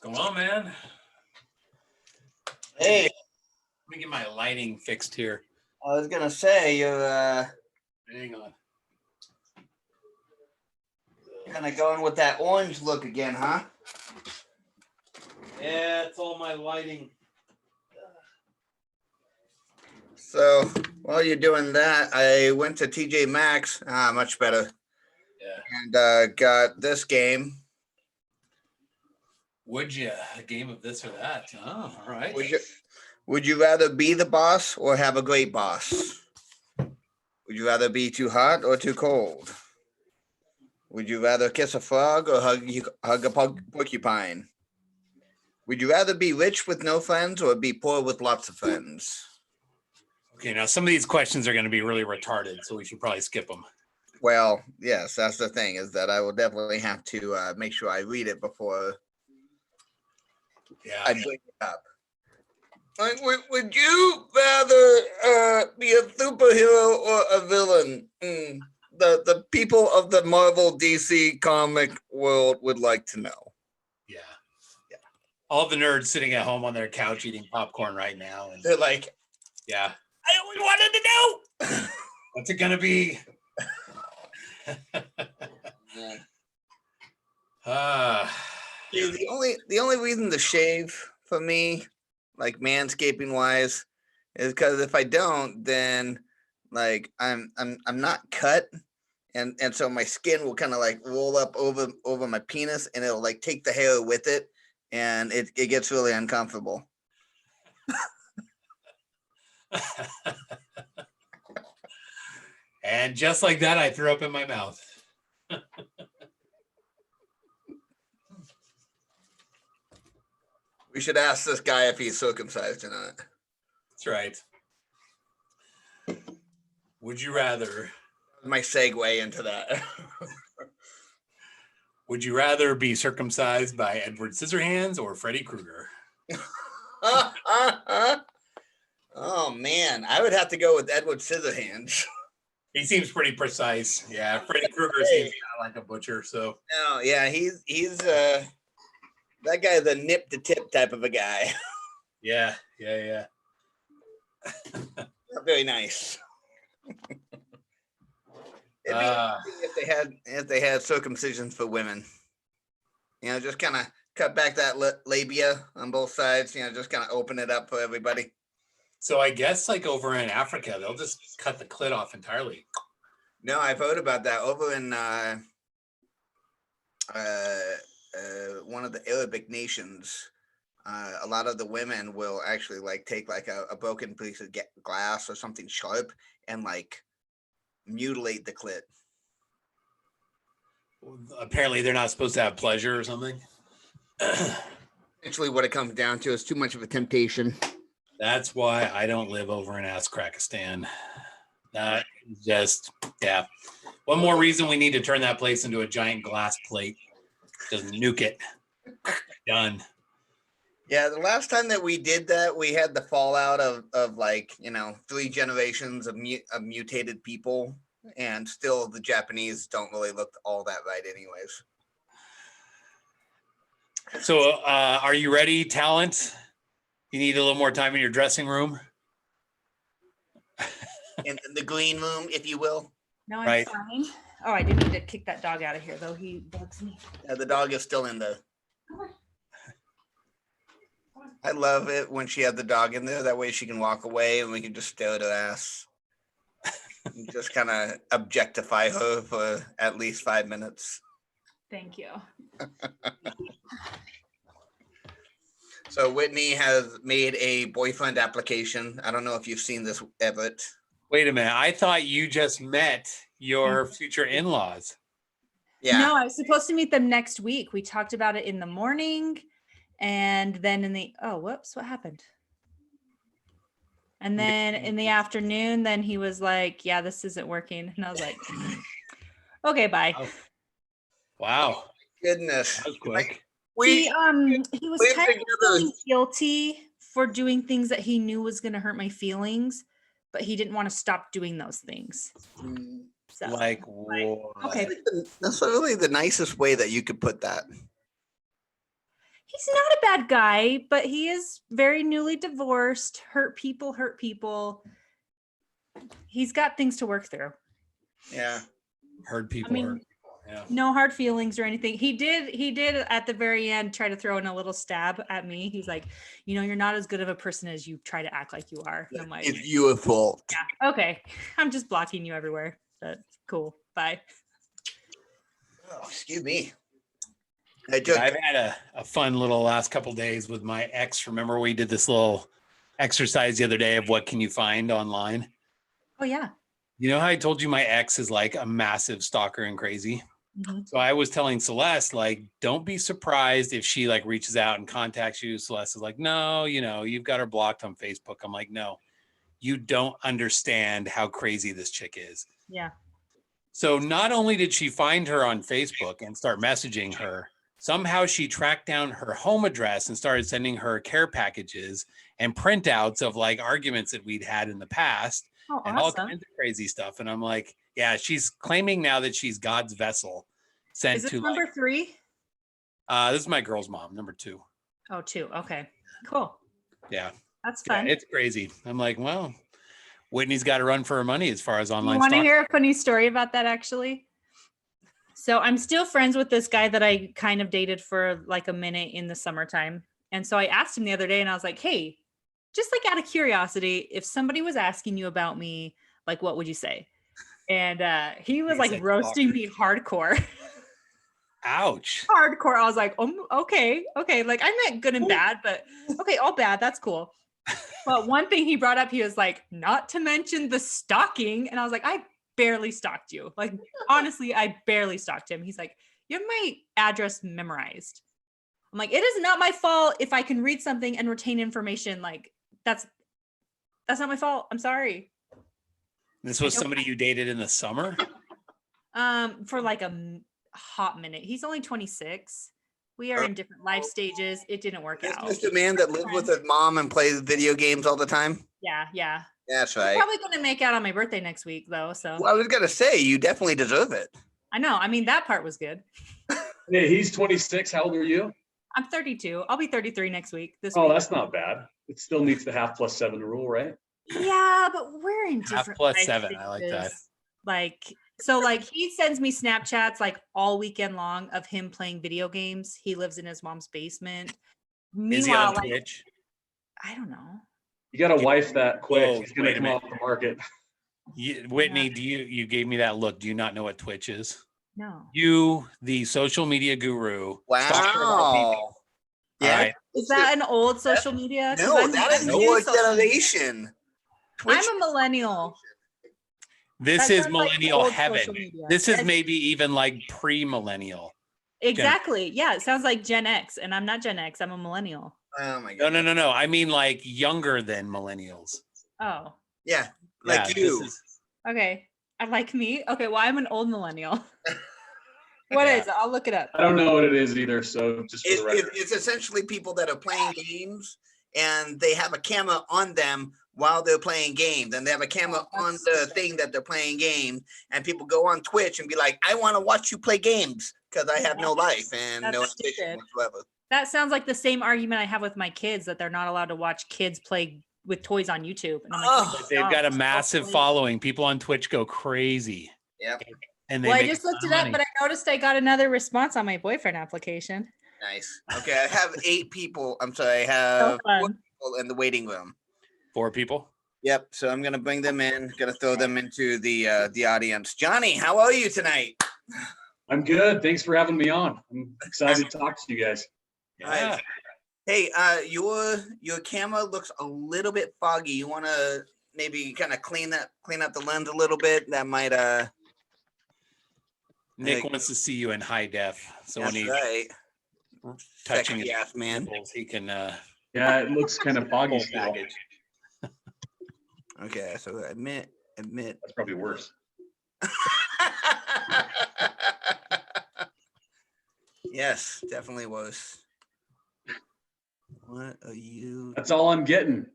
What's going on, man? Hey, Let me get my lighting fixed here. I was gonna say you're Hang on. kind of going with that orange look again, huh? Yeah, it's all my lighting. So while you're doing that, I went to TJ Maxx, much better, Yeah. and got this game. Would you? A game of this or that? Oh, all right. Would you rather be the boss or have a great boss? Would you rather be too hot or too cold? Would you rather kiss a frog or hug a porcupine? Would you rather be rich with no friends or be poor with lots of friends? Okay, now some of these questions are going to be really retarded, so we should probably skip them. Well, yes, that's the thing, is that I will definitely have to make sure I read it before I bring it up. Like, would you rather be a superhero or a villain? The people of the Marvel DC comic world would like to know. Yeah. All the nerds sitting at home on their couch eating popcorn right now. And They're like, yeah. I always wanted to know. What's it going to be? Dude, the only reason to shave for me, like manscaping wise, is because if I don't, then like I'm not cut, and so my skin will kind of like roll up over my penis, and it'll like take the hair with it, and it gets really uncomfortable. And just like that, I threw up in my mouth. We should ask this guy if he's circumcised or not. That's right. Would you rather? My segue into that. Would you rather be circumcised by Edward Scissorhands or Freddy Krueger? Oh man, I would have to go with Edward Scissorhands. He seems pretty precise. Yeah, Freddy Krueger seems like a butcher. So no, yeah, he's that guy's a nip to tip type of a guy. Yeah. Not very nice. It'd be interesting if they had circumcisions for women. You know, just kind of cut back that labia on both sides. You know, just kind of open it up for everybody. So I guess like over in Africa, they'll just cut the clit off entirely. No, I've heard about that over in one of the Arabic nations. A lot of the women will actually like take like a broken piece of glass or something sharp and like mutilate the clit. Apparently they're not supposed to have pleasure or something. Actually, what it comes down to is too much of a temptation. That's why I don't live over in Azkrakistan. That just, yeah. One more reason we need to turn that place into a giant glass plate. Just nuke it. Done. Yeah, the last time that we did that, we had the fallout of like, you know, 3 generations of mutated people, and still the Japanese don't really look all that right anyways. So are you ready, talent? You need a little more time in your dressing room? In the green room, if you will. No, I'm fine. Oh, I didn't need to kick that dog out of here, though. He bugs me. Yeah, the dog is still in there. I love it when she had the dog in there. That way she can walk away and we can just stare at her ass. And just kind of objectify her for at least 5 minutes. Thank you. So Whitney has made a boyfriend application. I don't know if you've seen this, Everett. Wait a minute. I thought you just met your future in-laws. Yeah. No, I was supposed to meet them next week. We talked about it in the morning, and then whoops, what happened? And then in the afternoon, then he was like, yeah, this isn't working. And I was like, okay, bye. Wow. Goodness. That was quick. He was we kind of together- feeling guilty for doing things that he knew was going to hurt my feelings, but he didn't want to stop doing those things. So Like, what? okay. That's really the nicest way that you could put that. He's not a bad guy, but he is very newly divorced, hurt people. He's got things to work through. Yeah. Heard people. I mean, hurt people. Yeah. no hard feelings or anything. He did at the very end try to throw in a little stab at me. He's like, you're not as good of a person as you try to act like you are. And I'm like, It's your fault. yeah, okay. I'm just blocking you everywhere. That's cool. Bye. Oh, excuse me. I've had a fun little last couple days with my ex. Remember we did this little exercise the other day of what can you find online? Oh yeah. You know how I told you my ex is like a massive stalker and crazy? Mm-hmm. So I was telling Celeste, like, don't be surprised if she like reaches out and contacts you. Celeste is like, no, you've got her blocked on Facebook. I'm like, no, you don't understand how crazy this chick is. Yeah. So not only did she find her on Facebook and start messaging her, somehow she tracked down her home address and started sending her care packages and printouts of like arguments that we'd had in the past. Oh, and all awesome. kinds of crazy stuff. And I'm like, yeah, she's claiming now that she's God's vessel sent Is this to number 3? this is my girl's mom, number 2. Oh, 2. Okay, cool. Yeah. That's Yeah, fun. it's crazy. I'm like, well, Whitney's got to run for her money as far as online. You want to stalking. hear a funny story about that actually? So I'm still friends with this guy that I kind of dated for like a minute in the summertime. And so I asked him the other day and I was like, hey, just like out of curiosity, if somebody was asking you about me, like, what would you say? And he was He like said roasting stalker. me hardcore. Ouch. Hardcore. I was like, okay. Like I meant good and bad, but okay, all bad. That's cool. But one thing he brought up, he was like, not to mention the stalking. And I was like, I barely stalked you. Like, honestly, I barely stalked him. He's like, you have my address memorized. I'm like, it is not my fault if I can read something and retain information. Like, that's not my fault. I'm sorry. This was somebody you dated in the summer? For like a hot minute. He's only 26. We are in different life stages. It didn't work Is out. this the man that lived with his mom and plays video games all the time? Yeah. That's We're right. probably going to make out on my birthday next week, though. So Well, I was gonna say you definitely deserve it. I know. I mean, that part was good. Hey, he's 26. How old are you? I'm 32. I'll be 33 next week. Oh, week. that's not bad. It still meets the half plus 7 rule, right? Yeah, but we're in Half different plus life 7. I like that. stages. Like, so like he sends me Snapchats like all weekend long of him playing video games. He lives in his mom's basement. Is he Meanwhile, on like, Twitch? I don't know. You got a wife that quick. Whoa, He's going wait to a come off minute. the market. Whitney, you gave me that look. Do you not know what Twitch is? No. You, the social media guru. stalker of all people. Wow. All Yeah. right. Is that an old social media? 'Cause No, I'm that is new your social media. generation. Twitch- I'm a millennial. This That is sounds like millennial old heaven. social media. This is Yes. maybe even like pre-millennial. Exactly. Yeah, it sounds like Gen X, and I'm not Gen X. I'm a millennial. Oh my No, god. no. I mean like younger than millennials. Oh, Yeah, Yeah, like this you. is- okay. I like me. Okay, well, I'm an old millennial. What Yeah. is it? I'll look it up. I don't know what it is either. So just for the record. It's essentially people that are playing games and they have a camera on them while they're playing games, and they have a camera on the thing that they're playing games, and people go on Twitch and be like, I want to watch you play games because I have no life and no That's ambition stupid. whatsoever. That sounds like the same argument I have with my kids that they're not allowed to watch kids play with toys on YouTube. And I'm like, Oh. "No, They've got a stop massive playing." following. People on Twitch go crazy. Yep. And they Well, I make just a ton looked of it up, money. but I noticed I got another response on my boyfriend application. Nice. Okay, I have 8 people. I'm sorry, I So have 4 fun. people in the waiting room. 4 people. Yep. So I'm gonna bring them in. Gonna throw them into the audience. Johnny, how are you tonight? I'm good. Thanks for having me on. I'm excited to talk to you guys. Yeah. Hey, your camera looks a little bit foggy. You want to maybe kind of clean up the lens a little bit? That might Nick Hey. wants to see you in high def. So That's when he's right. touching Sexy his ass man. nipples, he can Yeah, it looks kind of foggy full still. package. Okay, so admit. That's probably worse. Yes, definitely was. What are you? That's all I'm getting.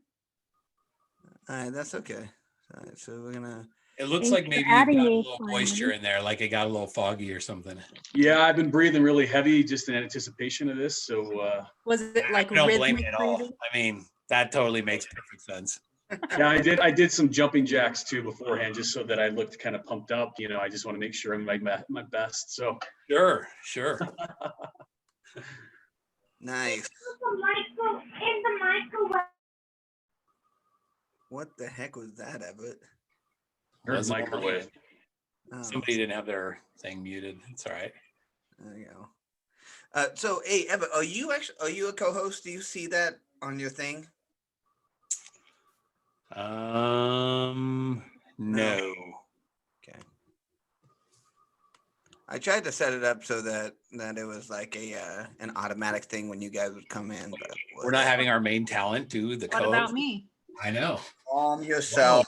All right, that's okay. All right, so we're gonna. It looks Thanks like for maybe you've adding got a me, little finally. moisture in there, like it got a little foggy or something. Yeah, I've been breathing really heavy just in anticipation of this. So Was it like I don't blame rhythmic you at all. breathing? I mean, that totally makes perfect sense. yeah, I did some jumping jacks too beforehand, just so that I looked kind of pumped up. You know, I just want to make sure I'm my best. So Sure. Nice. What the heck was that, Everett? there's Wasn't microwave. Oh, Somebody didn't have their thing muted. It's all right. there you go. So, hey, Everett, are you a co-host? Do you see that on your thing? No. Okay. I tried to set it up so that it was like an automatic thing when you guys would come in, but We're not having our main talent do the What code. about me? I know. calm yourself.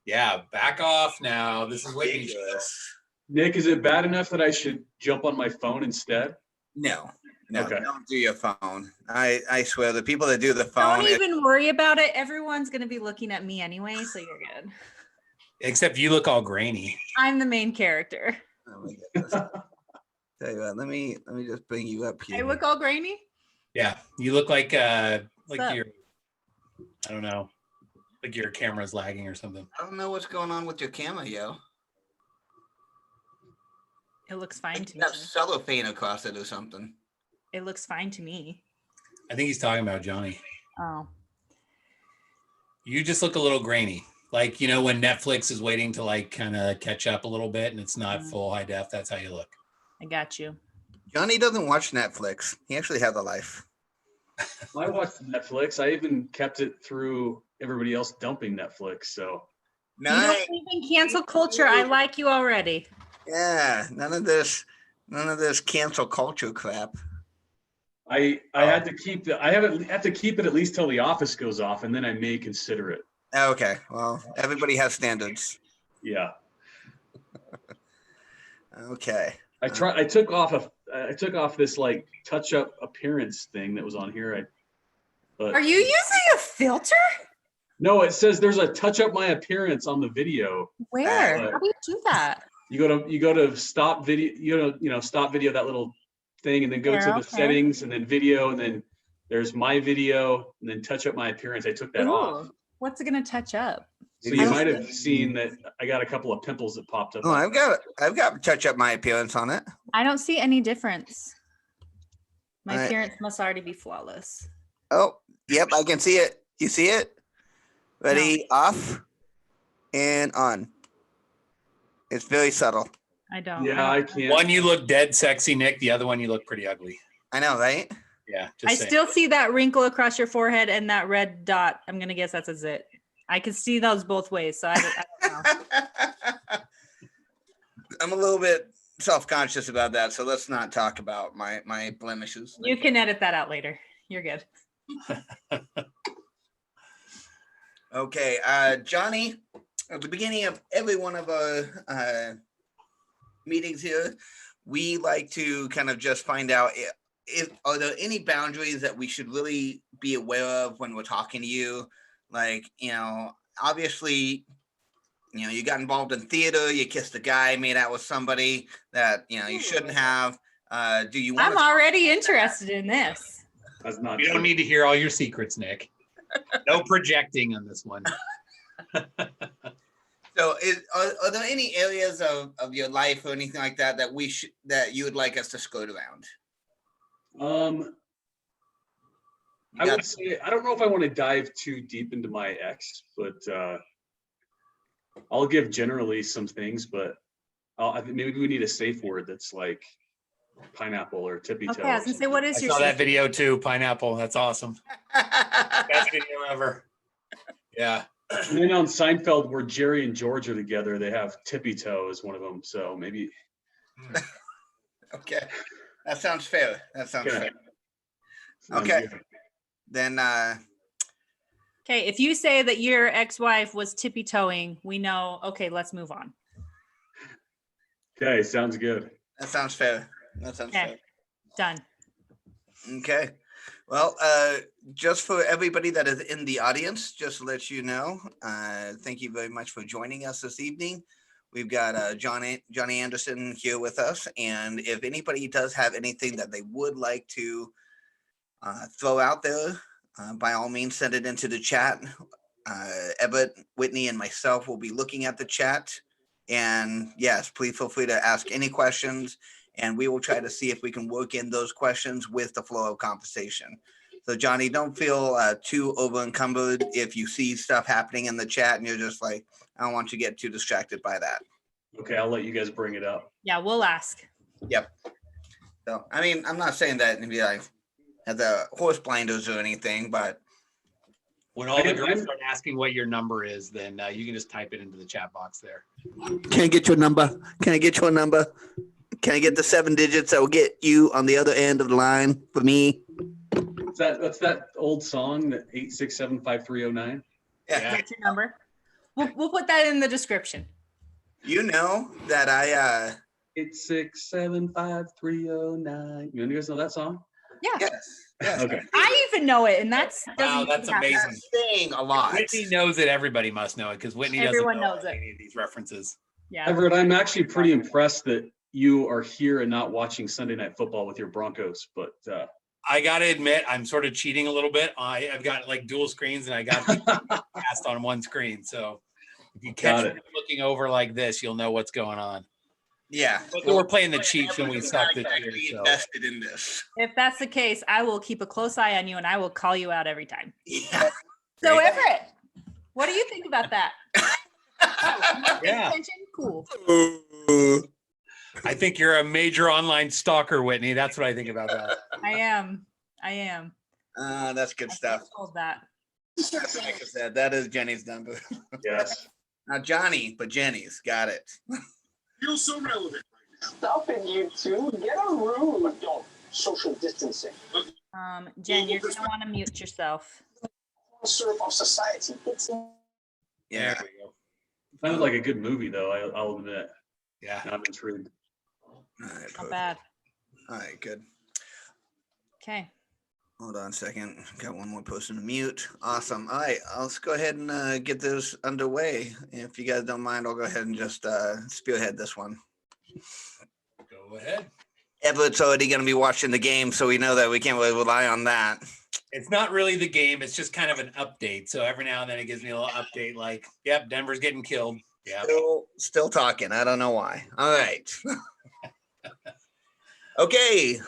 Yeah, back off now. This is what you Ridiculous. Nick, is it bad enough that I should jump on my phone instead? No, Okay. don't do your phone. I swear, the people that do the phone. Don't even worry about it. Everyone's gonna be looking at me anyway, so you're good. except you look all grainy. I'm the main character. Oh my goodness. Tell you what, let me just bring you up here. I look all grainy. Yeah, you look like up? your I don't know, like your camera's lagging or something. I don't know what's going on with your camera, yo. It looks fine Like to you me. have cellophane across it or something. It looks fine to me. I think he's talking about Johnny. Oh, You just look a little grainy. Like, you know, when Netflix is waiting to like kind of catch up a little bit and it's not full high def, that's how you look. I got you. Johnny doesn't watch Netflix. He actually has a life. I watched Netflix. I even kept it through everybody else dumping Netflix. So You don't believe in cancel culture. I like you already. Yeah, none of this cancel culture crap. I had to keep have to keep it at least till The Office goes off, and then I may consider it. Okay, well, everybody has standards. Yeah, Okay. I took off this like touch up appearance thing that was on here. Are you using a filter? No, it says there's a touch up my appearance on the video. Where? Uh, How do you do that? You go to stop video, stop video, that little thing, and then go to There, the okay. settings and then video, and then there's my video, and then touch up my appearance. I took that off. Ooh, what's it gonna touch up? So I you don't- might have seen that I got a couple of pimples that popped up. Oh, I've got touch up my appearance on it. I don't see any difference. My Alright. appearance must already be flawless. Oh, yep, I can see it. You see it? Ready, off and on. It's very subtle. I don't. Yeah, I can't. One, you look dead sexy, Nick. The other one, you look pretty ugly. I know, right? Yeah. I Just saying. still see that wrinkle across your forehead and that red dot. I'm gonna guess that's a zit. I can see those both ways, so I don't know. I'm a little bit self-conscious about that, so let's not talk about my blemishes. You can edit that out later. You're good. Okay, Johnny, at the beginning of every one of our meetings here, we like to kind of just find out if are there any boundaries that we should really be aware of when we're talking to you? Like, obviously, you got involved in theater, you kissed a guy, made out with somebody that, you shouldn't have. Do you want I'm already interested in this. That's not You don't true. need to hear all your secrets, Nick. No projecting on this one. So are there any areas of your life or anything like that that you would like us to skirt around? I would say I don't know if I want to dive too deep into my ex, but I'll give generally some things. But I think maybe we need a safe word that's like pineapple or tippy toe. Okay, I was gonna say, what I is your saw that secret? video too. Pineapple. That's awesome. Best video ever. Yeah. And then on Seinfeld, where Jerry and George are together, they have tippy toe as one of them. So maybe Okay, that sounds fair. That sounds Okay. fair. Sounds Okay. good. Then Okay, if you say that your ex-wife was tippy-toeing, we know, okay, let's move on. Okay, sounds good. that sounds fair. That sounds Okay. Done. fair. Okay. Well, just for everybody that is in the audience, just to let you know, thank you very much for joining us this evening. We've got Johnny Anderson here with us, and if anybody does have anything that they would like to throw out there, by all means, send it into the chat. Everett, Whitney, and myself will be looking at the chat. And yes, please feel free to ask any questions, and we will try to see if we can work in those questions with the flow of conversation. So, Johnny, don't feel too over encumbered if you see stuff happening in the chat and you're just like, I don't want you to get too distracted by that. Okay, I'll let you guys bring it up. Yeah, we'll ask. Yep. So, I mean, I'm not saying that to be like have the horse blinders or anything, but When all the girls start asking what your number is, then you can just type it into the chat box there. can I get your number? Can I get your number? Can I get the 7 digits that will get you on the other end of the line for me? That's that old song, that 8675309. Yeah. That's your number. We'll put that in the description. You know that I 8675309. You guys know that song? Yeah, yes. Okay. I even know it, and that's Wow, that's amazing. I'm saying a lot. Whitney knows it. Everybody must know it because Whitney doesn't Everyone know knows it. any of these references. Yeah. Everett, I'm actually pretty impressed that you are here and not watching Sunday Night Football with your Broncos, but I got to admit, I'm sort of cheating a little bit. I've got like dual screens and I got cast on one screen. So if you catch me looking over like this, you'll know what's going on. Yeah. But we're playing the Chiefs when we suck this year. We So. invested in this. If that's the case, I will keep a close eye on you, and I will call you out every time. Yeah. So Great. Everett, what do you think about that? Yeah. Attention? Cool. I think you're a major online stalker, Whitney. That's what I think about that. I am. That's good stuff. Told that. That's like I said, that is Jenny's number. yes. Not Johnny, but Jenny's. Got it. Feel so relevant. Stop it, you two. Get a room. Don't. Social distancing. Jen, you're gonna want to mute yourself. Serve of society. It's Yeah. There we go. Sounded like a good movie, though. I'll admit. Yeah. I'm intrigued. All right, Not perfect. bad. All right, good. Okay. Hold on a second. Got one more person to mute. Awesome. All right, let's go ahead and get this underway. If you guys don't mind, I'll go ahead and just spearhead this one. Go ahead. Everett's already going to be watching the game, so we know that we can't really rely on that. It's not really the game. It's just kind of an update. So every now and then it gives me a little update like, yep, Denver's getting killed. Yeah. Still talking. I don't know why. All right. Okay.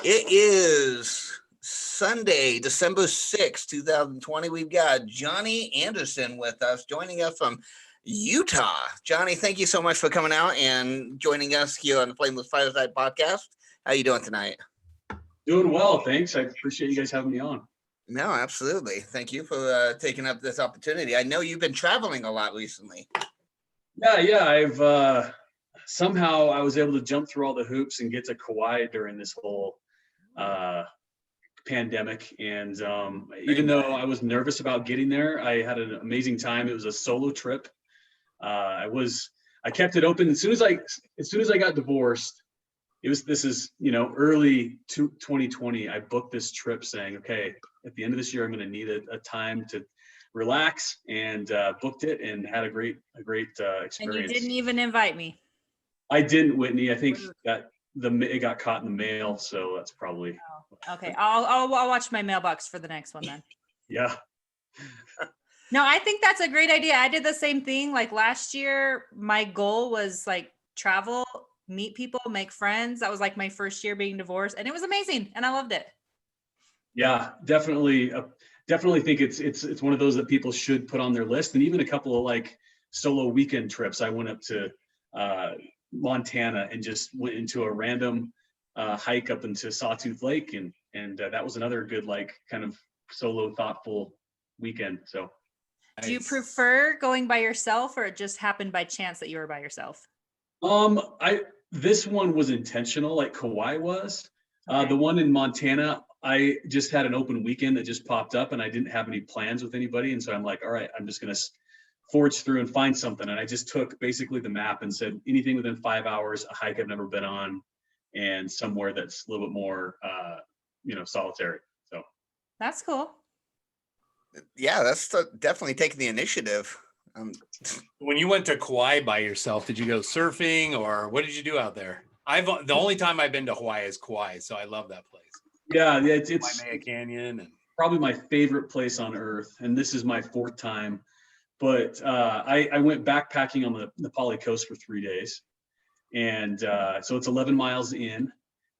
It is Sunday, December 6th, 2020. We've got Johnny Anderson with us, joining us from Utah. Johnny, thank you so much for coming out and joining us here on the Flameless Fireside podcast. How you doing tonight? Doing well, thanks. I appreciate you guys having me on. No, absolutely. Thank you for taking up this opportunity. I know you've been traveling a lot recently. Yeah. I've somehow I was able to jump through all the hoops and get to Kauai during this whole pandemic. And even though I was nervous about getting there, I had an amazing time. It was a solo trip. I kept it open as soon as I got divorced. This is early 2020. I booked this trip saying, okay, at the end of this year, I'm going to need a time to relax, and booked it and had a great experience. And you didn't even invite me. I didn't, Whitney. I think that it got caught in the mail, so that's probably. Oh, okay. I'll watch my mailbox for the next one then. Yeah. No, I think that's a great idea. I did the same thing. Like last year, my goal was like travel, meet people, make friends. That was like my first year being divorced, and it was amazing, and I loved it. Yeah, definitely think it's one of those that people should put on their list. And even a couple of like solo weekend trips. I went up to Montana and just went into a random hike up into Sawtooth Lake, and that was another good like kind of solo thoughtful weekend. So Do you prefer going by yourself, or it just happened by chance that you were by yourself? this one was intentional, like Kauai was. The one in Montana, I just had an open weekend that just popped up, and I didn't have any plans with anybody. And so I'm like, all right, I'm just going to forge through and find something. And I just took basically the map and said anything within 5 hours, a hike I've never been on, and somewhere that's a little bit more, solitary. So That's cool. Yeah, that's definitely taking the initiative. When you went to Kauai by yourself, did you go surfing or what did you do out there? The only time I've been to Hawaii is Kauai, so I love that place. Yeah, it's Waimea Canyon and probably my favorite place on earth, and this is my 4th time. But I went backpacking on the Nepali coast for 3 days, and so it's 11 miles in,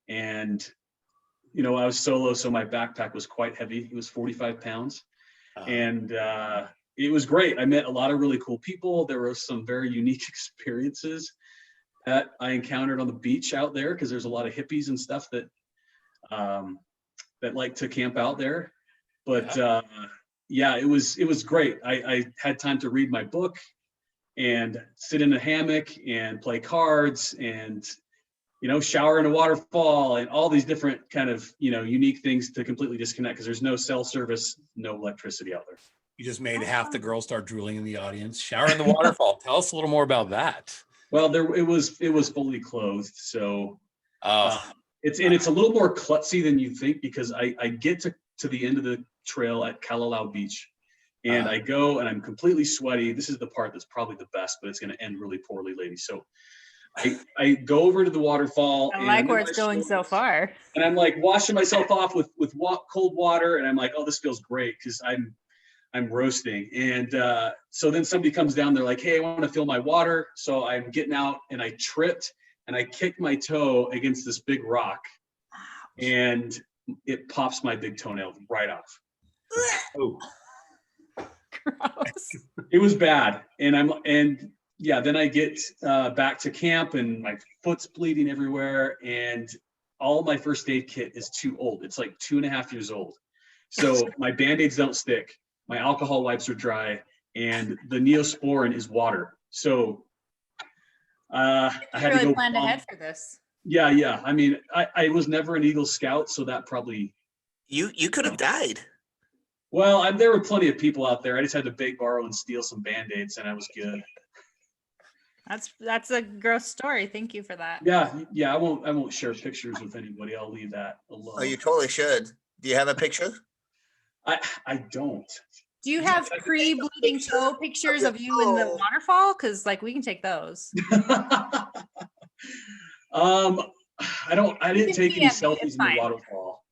and I was solo, so my backpack was quite heavy. It was 45 pounds, and it was great. I met a lot of really cool people. There were some very unique experiences that I encountered on the beach out there, because there's a lot of hippies and stuff that like to camp out there. But it was great. I had time to read my book and sit in a hammock and play cards and shower in a waterfall and all these different kind of unique things to completely disconnect, because there's no cell service, no electricity out there. you just made half the girls start drooling in the audience. Shower in the waterfall. Tell us a little more about that. Well, it was fully clothed, so it's a little more klutzy than you think, because I get to the end of the trail at Kalalau Beach, and I go and I'm completely sweaty. This is the part that's probably the best, but it's going to end really poorly, ladies. So I go over to the waterfall. I like where it's going so far. And I'm like washing myself off with cold water, and I'm like, oh, this feels great, because I'm roasting. And so then somebody comes down, they're like, hey, I want to fill my water. So I'm getting out, and I tripped and I kicked my toe against this big rock, and it pops my big toenail right off. Oh, Gross. It was bad. Then I get back to camp, and my foot's bleeding everywhere, and all my first aid kit is too old. It's like 2.5 years old. So my Band-Aids don't stick. My alcohol wipes are dry, and the Neosporin is water. So I had really to go planned ahead for this. Yeah. I mean, I was never an Eagle Scout, so that probably. You could have died. Well, there were plenty of people out there. I just had to beg, borrow, and steal some Band-Aids, and I was good. That's a gross story. Thank you for that. Yeah. I won't share pictures with anybody. I'll leave that alone. Oh, you totally should. Do you have a picture? I don't. Do you have pre-bleeding toe pictures of you in the waterfall? Because we can take those. I didn't take any selfies in the waterfall.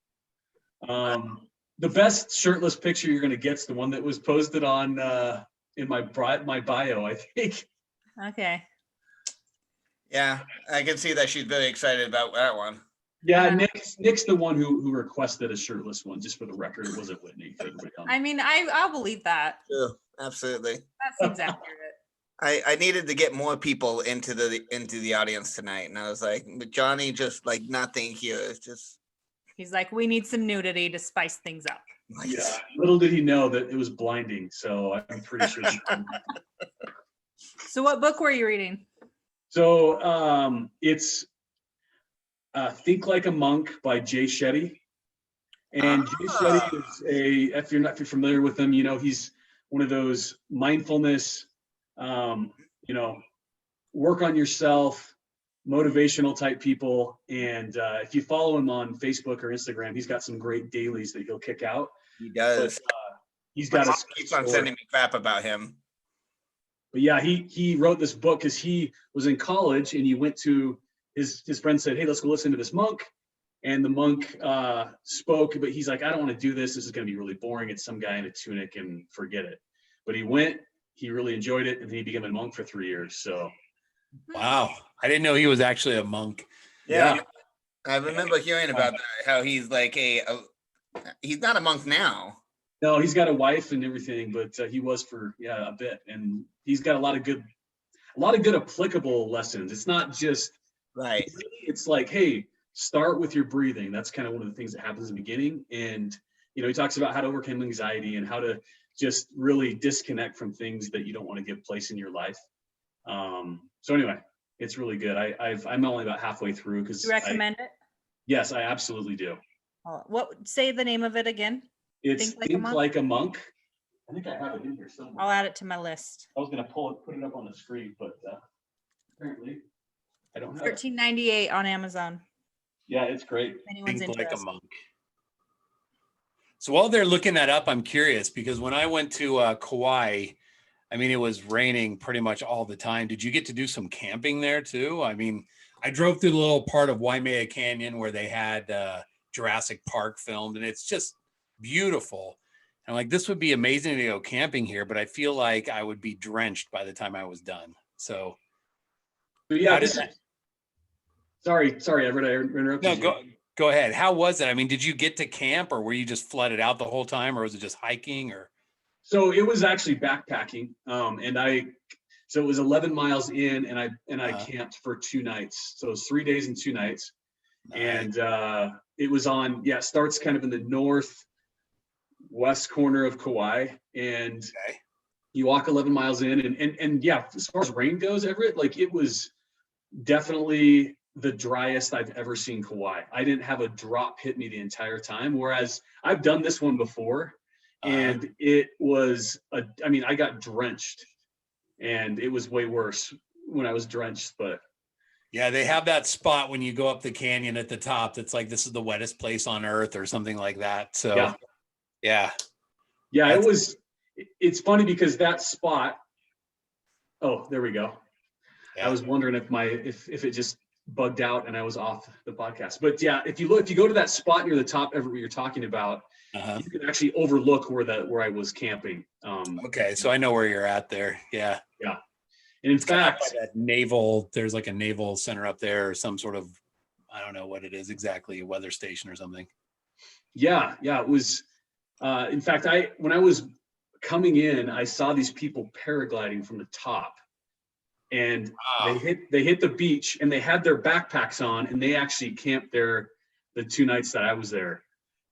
The best shirtless picture you're gonna get's the one that was posted on in my bio, I think. Okay. Yeah, I can see that she's very excited about that one. Yeah, Nick's the one who requested a shirtless one, just for the record. It wasn't Whitney. I mean, I'll believe that. Yeah, absolutely. That seems accurate. I needed to get more people into the audience tonight, and I was like, but Johnny just nothing here. It's just He's like, we need some nudity to spice things up. Yeah. Little did he know that it was blinding, so I'm pretty sure. So what book were you reading? So it's Think Like a Monk by Jay Shetty. And Jay Shetty is if you're familiar with him, he's one of those mindfulness, work on yourself, motivational type people. And if you follow him on Facebook or Instagram, he's got some great dailies that he'll kick out. He does. But, he's got keeps on sending me crap about him. But yeah, he wrote this book because he was in college, and he went to his friend said, hey, let's go listen to this monk. And the monk spoke, but he's like, I don't want to do this. This is going to be really boring. It's some guy in a tunic, and forget it. But he went, he really enjoyed it, and he became a monk for 3 years. So. Wow. I didn't know he was actually a monk. Yeah. I remember hearing about that, how he's like he's not a monk now. No, he's got a wife and everything, but he was for a bit, and he's got a lot of good applicable lessons. It's not just right. It's like, hey, start with your breathing. That's kind of one of the things that happens in the beginning, and he talks about how to overcome anxiety and how to just really disconnect from things that you don't want to give place in your life. So anyway, It's really good. I'm only about halfway through because You recommend it? Yes, I absolutely do. Say the name of it again? It's Think Like a Monk. I think I have it in here somewhere. I'll add it to my list. I was gonna put it up on the screen, but apparently I don't have it. $13.98 on Amazon. Yeah, it's great. If anyone's Think like a interested. monk. So while they're looking that up, I'm curious because when I went to Kauai, I mean, it was raining pretty much all the time. Did you get to do some camping there too? I mean, I drove through the little part of Waimea Canyon where they had Jurassic Park filmed, and it's just beautiful. And I'm like, this would be amazing to go camping here, but I feel like I would be drenched by the time I was done. So, yeah, sorry, Everett, I interrupted no, you. go ahead. How was it? I mean, did you get to camp, or were you just flooded out the whole time, or was it just hiking? Or so it was actually backpacking, so it was 11 miles in, and I camped for 2 nights. So it was 3 days and 2 nights, and it was on. Yeah, it starts kind of in the northwest corner of Kauai, and you walk 11 miles in, and yeah, as far as rain goes, Everett, like it was definitely the driest I've ever seen Kauai. I didn't have a drop hit me the entire time, whereas I've done this one before, and it was I got drenched, and it was way worse when I was drenched. But yeah, they have that spot when you go up the canyon at the top that's like, this is the wettest place on earth or something like that. So yeah. It's funny because that spot, oh, there we go. Yeah. I was wondering if it just bugged out and I was off the podcast. But yeah, if you go to that spot near the top, Everett, what you're talking about, you can actually overlook where I was camping. Okay, so I know where you're at there. Yeah. Yeah. And in fact, there's like a naval center up there, or some sort of, I don't know what it is exactly, a weather station or something. Yeah, it was. In fact, when I was coming in, I saw these people paragliding from the top, and they hit the beach, and they had their backpacks on, and they actually camped there the 2 nights that I was there.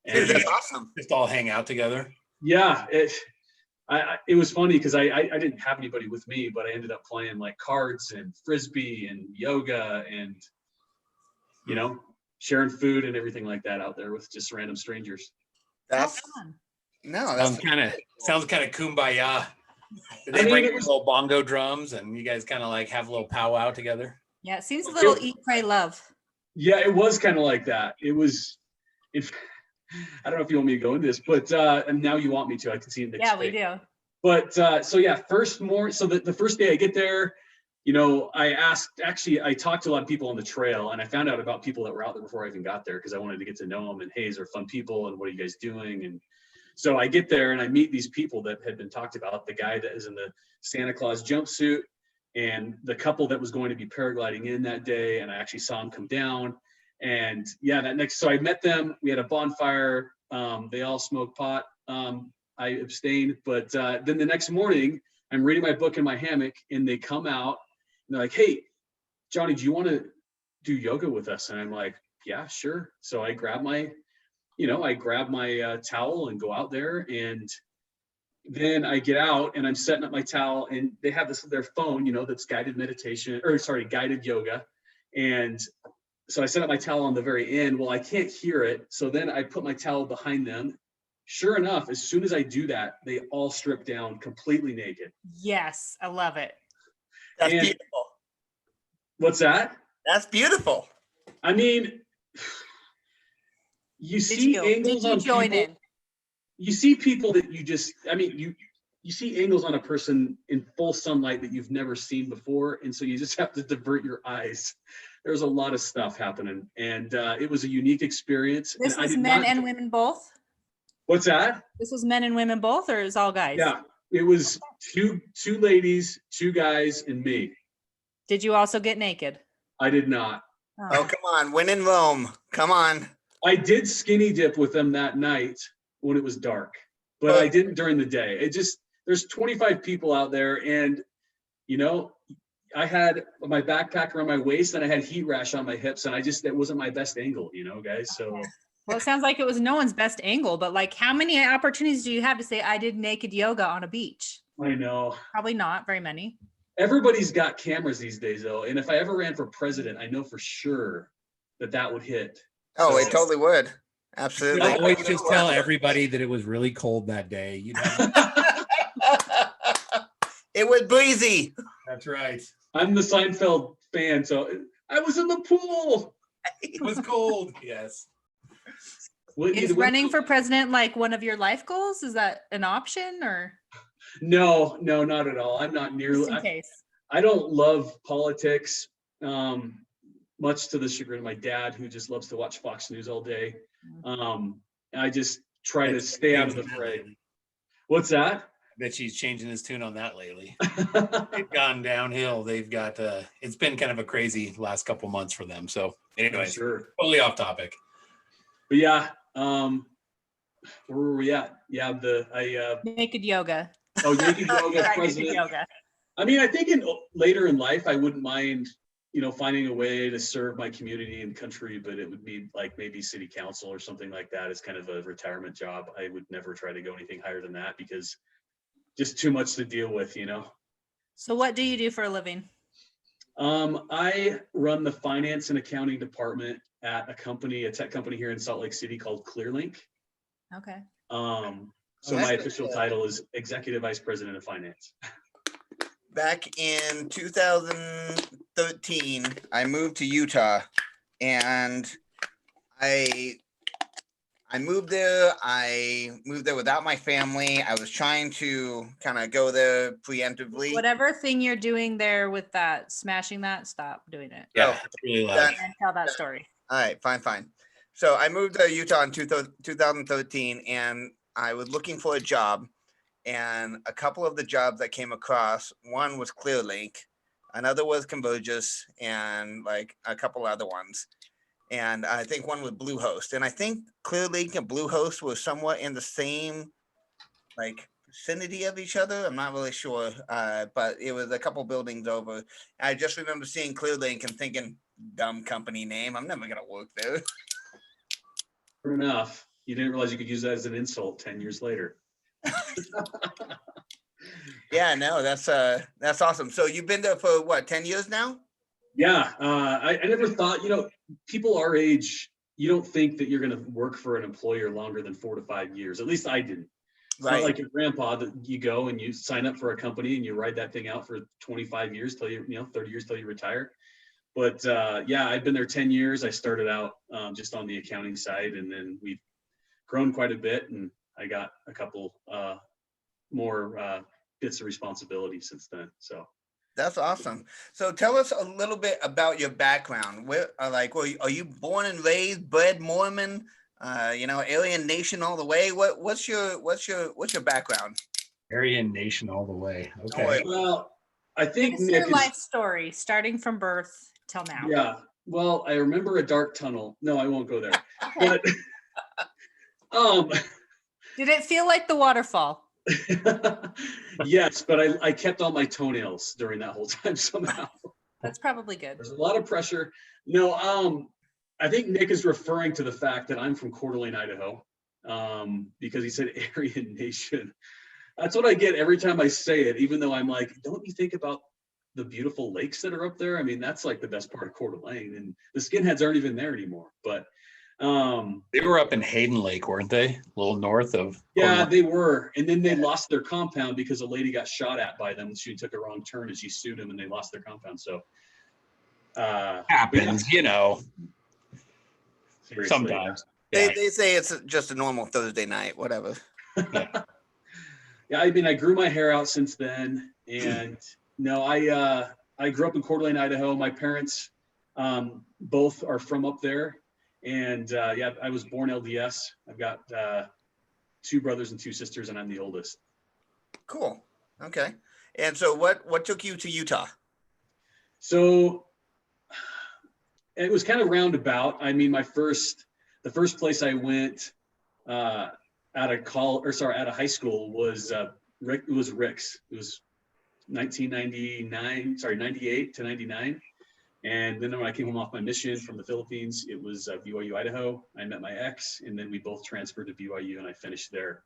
And Dude, that's awesome. Just all hang out together. Yeah, it was funny because I didn't have anybody with me, but I ended up playing like cards and frisbee and yoga and sharing food and everything like that out there with just random strangers. That's fun. Sounds kind of kumbaya. Did they bring little bongo drums and you guys kind of like have a little powwow together? Yeah, it seems a little eat, pray, love. Yeah, it was kind of like that. It was. I don't know if you want me to go into this, but and now you want me to. I can see it. Yeah, we do. But so yeah, the first day I get there, I talked to a lot of people on the trail, and I found out about people that were out there before I even got there because I wanted to get to know them. And hey, these are fun people, and what are you guys doing? And so I get there and I meet these people that had been talked about, the guy that is in the Santa Claus jumpsuit and the couple that was going to be paragliding in that day. And I actually saw him come down. And yeah, so I met them. We had a bonfire. They all smoked pot. I abstained. But then the next morning, I'm reading my book in my hammock, and they come out and they're like, "Hey, Johnny, do you want to do yoga with us?" And I'm like, "Yeah, sure." So I grab my towel and go out there, and then I get out and I'm setting up my towel, and they have their phone, that's guided guided yoga. And so I set up my towel on the very end. Well, I can't hear it. So then I put my towel behind them. Sure enough, as soon as I do that, they all strip down completely naked. Yes, I love it. That's beautiful. What's that? That's beautiful. I mean, you see angles on people. You see people that you see angles on a person in full sunlight that you've never seen before. And so you just have to divert your eyes. There's a lot of stuff happening. And it was a unique experience. This was men and women both? What's that? This was men and women both, or is all guys? Yeah, it was two ladies, 2 guys, and me. Did you also get naked? I did not. Oh, come on. When in Rome. Come on. I did skinny dip with them that night when it was dark, but I didn't during the day. There's 25 people out there, and I had my backpack around my waist and I had heat rash on my hips, and that wasn't my best angle, guys. So well, it sounds like it was no one's best angle, but like, how many opportunities do you have to say I did naked yoga on a beach? I know. Probably not very many. Everybody's got cameras these days, though. And if I ever ran for president, I know for sure that would hit. Oh, So- it totally would. I Absolutely. always just tell everybody that it was really cold that day. You know, It was breezy. that's right. I'm the Seinfeld fan, so I was in the pool. It was cold. Yes. Is running for president like one of your life goals? Is that an option or No, not at all. I'm not just nearly. in case? I don't love politics, much to the chagrin of my dad, who just loves to watch Fox News all day. I just try to stay out of the fray. What's that? I bet she's changing his tune on that lately. They've gone downhill. They've got it's been kind of a crazy last couple months for them. So anyway, Sure. totally off topic. But yeah, where were we at? Yeah, Naked yoga. Naked Yoga Naked president. yoga. I mean, I think later in life, I wouldn't mind, finding a way to serve my community and country, but it would be like maybe city council or something like that as kind of a retirement job. I would never try to go anything higher than that because just too much to deal with, So what do you do for a living? I run the finance and accounting department at a tech company here in Salt Lake City called Clearlink. Okay. So my official title is Executive Vice President of Finance. Back in 2013, I moved to Utah, and I moved there. I moved there without my family. I was trying to kind of go there preemptively. Whatever thing you're doing there with that, smashing that, stop doing it. Yeah, it's really loud. Done. And tell that story. All right, fine. So I moved to Utah in 2013, and I was looking for a job. And a couple of the jobs I came across, one was Clearlink, another was Convergys, and like a couple other ones. And I think one was Bluehost. And I think Clearlink and Bluehost were somewhat in the same like vicinity of each other. I'm not really sure, but it was a couple buildings over. I just remember seeing Clearlink and thinking, dumb company name. I'm never gonna work there. Fair enough. You didn't realize you could use that as an insult 10 years later. Yeah, no, that's awesome. So you've been there for what, 10 years now? Yeah, I never thought, people our age, you don't think that you're going to work for an employer longer than 4 to 5 years. At least I didn't. It's not like your grandpa that you go and you sign up for a company and you ride that thing out for 25 years till 30 years till you retire. But yeah, I've been there 10 years. I started out just on the accounting side, and then we've grown quite a bit, and I got a couple more bits of responsibility since then. So that's awesome. So tell us a little bit about your background. Where, are you born and raised, bred Mormon? Alien Nation all the way. What's your background? Aryan Nation all the way. Okay. Well, I think It's your life story, starting from birth till now. Yeah. Well, I remember a dark tunnel. No, I won't go there. But did it feel like the waterfall? Yes, but I kept all my toenails during that whole time somehow. That's probably good. There's a lot of pressure. No, I think Nick is referring to the fact that I'm from Coeur d'Alene, Idaho, because he said Aryan Nation. That's what I get every time I say it, even though I'm like, don't you think about the beautiful lakes that are up there? I mean, that's like the best part of Coeur d'Alene, and the skinheads aren't even there anymore. But they were up in Hayden Lake, weren't they? A little north of. Yeah, they were. And then they lost their compound because a lady got shot at by them. She took a wrong turn and she sued them, and they lost their compound. So happens, seriously. sometimes. They say it's just a normal Thursday night, whatever. Yeah, I mean, I grew my hair out since then, and no, I grew up in Coeur d'Alene, Idaho. My parents both are from up there, and yeah, I was born LDS. I've got 2 brothers and 2 sisters, and I'm the oldest. Cool. Okay. And so, what took you to Utah? So it was kind of roundabout. I mean, the first place I went out of high school was Rick's. It was 98 to 99. And then when I came home off my mission from the Philippines, it was BYU-Idaho. I met my ex, and then we both transferred to BYU, and I finished there.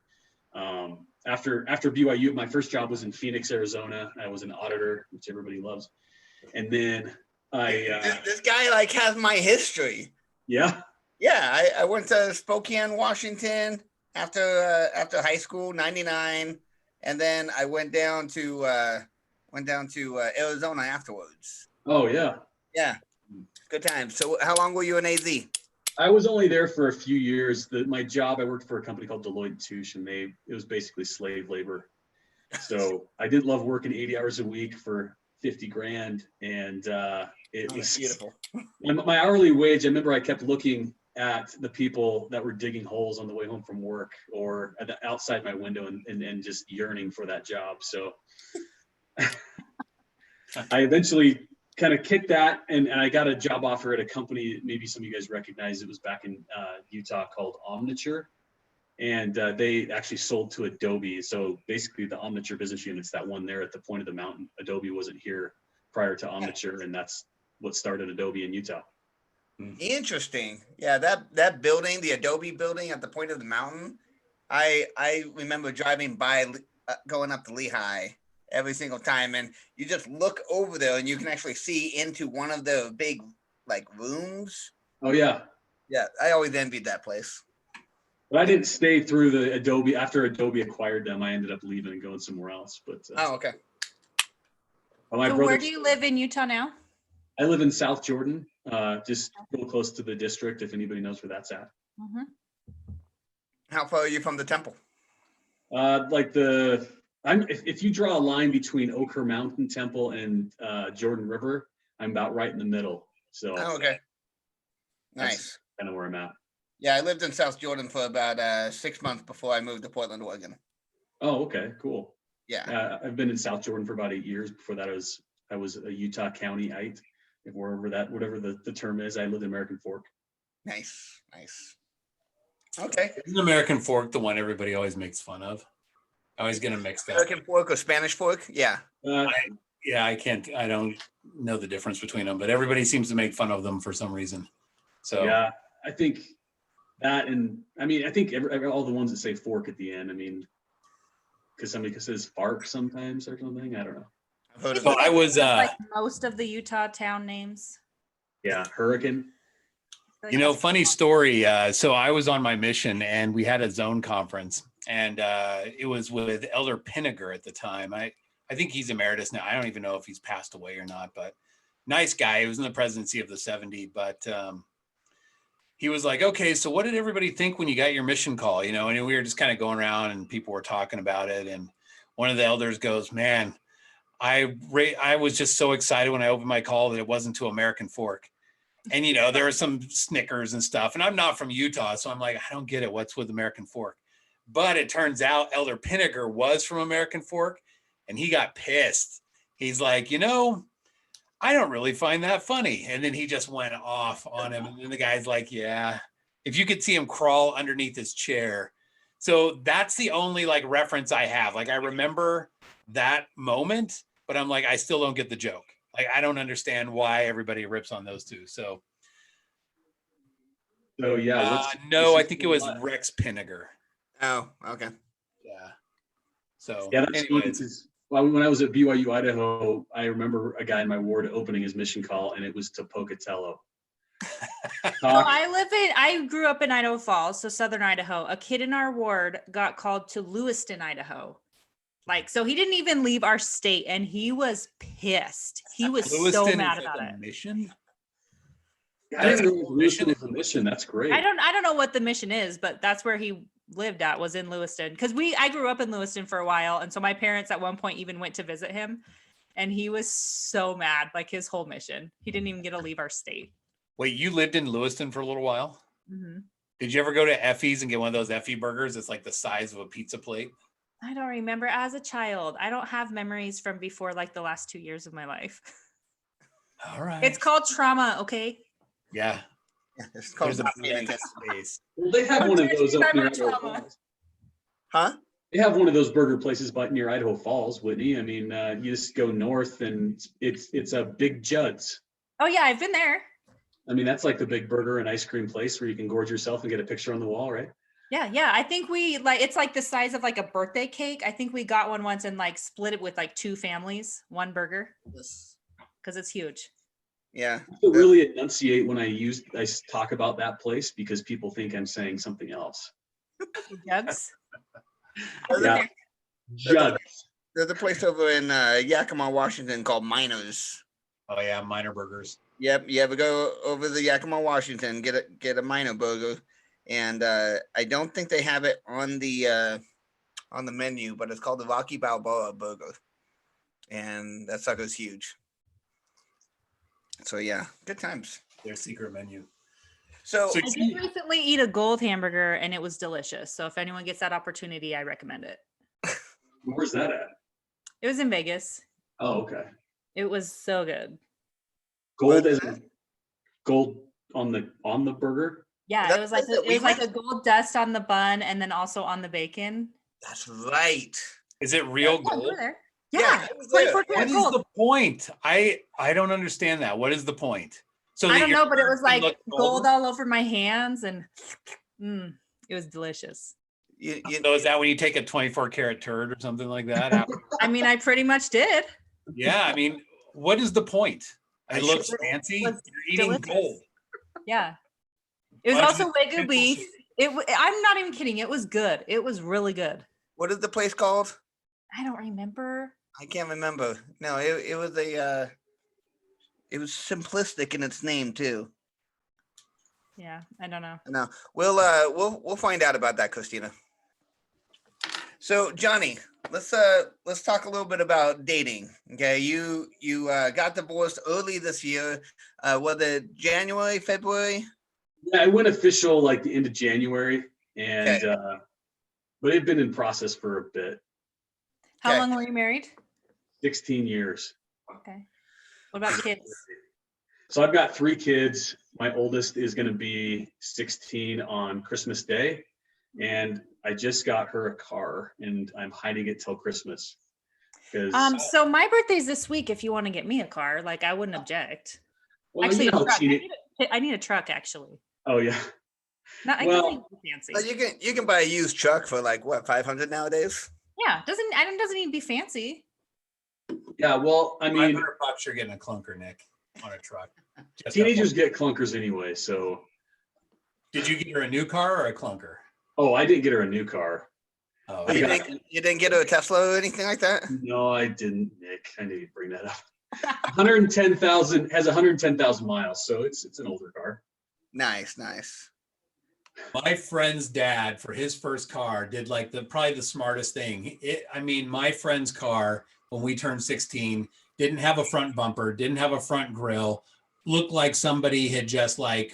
After BYU, my first job was in Phoenix, Arizona. I was an auditor, which everybody loves. And then This guy like has my history. yeah. Yeah, I went to Spokane, Washington after high school, '99, and then I went down to Arizona afterwards. Oh yeah. Yeah, good time. So, how long were you in AZ? I was only there for a few years. My job, I worked for a company called Deloitte & Touche, and it was basically slave labor. So I did love working 80 hours a week for 50 grand. And it was beautiful. My hourly wage, I remember I kept looking at the people that were digging holes on the way home from work or outside my window and just yearning for that job. So I eventually kind of kicked that and I got a job offer at a company that maybe some of you guys recognize. It was back in Utah called Omniture, and they actually sold to Adobe. So basically the Omniture business unit's that one there at the point of the mountain. Adobe wasn't here prior to Omniture, and that's what started Adobe in Utah. Interesting. Yeah, that building, the Adobe building at the point of the mountain, I remember driving by, going up to Lehigh every single time, and you just look over there and you can actually see into one of the big like rooms. Oh yeah. Yeah, I always envied that place. But I didn't stay through the Adobe. After Adobe acquired them, I ended up leaving and going somewhere else. But oh, okay. So where do you live in Utah now? I live in South Jordan, just real close to the district, if anybody knows where that's at. Mm-hmm. How far are you from the temple? If you draw a line between Oquirrh Mountain Temple and Jordan River, I'm about right in the middle. So oh, okay. Nice. Kind of where I'm at. Yeah, I lived in South Jordan for about 6 months before I moved to Portland, Oregon. Oh, okay, cool. Yeah. I've been in South Jordan for about 8 years. Before that, I was a Utah County-ite, whatever the term is. I lived in American Fork. Nice. Okay. Isn't American Fork the one everybody always makes fun of? I always get them mixed up. American Fork or Spanish Fork? Yeah. I don't know the difference between them, but everybody seems to make fun of them for some reason. So yeah, I think that, and I think all the ones that say fork at the end, because somebody says fark sometimes or something. I don't know. I've heard of so it. I was like most of the Utah town names. Yeah, Hurricane. Funny story. So I was on my mission and we had a zone conference, and it was with Elder Pinniger at the time. I think he's emeritus now. I don't even know if he's passed away or not, but nice guy. He was in the presidency of the 70, but he was like, okay, so what did everybody think when you got your mission call? And we were just kind of going around and people were talking about it. And one of the elders goes, man, I was just so excited when I opened my call that it wasn't to American Fork. And, there were some snickers and stuff. And I'm not from Utah, so I'm like, I don't get it. What's with American Fork? But it turns out Elder Pinniger was from American Fork, and he got pissed. He's like, I don't really find that funny. And then he just went off on him. And then the guy's like, yeah, if you could see him crawl underneath his chair. So that's the only reference I have. I remember that moment, but I'm like, I still don't get the joke. I don't understand why everybody rips on those two. So yeah. No, I think it was Rex Pinniger. Oh, okay. Yeah. So yeah, that's anyways. When I was at BYU-Idaho, I remember a guy in my ward opening his mission call, and it was to Pocatello. I grew up in Idaho Falls, so southern Idaho. A kid in our ward got called to Lewiston, Idaho. So he didn't even leave our state, and he was pissed. He was so mad about it. Mission? I didn't know Lewiston was a mission. That's great. I don't know what the mission is, but that's where he lived at, was in Lewiston, because I grew up in Lewiston for a while, and so my parents at one point even went to visit him, and he was so mad. His whole mission, he didn't even get to leave our state. Wait, you lived in Lewiston for a little while? Mm-hmm. Did you ever go to Effie's and get one of those Effie burgers? It's the size of a pizza plate. I don't remember. As a child, I don't have memories from before the last 2 years of my life. All right. It's called trauma, okay? Yeah. It's called There's a blank space. Well, they have one of those up near Idaho Falls. Huh? They have one of those burger places near Idaho Falls, Whitney. You just go north and it's a Big Judd's. Oh yeah, I've been there. That's the big burger and ice cream place where you can gorge yourself and get a picture on the wall, right? Yeah. I think we like it's like the size of like a birthday cake. I think we got one once and like split it with like 2 families, one burger, because it's huge. Yeah. I have to really enunciate when I talk about that place because people think I'm saying something else. Jugs. Yeah. Jugs. There's a place over in Yakima, Washington called Miners. Oh yeah, minor burgers. Yep, you ever go over to Yakima, Washington, get a Miner burger, and I don't think they have it on the menu, but it's called the Rocky Balboa burger, and that sucker's huge. So yeah, good times. Their secret menu. So I did recently eat a gold hamburger and it was delicious. So if anyone gets that opportunity, I recommend it. Where's that at? It was in Vegas. Oh, okay. It was so good. Gold is gold on the burger. Yeah, That- it was like that it we was like a went- gold dust on the bun and then also on the bacon. that's right. Is it real Yeah, gold? we were there. Yeah, Yeah, it was there. 24 What karat is gold. the point? I don't understand that. What is the point? So I that don't your know, but it was burger like looks gold golden? all over my hands and it was delicious. You, So is that when you take a 24 karat turd or something like that? After- I mean, I pretty much did. yeah, I mean, what is the point? It looks should- fancy. was You're eating delicious. gold. Yeah. It was Why don't also you Wagyu simple beef. shit? I'm not even kidding. It was good. It was really good. what is the place called? I don't remember. I can't remember. No, it was it was simplistic in its name too. Yeah, I don't know. No, we'll find out about that, Christina. So Johnny, let's talk a little bit about dating. Okay, you got divorced early this year. Was it January, February? Yeah, I went official like the end of January, and but it had been in process for a bit. How Okay. long were you married? 16 years. Okay. What about kids? So I've got 3 kids. My oldest is going to be 16 on Christmas Day, and I just got her a car, and I'm hiding it till Christmas. Because So my birthday's this week. If you want to get me a car, like I wouldn't object. well, Actually, you a know, truck. cheating. I need a truck actually. Oh yeah, Not, I Well- don't need fancy. You can buy a used truck for like what, 500 nowadays? Yeah, doesn't need to be fancy. yeah. Well, I mean, $500 you're getting a clunker, Nick, on a truck. Just teenagers get clunkers anyway. So, Did you get her a new car or a clunker? oh, I didn't get her a new car. Oh, You Yeah. didn't get her a Tesla or anything like that? No, I didn't, Nick. I need to bring that up. 110,000 has 110,000 miles, so it's an older car. Nice. my friend's dad for his first car did like probably the smartest thing. I mean, my friend's car when we turned 16 didn't have a front bumper, didn't have a front grill, looked like somebody had just like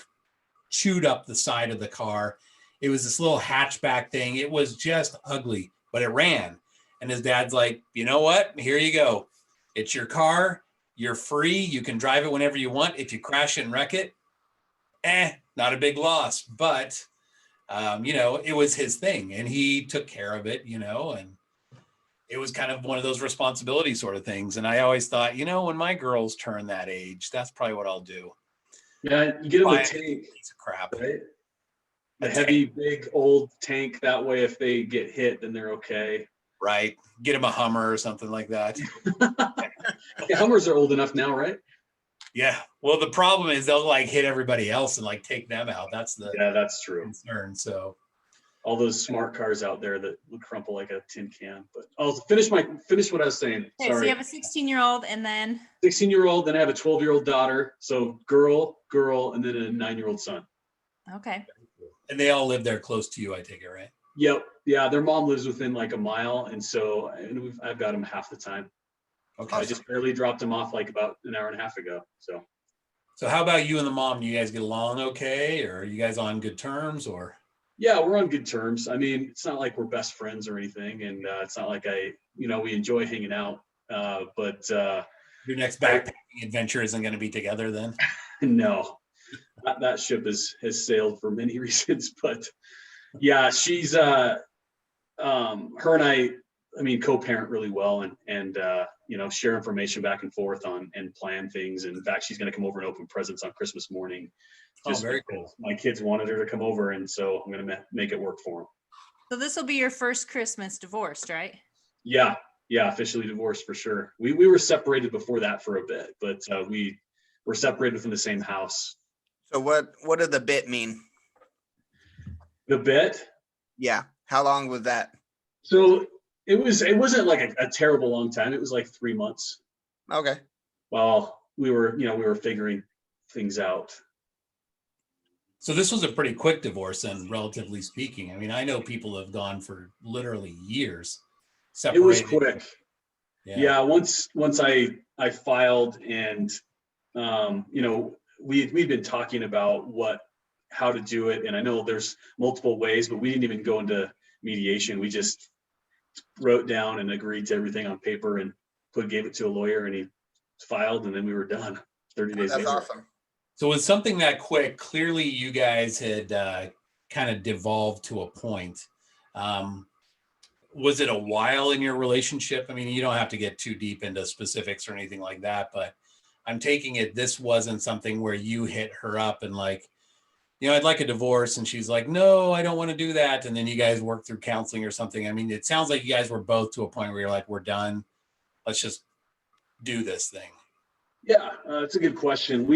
chewed up the side of the car. It was this little hatchback thing. It was just ugly, but it ran. And his dad's like, you know what? Here you go. It's your car. You're free. You can drive it whenever you want. If you crash it and wreck it, not a big loss. But, it was his thing and he took care of it, and it was kind of one of those responsibility sort of things. And I always thought, when my girls turn that age, that's probably what I'll do. Yeah, you get them Buy a a tank, piece of crap. right? A A heavy, big, old tank. That way, if they get hit, then they're okay. Right. Get them a Hummer or something like that. Yeah, Hummers are old enough now, right? Yeah. Well, the problem is they'll like hit everybody else and like take them out. That's the Yeah, that's true. concern. So All those smart cars out there that would crumple like a tin can. But I'll finish what I was saying. Okay, so Sorry. you have a 16-year-old and then 16-year-old, then I have a 12-year-old daughter. So girl, and then a 9-year-old son. okay. and they all live there close to you, I take it, right? Yep. Yeah, their mom lives within like a mile, and I've got them half the time. Okay. I just barely dropped them off like about an hour and a half ago. So how about you and the mom? Do you guys get along okay? Or are you guys on good terms or? Yeah, we're on good terms. I mean, it's not like we're best friends or anything, and it's not like we enjoy hanging out. But Your next backpacking adventure isn't going to be together then? no, that ship has sailed for many reasons. But yeah, she's her and I co-parent really well and share information back and forth on and plan things. And in fact, she's going to come over and open presents on Christmas morning. Oh, very cool. My kids wanted her to come over, and so I'm going to make it work for them. So this will be your first Christmas divorced, right? Yeah, officially divorced for sure. We were separated before that for a bit, but we were separated within the same house. So what did the bit mean? The bit? Yeah. How long was that? So it wasn't like a terrible long time. It was like 3 months. Okay. While we were figuring things out. So this was a pretty quick divorce, and relatively speaking. I mean, I know people have gone for literally years separated. It was quick. Yeah. Once I filed, and we'd been talking about how to do it, and I know there's multiple ways, but we didn't even go into mediation. We just wrote down and agreed to everything on paper and gave it to a lawyer, and he filed, and then we were done 30 days later. That's awesome. So with something that quick, clearly you guys had kind of devolved to a point. Was it a while in your relationship? I mean, you don't have to get too deep into specifics or anything like that, but I'm taking it this wasn't something where you hit her up and like, I'd like a divorce. And she's like, no, I don't want to do that. And then you guys work through counseling or something. I mean, it sounds like you guys were both to a point where you're like, we're done. Let's just do this thing. Yeah, it's a good question.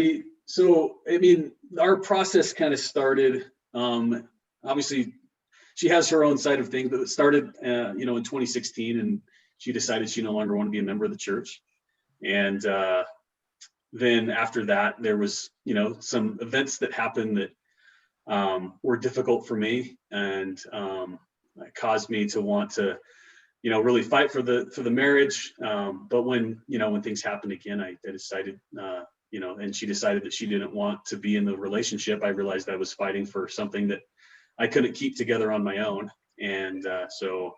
Our process kind of started, obviously she has her own side of things, but it started, in 2016, and she decided she no longer wanted to be a member of the church. And then after that, there was, some events that happened that were difficult for me, and caused me to want to, really fight for the marriage. But when things happened again, I decided, and she decided that she didn't want to be in the relationship. I realized I was fighting for something that I couldn't keep together on my own. And so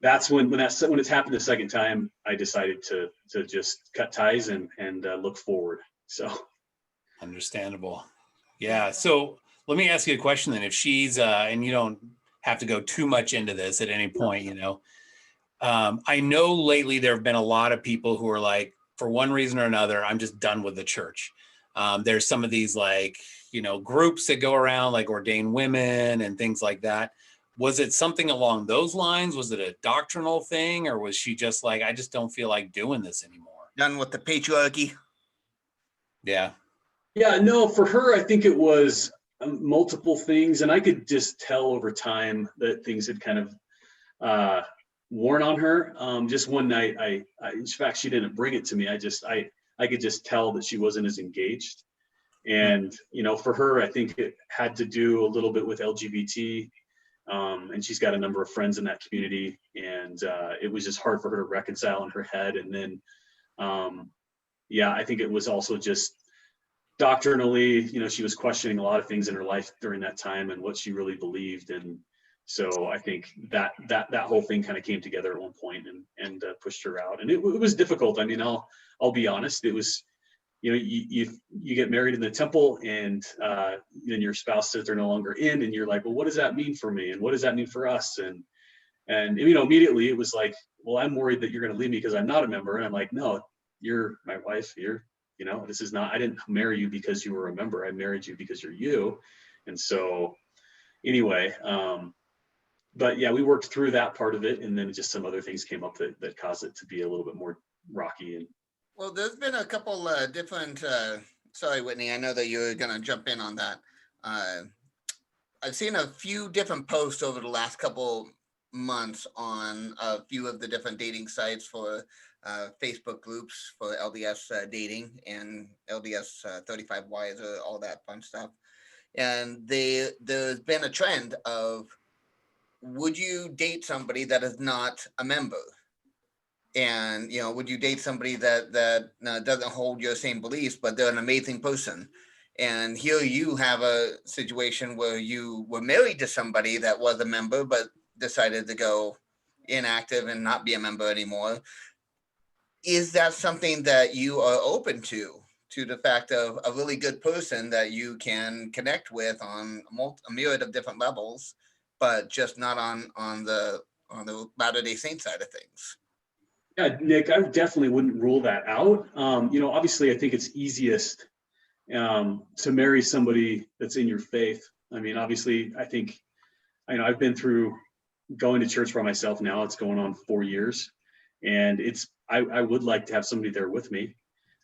that's when it's happened the second time, I decided to just cut ties and look forward. So. Understandable. Yeah. So let me ask you a question then. If she's, and you don't have to go too much into this at any point, I know lately there have been a lot of people who are like, for one reason or another, I'm just done with the church. There's some of these groups that go around like ordained women and things like that. Was it something along those lines? Was it a doctrinal thing, or was she just like, I just don't feel like doing this anymore? Done with the patriarchy. Yeah. Yeah, no, for her, I think it was multiple things. And I could just tell over time that things had kind of worn on her. Just one night, in fact, she didn't bring it to me. I could just tell that she wasn't as engaged. And, for her, I think it had to do a little bit with LGBT. And she's got a number of friends in that community. And it was just hard for her to reconcile in her head. And then, I think it was also just doctrinally, she was questioning a lot of things in her life during that time and what she really believed. And so I think that whole thing kind of came together at one point and pushed her out. And it was difficult. I mean, I'll be honest. It was, you get married in the temple, and then your spouse says they're no longer in, and you're like, well, what does that mean for me? And what does that mean for us? And immediately it was like, well, I'm worried that you're going to leave me because I'm not a member. And I'm like, no, you're my wife. This is not, I didn't marry you because you were a member. I married you because you're you. And so anyway, but yeah, we worked through that part of it. And then just some other things came up that caused it to be a little bit more rocky. And Well, there's been a couple different, sorry, Whitney, I know that you're going to jump in on that. I've seen a few different posts over the last couple months on a few of the different dating sites for Facebook groups for LDS dating and LDS 35Ys, all that fun stuff. And there's been a trend of, would you date somebody that is not a member? And, would you date somebody that doesn't hold your same beliefs, but they're an amazing person? And here you have a situation where you were married to somebody that was a member, but decided to go inactive and not be a member anymore. Is that something that you are open to the fact of a really good person that you can connect with on a myriad of different levels, but just not on the on the Latter-day Saint side of things. Yeah, Nick, I definitely wouldn't rule that out. Obviously, I think it's easiest to marry somebody that's in your faith. I mean, obviously, I've been through going to church by myself now. It's going on 4 years, and I would like to have somebody there with me.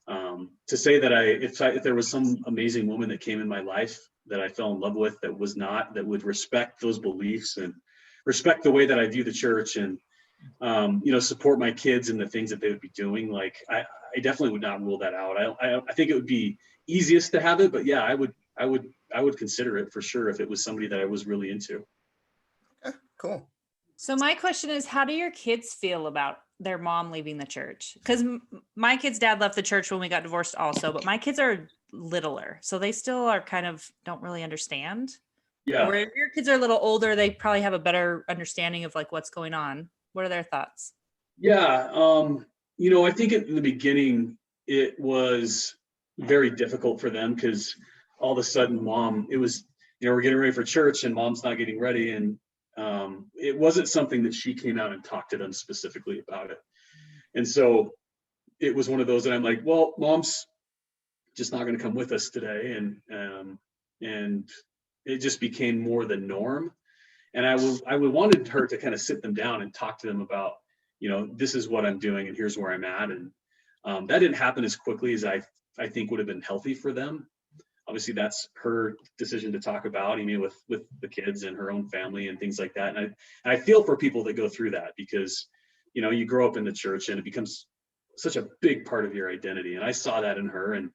To say that if there was some amazing woman that came in my life that I fell in love with, that would respect those beliefs and respect the way that I view the church, and support my kids and the things that they would be doing. Like, I definitely would not rule that out. I think it would be easiest to have it, but yeah, I would consider it for sure if it was somebody that I was really into. Okay, cool. So my question is, how do your kids feel about their mom leaving the church? Because my kid's dad left the church when we got divorced also, but my kids are littler, so they still are kind of don't really understand. Yeah. Or if your kids are a little older, they probably have a better understanding of like what's going on. What are their thoughts? Yeah. I think in the beginning, it was very difficult for them because all of a sudden we're getting ready for church and mom's not getting ready. And it wasn't something that she came out and talked to them specifically about it. And so it was one of those that I'm like, well, mom's just not going to come with us today. And it just became more the norm. And I wanted her to kind of sit them down and talk to them about, this is what I'm doing and here's where I'm at. And that didn't happen as quickly as I think would have been healthy for them. Obviously, that's her decision to talk about, with the kids and her own family and things like that. And I feel for people that go through that because, you grow up in the church and it becomes such a big part of your identity. And I saw that in her. And,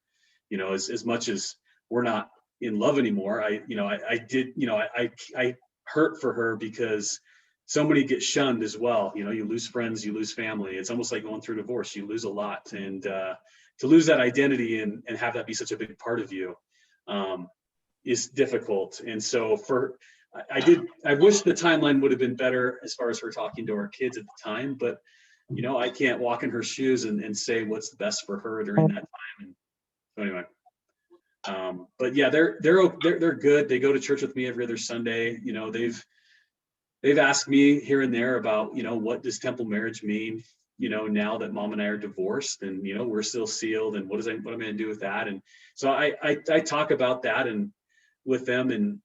as much as we're not in love anymore, I hurt for her because so many get shunned as well. You lose friends, you lose family. It's almost like going through divorce. You lose a lot. And to lose that identity and have that be such a big part of you is difficult. And so I wish the timeline would have been better as far as her talking to her kids at the time, but I can't walk in her shoes and say what's the best for her during that time. And so anyway, but yeah, they're good. They go to church with me every other Sunday. They've asked me here and there about, what does temple marriage mean? Now that mom and I are divorced and, we're still sealed, and what am I going to do with that? And so I talk about that and with them and,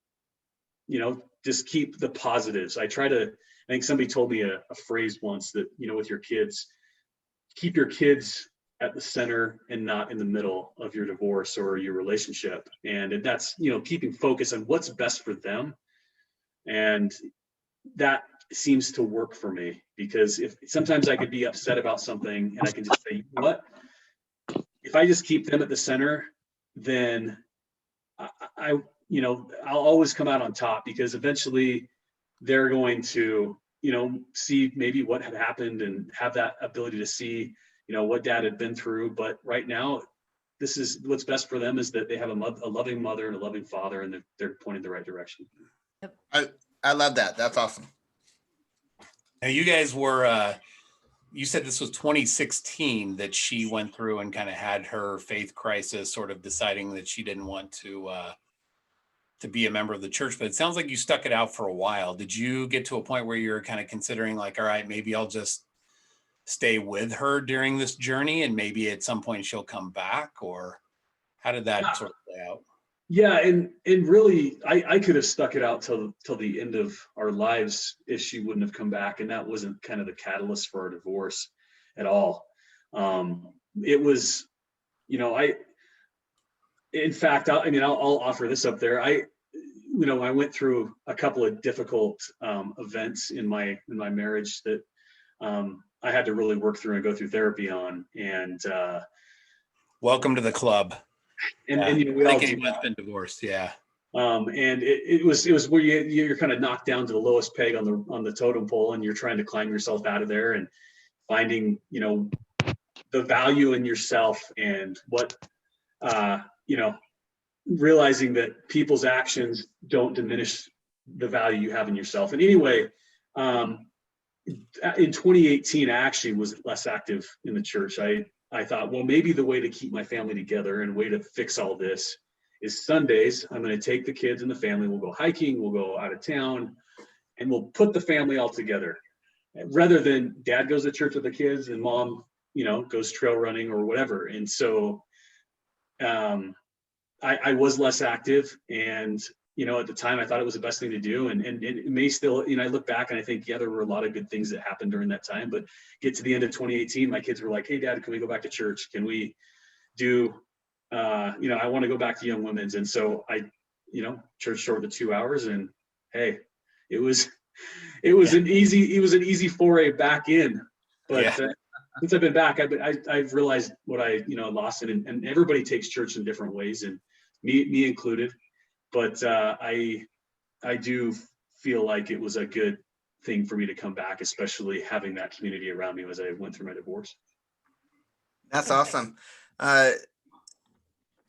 just keep the positives. I think somebody told me a phrase once that, with your kids, keep your kids at the center and not in the middle of your divorce or your relationship. And that's, keeping focus on what's best for them. And that seems to work for me because sometimes I could be upset about something and I can just say, what, if I just keep them at the center, then I'll always come out on top, because eventually they're going to, see maybe what had happened and have that ability to see, what dad had been through. But right now, this is what's best for them, is that they have a loving mother and a loving father, and they're pointing the right direction. I love that. That's awesome. Now, you guys were, you said this was 2016 that she went through and kind of had her faith crisis, sort of deciding that she didn't want to be a member of the church, but it sounds like you stuck it out for a while. Did you get to a point where you're kind of considering like, all right, maybe I'll just stay with her during this journey and maybe at some point she'll come back? Or how did that sort of play out? Yeah, and really, I could have stuck it out till the end of our lives if she wouldn't have come back, and that wasn't kind of the catalyst for our divorce at all. It was, in fact, I'll offer this up there. I went through a couple of difficult events in my marriage that I had to really work through and go through therapy on. And welcome to the club. And we all anyone's been divorced, yeah. And it was where you're kind of knocked down to the lowest peg on the totem pole, and you're trying to climb yourself out of there and finding the value in yourself, and what realizing that people's actions don't diminish the value you have in yourself. And anyway, in 2018, I actually was less active in the church. I thought, well, maybe the way to keep my family together and way to fix all this is Sundays, I'm going to take the kids and the family. We'll go hiking, we'll go out of town, and we'll put the family all together. rather than dad goes to church with the kids and mom, goes trail running or whatever. And so I was less active, and at the time I thought it was the best thing to do, and it may still, I look back and I think, yeah, there were a lot of good things that happened during that time. But get to the end of 2018, my kids were like, hey dad, can we go back to church? Can we do I want to go back to Young Women's. And so I church short the 2 hours, and hey, it was an easy foray back in. But since I've been back, I've realized what I lost, and everybody takes church in different ways, and me included. But I do feel like it was a good thing for me to come back, especially having that community around me as I went through my divorce. That's awesome.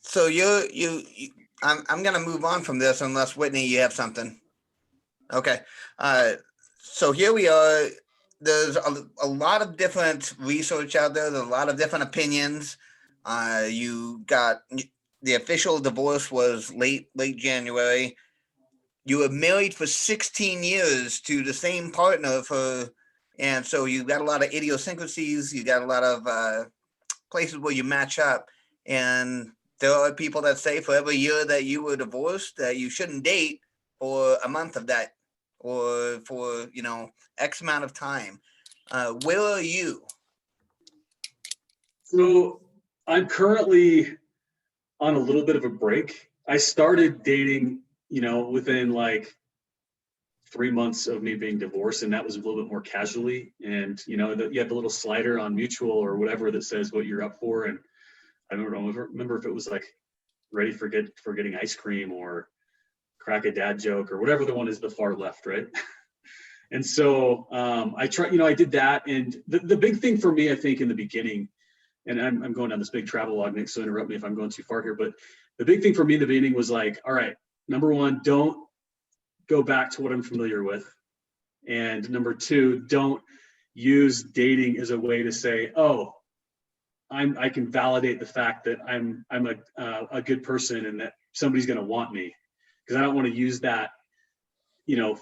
So I'm gonna move on from this unless Whitney, you have something. Okay. So here we are. There's a lot of different research out there. There's a lot of different opinions. You got the official divorce was late January. You were married for 16 years to the same partner and so you got a lot of idiosyncrasies. You got a lot of places where you match up. And there are people that say for every year that you were divorced that you shouldn't date for a month of that, or for X amount of time. Where are you? So I'm currently on a little bit of a break. I started dating, within like 3 months of me being divorced, and that was a little bit more casually. And you have the little slider on Mutual or whatever that says what you're up for. And I don't remember if it was like ready for getting ice cream or crack a dad joke or whatever the one is, the far left, right? And so I did that. And the big thing for me, I think in the beginning, and I'm going down this big travel log, Nick, so interrupt me if I'm going too far here, but the big thing for me in the beginning was like, all right, number one, don't go back to what I'm familiar with. And number two, don't use dating as a way to say, oh, I can validate the fact that I'm a good person and that somebody's going to want me. Because I don't want to use that,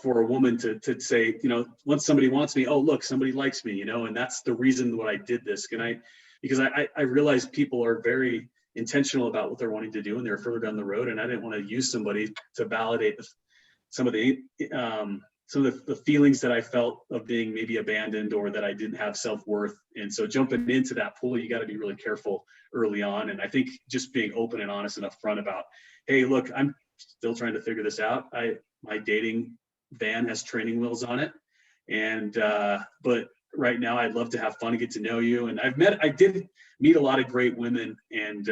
for a woman to say, once somebody wants me, oh, look, somebody likes me, and that's the reason why I did this. Because I realize people are very intentional about what they're wanting to do, and they're further down the road. And I didn't want to use somebody to validate some of the feelings that I felt of being maybe abandoned, or that I didn't have self-worth. And so jumping into that pool, you got to be really careful early on. And I think just being open and honest and upfront about, hey, look, I'm still trying to figure this out. My dating van has training wheels on it. And, but right now I'd love to have fun and get to know you. And I did meet a lot of great women, and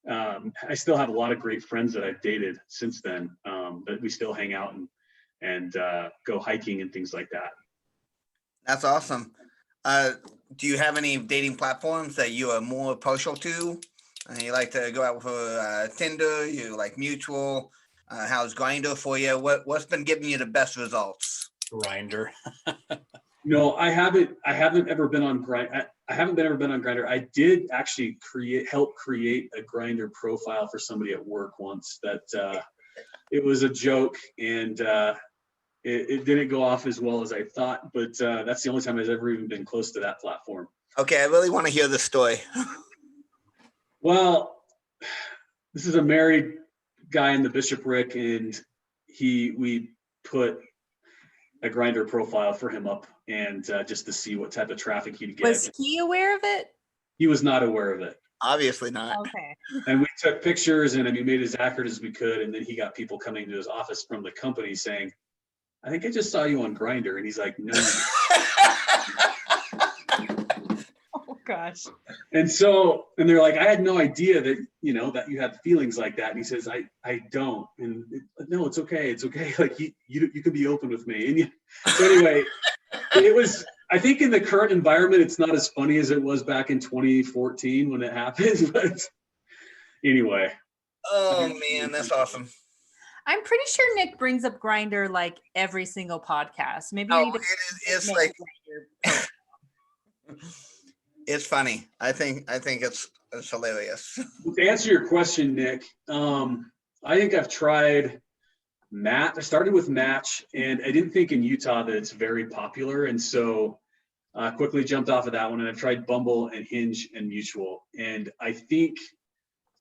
I still have a lot of great friends that I've dated since then, that we still hang out and go hiking and things like that. That's awesome. Do you have any dating platforms that you are more partial to? You like to go out for Tinder, you like Mutual? How's Grindr for you? What's been giving you the best results? Grindr. No, I haven't ever been on Grindr. I haven't ever been on Grindr. I did actually help create a Grindr profile for somebody at work once. That it was a joke, and it didn't go off as well as I thought. But that's the only time I've ever even been close to that platform. Okay, I really want to hear the story. Well, this is a married guy in the bishopric, and we put a Grindr profile for him up, and just to see what type of traffic he'd get. Was he aware of it? He was not aware of it. Obviously not. Okay. And we took pictures, and we made it as accurate as we could. And then he got people coming to his office from the company saying, I think I just saw you on Grindr. And he's like, no. Oh gosh. And they're like, I had no idea that, that you had feelings like that. And he says, I don't. And no, it's okay. It's okay. Like you can be open with me. And so anyway, it was, I think in the current environment, it's not as funny as it was back in 2014 when it happened. But anyway. Oh man, that's awesome. I'm pretty sure Nick brings up Grindr like every single podcast. Maybe it's like it's funny. I think it's hilarious. To answer your question, Nick, I think I've tried I started with Match, and I didn't think in Utah that it's very popular. And so I quickly jumped off of that one, and I've tried Bumble and Hinge and Mutual. And I think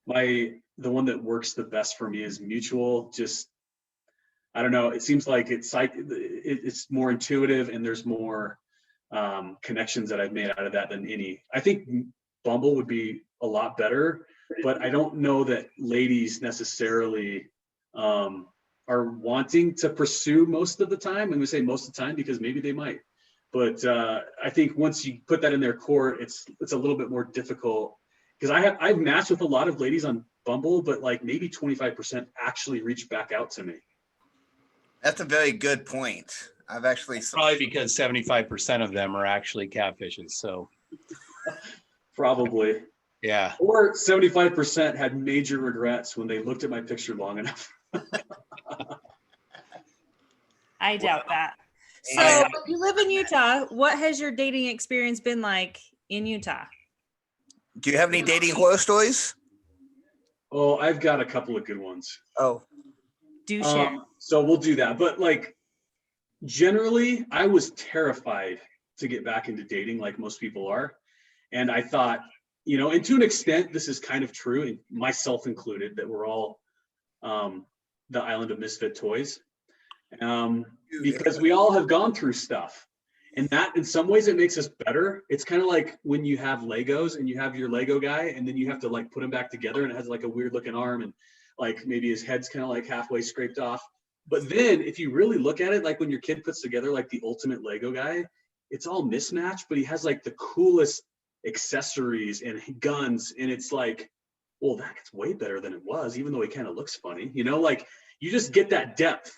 the one that works the best for me is Mutual. Just, I don't know, it seems like it's more intuitive, and there's more connections that I've made out of that than any. I think Bumble would be a lot better, but I don't know that ladies necessarily are wanting to pursue most of the time. And we say most of the time because maybe they might, but I think once you put that in their court, it's a little bit more difficult, because I've matched with a lot of ladies on Bumble, but like maybe 25% actually reach back out to me. That's a very good point. I've actually Probably because 75% of them are actually catfishes. So Probably. yeah. Or 75% had major regrets when they looked at my picture long enough. I doubt that. So And- you live in Utah. What has your dating experience been like in Utah? Do you have any dating horror stories? Oh, I've got a couple of good ones. Oh, Do share. So we'll do that. But like, generally, I was terrified to get back into dating, like most people are. And I thought, and to an extent, this is kind of true, and myself included, that we're all the island of misfit toys, because we all have gone through stuff. And that, in some ways, it makes us better. It's kind of like when you have Legos and you have your Lego guy, and then you have to like put him back together, and it has like a weird looking arm, and like maybe his head's kind of like halfway scraped off. But then if you really look at it, like when your kid puts together like the ultimate Lego guy, it's all mismatched, but he has like the coolest accessories and guns. And it's like, well, that's way better than it was, even though he kind of looks funny, like you just get that depth.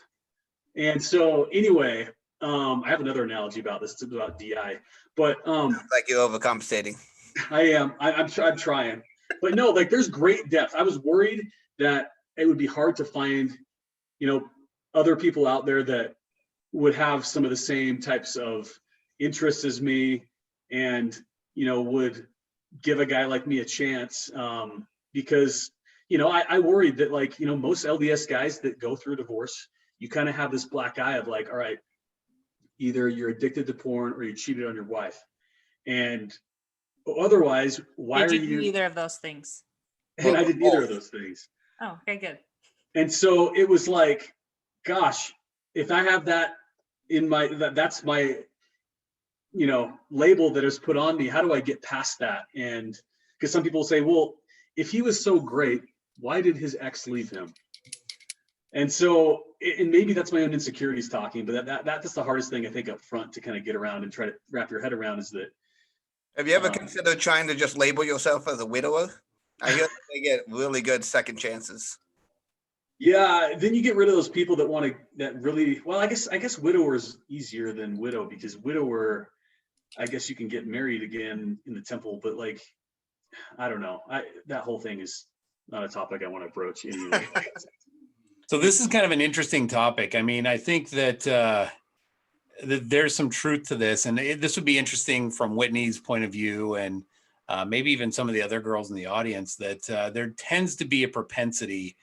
And so anyway, I have another analogy about this. It's about DI, but like you're overcompensating. I am. I'm trying, but no, like there's great depth. I was worried that it would be hard to find, other people out there that would have some of the same types of interests as me, and would give a guy like me a chance, because I worried that like most LDS guys that go through divorce, you kind of have this black eye of like, all right, either you're addicted to porn or you cheated on your wife, and otherwise, why Did are you do you? either of those things? And I did neither of those things. Oh, okay, good. And so it was like, gosh, if I have that in that's my, label that is put on me, how do I get past that? And because some people say, well, if he was so great, why did his ex leave him? And so, and maybe that's my own insecurities talking, but that's the hardest thing I think up front to kind of get around and try to wrap your head around, is that. Have you ever considered trying to just label yourself as a widower? I hear they get really good second chances. Yeah, then you get rid of those people that really, well, I guess widower is easier than widow, because widower, I guess you can get married again in the temple, but like, I don't know. That whole thing is not a topic I want to broach anyway. So this is kind of an interesting topic. I mean, I think that there's some truth to this, and this would be interesting from Whitney's point of view, and maybe even some of the other girls in the audience, that there tends to be a propensity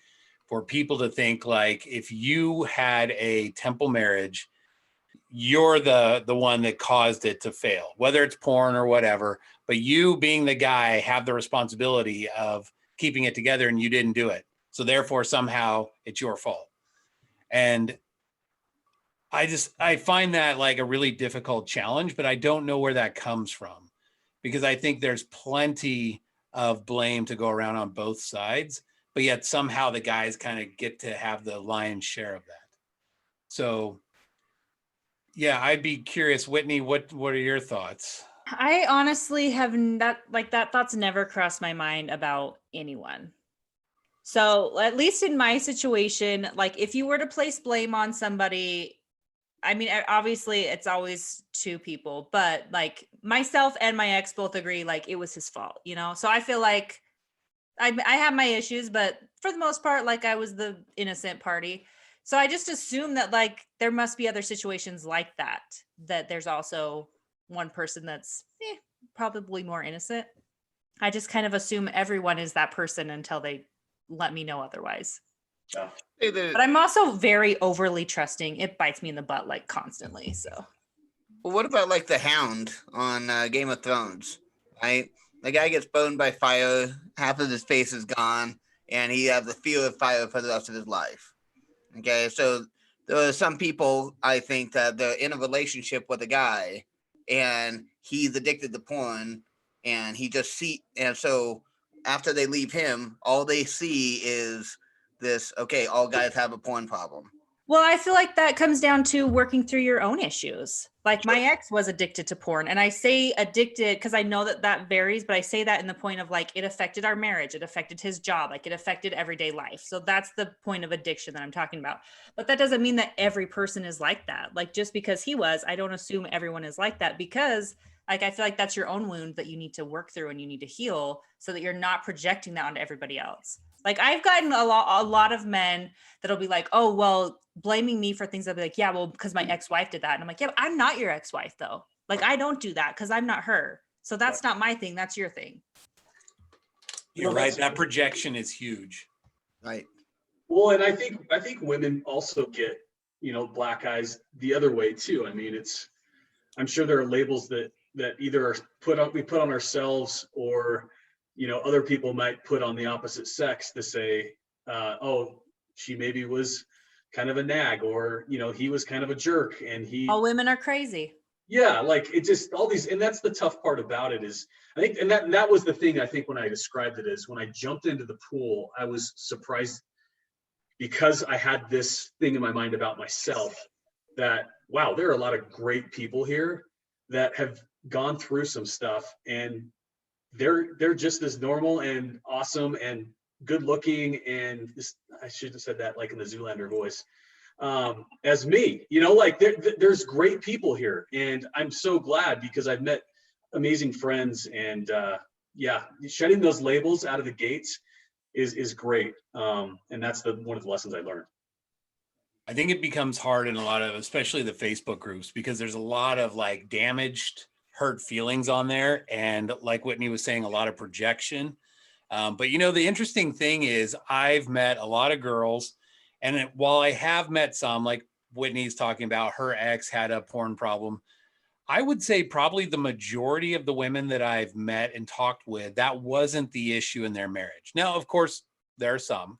for people to think like, if you had a temple marriage, you're the one that caused it to fail, whether it's porn or whatever, but you being the guy have the responsibility of keeping it together, and you didn't do it. So therefore, somehow it's your fault. And I find that like a really difficult challenge, but I don't know where that comes from, because I think there's plenty of blame to go around on both sides, but yet somehow the guys kind of get to have the lion's share of that. So yeah, I'd be curious, Whitney, what are your thoughts? I honestly have that thought's never crossed my mind about anyone. So at least in my situation, like if you were to place blame on somebody, I mean, obviously it's always two people, but like myself and my ex both agree, like it was his fault, So I feel like I have my issues, but for the most part, like I was the innocent party. So I just assume that like there must be other situations like that there's also one person that's probably more innocent. I just kind of assume everyone is that person until they let me know otherwise. Hey, the- But I'm also very overly trusting. It bites me in the butt like constantly. So Well, what about like the Hound on Game of Thrones? Right, the guy gets burned by fire, half of his face is gone, and he has the fear of fire for the rest of his life. Okay, so there are some people I think that they're in a relationship with a guy, and he's addicted to porn, and so after they leave him, all they see is this. Okay, all guys have a porn problem. well, I feel like that comes down to working through your own issues. Like my ex was addicted to porn, and I say addicted because I know that that varies, but I say that in the point of like it affected our marriage, it affected his job, like it affected everyday life. So that's the point of addiction that I'm talking about. But that doesn't mean that every person is like that. Like just because he was, I don't assume everyone is like that because like I feel like that's your own wound that you need to work through and you need to heal so that you're not projecting that onto everybody else. Like I've gotten a lot of men that'll be like, oh, well, blaming me for things. I'll be like, yeah, well, because my ex-wife did that. And I'm like, yeah, but I'm not your ex-wife though. Like I don't do that because I'm not her. So that's not my thing. That's your thing. You're right. That projection is huge. Right. Well, and I think women also get, black eyes the other way too. I mean, I'm sure there are labels that either we put on ourselves or, other people might put on the opposite sex to say, oh, she maybe was kind of a nag, or, he was kind of a jerk and All women are crazy. yeah, like it just all these, and that's the tough part about it is I think, and that was the thing I think when I described it is when I jumped into the pool, I was surprised because I had this thing in my mind about myself that, wow, there are a lot of great people here that have gone through some stuff and they're just as normal and awesome and good looking and I should have said that like in the Zoolander voice as me, like there's great people here and I'm so glad because I've met amazing friends and yeah, shedding those labels out of the gates is great. And that's one of the lessons I learned. I think it becomes hard in a lot of, especially the Facebook groups, because there's a lot of like damaged, hurt feelings on there. And like Whitney was saying, a lot of projection. But the interesting thing is I've met a lot of girls, and while I have met some, like Whitney's talking about, her ex had a porn problem. I would say probably the majority of the women that I've met and talked with, that wasn't the issue in their marriage. Now, of course, there are some,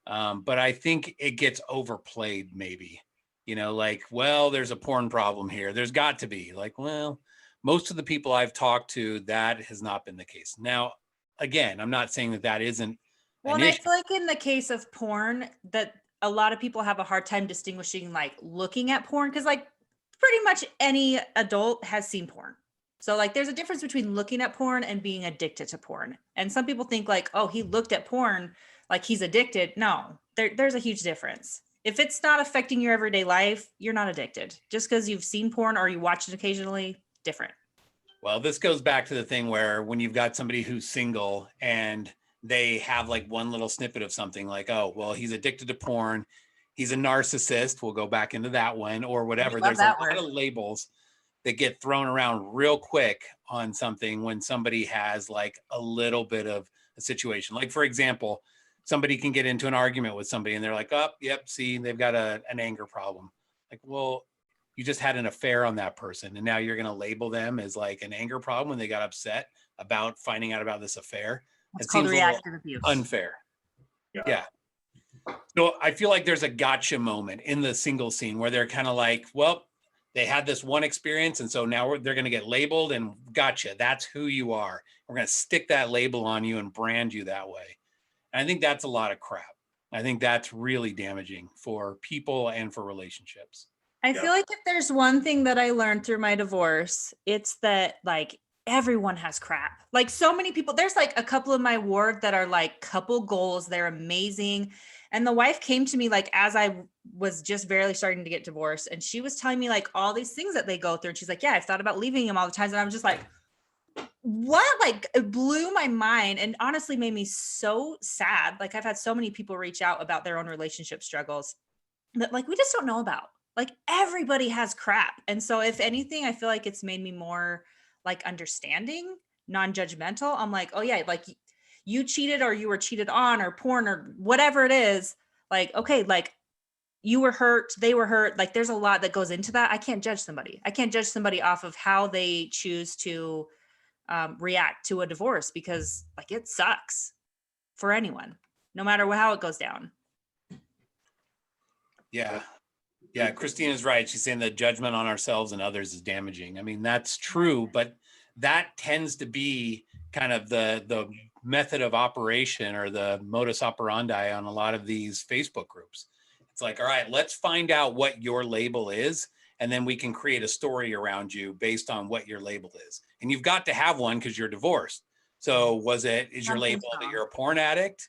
but I think it gets overplayed maybe, like, well, there's a porn problem here. There's got to be like, well, most of the people I've talked to, that has not been the case. Now, again, I'm not saying that isn't Well, an and I issue. feel like in the case of porn, that a lot of people have a hard time distinguishing like looking at porn because like pretty much any adult has seen porn. So like there's a difference between looking at porn and being addicted to porn. And some people think like, oh, he looked at porn, like he's addicted. No, there's a huge difference. If it's not affecting your everyday life, you're not addicted. Just because you've seen porn or you watch it occasionally, different. Well, this goes back to the thing where when you've got somebody who's single and they have like one little snippet of something like, oh, well, he's addicted to porn. He's a narcissist. We'll go back into that one or whatever. There's a lot of labels that get thrown around real quick on something when somebody has like a little bit of a situation. Like, for example, somebody can get into an argument with somebody and they're like, oh, yep, see, they've got an anger problem. Like, well, you just had an affair on that person. And now you're going to label them as like an anger problem when they got upset about finding out about this affair. It's it called seems reactive abuse. Unfair. Yeah. So I feel like there's a gotcha moment in the single scene where they're kind of like, well, they had this one experience. And so now they're going to get labeled and gotcha. That's who you are. We're going to stick that label on you and brand you that way. And I think that's a lot of crap. I think that's really damaging for people and for relationships. I feel like if there's one thing that I learned through my divorce, it's that like everyone has crap. Like so many people, there's like a couple of my ward that are like couple goals. They're amazing. And the wife came to me like as I was just barely starting to get divorced. And she was telling me like all these things that they go through. And she's like, yeah, I've thought about leaving him all the times. And I'm just like, what? Like it blew my mind and honestly made me so sad. Like I've had so many people reach out about their own relationship struggles that like we just don't know about. Like everybody has crap. And so if anything, I feel like it's made me more like understanding, non-judgmental. I'm like, oh yeah, like you cheated or you were cheated on or porn or whatever it is. Like, okay, like you were hurt, they were hurt. Like there's a lot that goes into that. I can't judge somebody. I can't judge somebody off of how they choose to react to a divorce, because like it sucks for anyone, no matter how it goes down. Yeah. Yeah. Christina's right. She's saying that judgment on ourselves and others is damaging. I mean, that's true, but that tends to be kind of the method of operation or the modus operandi on a lot of these Facebook groups. It's like, all right, let's find out what your label is, and then we can create a story around you based on what your label is. And you've got to have one because you're divorced. So is your label that you're a porn addict?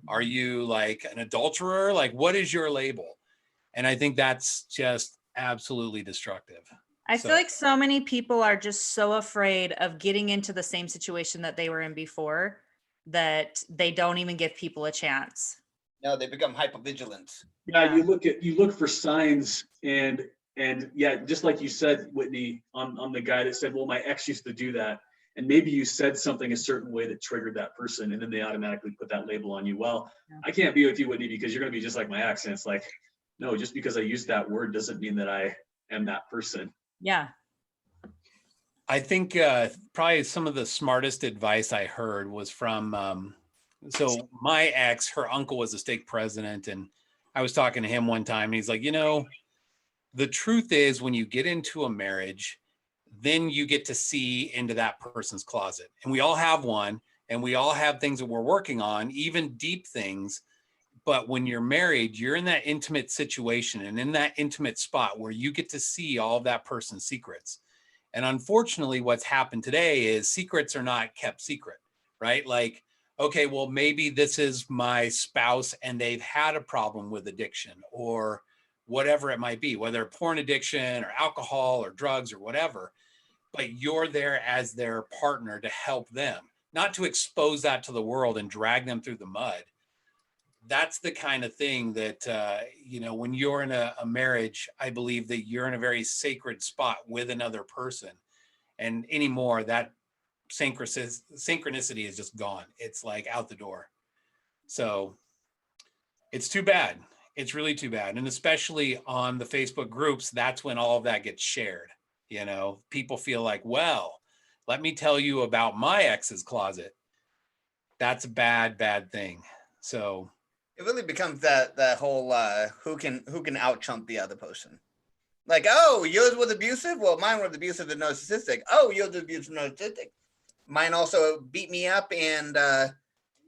Are you like an adulterer? Like, what is your label? And I think that's just absolutely destructive. I feel like so many people are just so afraid of getting into the same situation that they were in before that they don't even give people a chance. No, they become hypervigilant. Yeah, you look for signs, and yeah, just like you said, Whitney, on the guy that said, well, my ex used to do that. And maybe you said something a certain way that triggered that person, and then they automatically put that label on you. Well, I can't be with you, Whitney, because you're going to be just like my ex. And it's like, no, just because I used that word doesn't mean that I am that person. Yeah. I think probably some of the smartest advice I heard was from, so my ex, her uncle was a stake president, and I was talking to him one time, and he's like, the truth is when you get into a marriage, then you get to see into that person's closet. And we all have one, and we all have things that we're working on, even deep things. But when you're married, you're in that intimate situation and in that intimate spot where you get to see all of that person's secrets. And unfortunately, what's happened today is secrets are not kept secret, right? Like, okay, well, maybe this is my spouse and they've had a problem with addiction or whatever it might be, whether porn addiction or alcohol or drugs or whatever, but you're there as their partner to help them, not to expose that to the world and drag them through the mud. That's the kind of thing that, when you're in a marriage, I believe that you're in a very sacred spot with another person. And anymore, that synchronicity is just gone. It's like out the door. So it's too bad. It's really too bad. And especially on the Facebook groups, that's when all of that gets shared. People feel like, well, let me tell you about my ex's closet. That's a bad thing. So it really becomes that whole who can out chump the other person. Like, oh, yours was abusive? Well, mine was abusive and narcissistic. Oh, yours was abusive and narcissistic. Mine also beat me up, and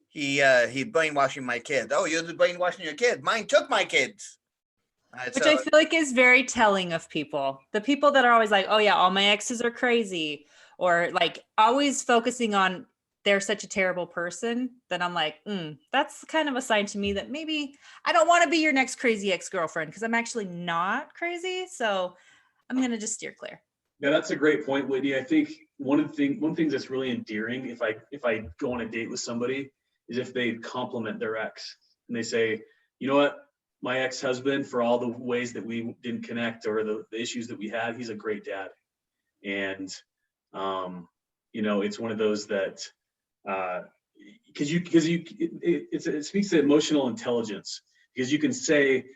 he brainwashing my kids. Oh, yours was brainwashing your kids. Mine took my kids. Which I feel like is very telling of people. The people that are always like, oh yeah, all my exes are crazy, or like always focusing on they're such a terrible person, then I'm like, that's kind of a sign to me that maybe I don't want to be your next crazy ex-girlfriend, because I'm actually not crazy. So I'm going to just steer clear. Yeah, that's a great point, Whitney. I think one thing that's really endearing if I go on a date with somebody is if they compliment their ex and they say, you know what, my ex-husband, for all the ways that we didn't connect or the issues that we had, he's a great dad. And, it's one of those that, it speaks to emotional intelligence, because you can say,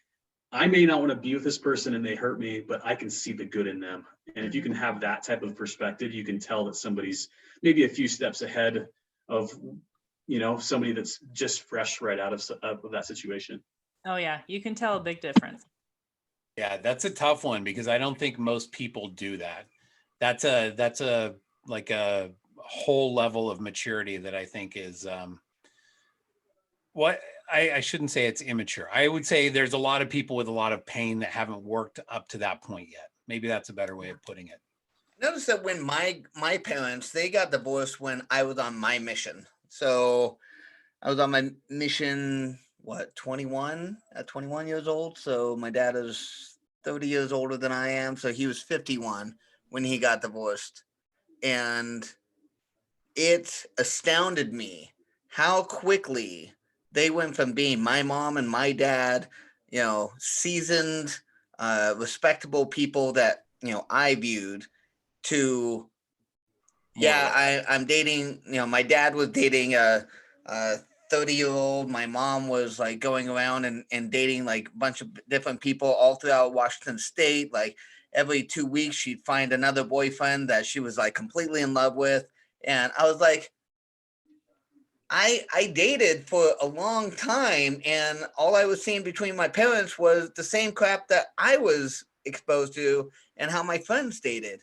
I may not want to be with this person and they hurt me, but I can see the good in them. And if you can have that type of perspective, you can tell that somebody's maybe a few steps ahead of, somebody that's just fresh right out of that situation. Oh yeah, you can tell a big difference. Yeah, that's a tough one, because I don't think most people do that. That's a whole level of maturity that I think is I shouldn't say it's immature. I would say there's a lot of people with a lot of pain that haven't worked up to that point yet. Maybe that's a better way of putting it. Notice that when my parents, they got divorced when I was on my mission. So I was on my mission, 21 at 21 years old. So my dad is 30 years older than I am. So he was 51 when he got divorced. And it astounded me how quickly they went from being my mom and my dad, seasoned, respectable people that, I viewed, to, I'm dating, my dad was dating a 30-year-old. My mom was like going around and dating like a bunch of different people all throughout Washington State. Like every 2 weeks, she'd find another boyfriend that she was like completely in love with. And I was like, I dated for a long time, and all I was seeing between my parents was the same crap that I was exposed to and how my friends dated.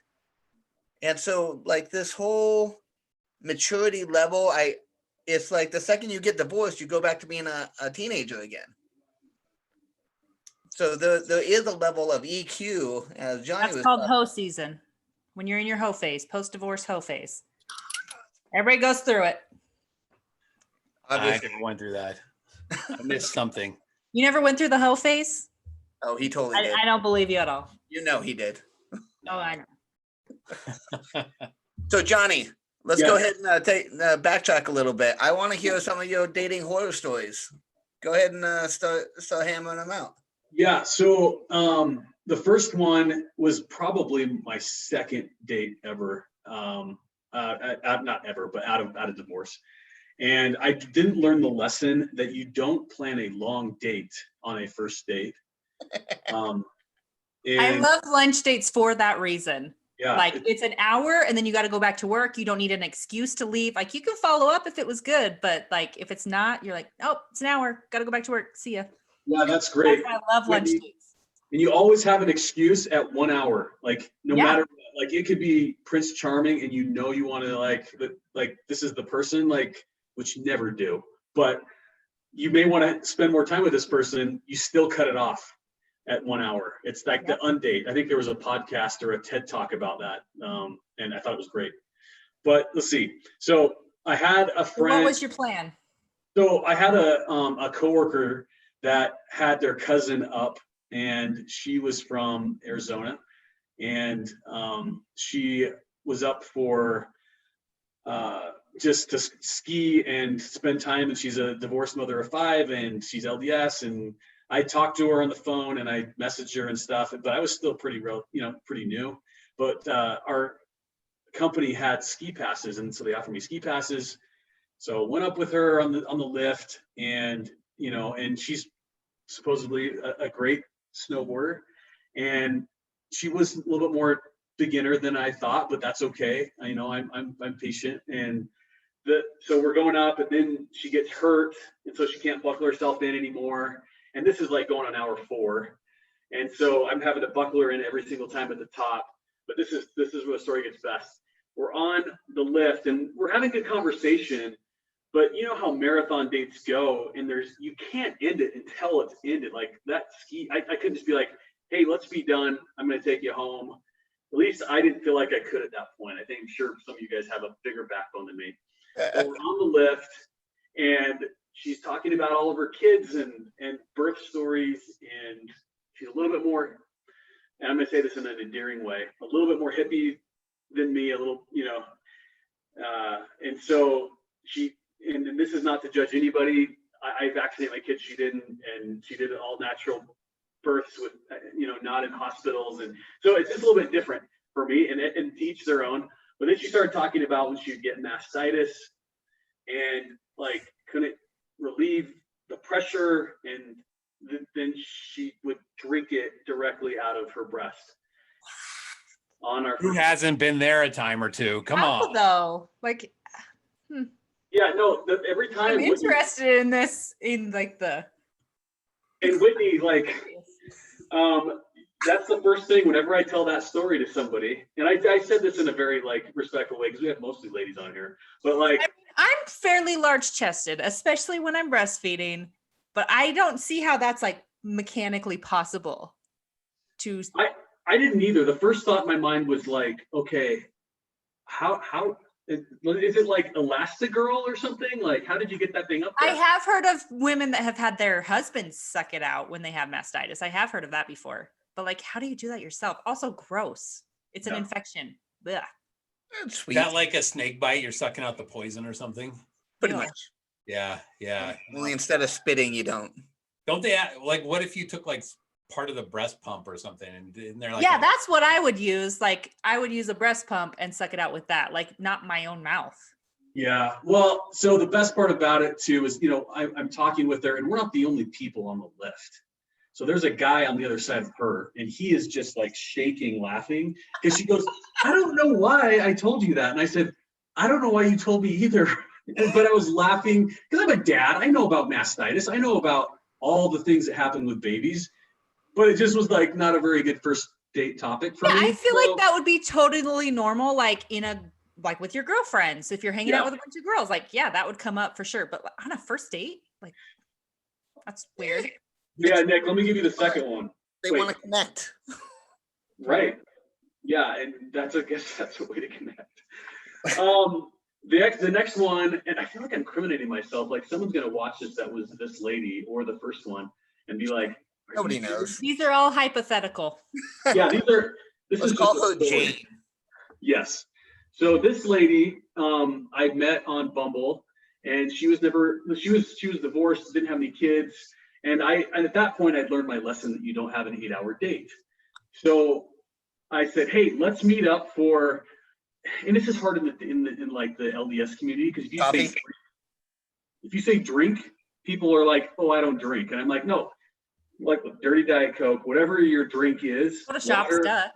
And so like this whole maturity level, it's like the second you get divorced, you go back to being a teenager again. So there is a level of EQ, as Johnny That's was called talking. hoe season. When you're in your hoe phase, post-divorce hoe phase. Everybody goes through it. I Obviously. never went through that. I missed something. You never went through the hoe phase? Oh, he totally did. I don't believe you at all. You know he did. Oh, I know. So Johnny, let's Yeah. go ahead and backtrack a little bit. I want to hear some of your dating horror stories. Go ahead and start hammering them out. Yeah. So the first one was probably my second date ever. Not ever, but out of divorce. And I didn't learn the lesson that you don't plan a long date on a first date. I And love lunch dates for that reason. yeah, Like it's an hour and then you got to go back to work. You don't need an excuse to leave. Like you can follow up if it was good, but like if it's not, you're like, oh, it's an hour. Got to go back to work. See ya. yeah, that's great. I love lunch Wendy, dates. And you always have an excuse at 1 hour. Like no Yeah. matter, like it could be Prince Charming, and you want to like this is the person, like, which you never do, but you may want to spend more time with this person. You still cut it off at 1 hour. It's like the undate. I think there was a podcast or a TED talk about that, and I thought it was great. But let's see. So I had a friend. What was your plan? So I had a coworker that had their cousin up, and she was from Arizona, and she was up for just to ski and spend time. And she's a divorced mother of 5, and she's LDS. And I talked to her on the phone, and I messaged her and stuff. But I was still pretty new. But our company had ski passes, and so they offered me ski passes. So went up with her on the lift, and and she's supposedly a great snowboarder, and she was a little bit more beginner than I thought, but that's okay. I'm patient, and so we're going up, and then she gets hurt, and so she can't buckle herself in anymore. And this is like going on hour 4, and so I'm having to buckle her in every single time at the top. But this is where the story gets best. We're on the lift, and we're having a conversation. But you know how marathon dates go, and you can't end it until it's ended. Like that ski, I couldn't just be like, hey, let's be done. I'm going to take you home. At least I didn't feel like I could at that point. I think I'm sure some of you guys have a bigger backbone than me. So we're on the lift, and she's talking about all of her kids and birth stories, and she's a little bit more, and I'm going to say this in an endearing way, a little bit more hippie than me, a little, and so and this is not to judge anybody. I vaccinated my kids. She didn't, and she did all natural births with, not in hospitals. And so it's just a little bit different for me, and to each their own. But then she started talking about when she'd get mastitis and like couldn't relieve the pressure, and then she would drink it directly out of her breast. On our Who hasn't been there a time or two? Come How on. though? Like, Yeah, no, every time. I'm interested in this, in like the. And Whitney, like, that's the first thing whenever I tell that story to somebody, and I said this in a very like respectful way because we have mostly ladies on here, but like, I'm fairly large chested, especially when I'm breastfeeding, but I don't see how that's like mechanically possible to. I didn't either. The first thought in my mind was like, okay, how is it like Elastigirl or something? Like, how did you get that thing up there? I have heard of women that have had their husbands suck it out when they have mastitis. I have heard of that before, but like, how do you do that yourself? Also gross. It's an infection. Blech. That's Is sweet. that like a snake bite? You're sucking out the poison or something? Pretty Ew. much. Yeah. Only instead of spitting, you don't. Don't they like? What if you took like part of the breast pump or something, and they're like, Yeah, that's what I would use. Like, I would use a breast pump and suck it out with that, like not my own mouth. Yeah. Well, so the best part about it too is, I'm talking with her and we're not the only people on the lift. So there's a guy on the other side of her and he is just like shaking, laughing because she goes, I don't know why I told you that. And I said, I don't know why you told me either. But I was laughing because I'm a dad. I know about mastitis. I know about all the things that happen with babies, but it just was like not a very good first date topic for me. I feel like that would be totally normal, like with your girlfriends. If you're hanging out with a bunch of girls, like, yeah, that would come up for sure. But on a first date, like, that's weird. Yeah, Nick, let me give you the second one. They want to connect. Right. Yeah, and that's a way to connect. The next one, and I feel like I'm incriminating myself. Like someone's gonna watch this that was this lady or the first one and be like, Nobody knows. These are all hypothetical. Yeah, this Let's is call just a her story. Jane. Yes. So this lady, I met on Bumble, and she was divorced, didn't have any kids, and at that point I'd learned my lesson that you don't have an 8-hour date. So I said, hey, let's meet up for, and this is hard in like the LDS community because if you say drink, people are like, oh, I don't drink, and I'm like, no, like dirty Diet Coke, whatever your drink is. What a shop stuff.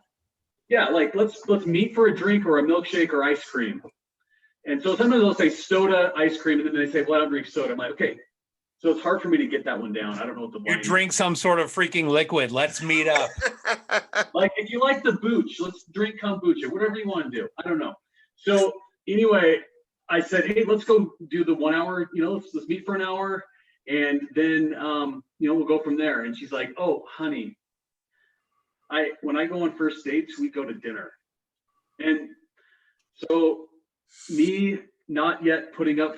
Yeah, like let's meet for a drink or a milkshake or ice cream. And so sometimes they'll say soda, ice cream, and then they say, well, I don't drink soda. I'm like, okay. So it's hard for me to get that one down. I don't know what the You drink some sort of freaking liquid. Let's meet up. Like if you like the booch, let's drink kombucha, whatever you want to do. I don't know. So anyway, I said, hey, let's go do the 1 hour, let's meet for an hour. And then, we'll go from there. And she's like, oh, honey, when I go on first dates, we go to dinner. And so me not yet putting up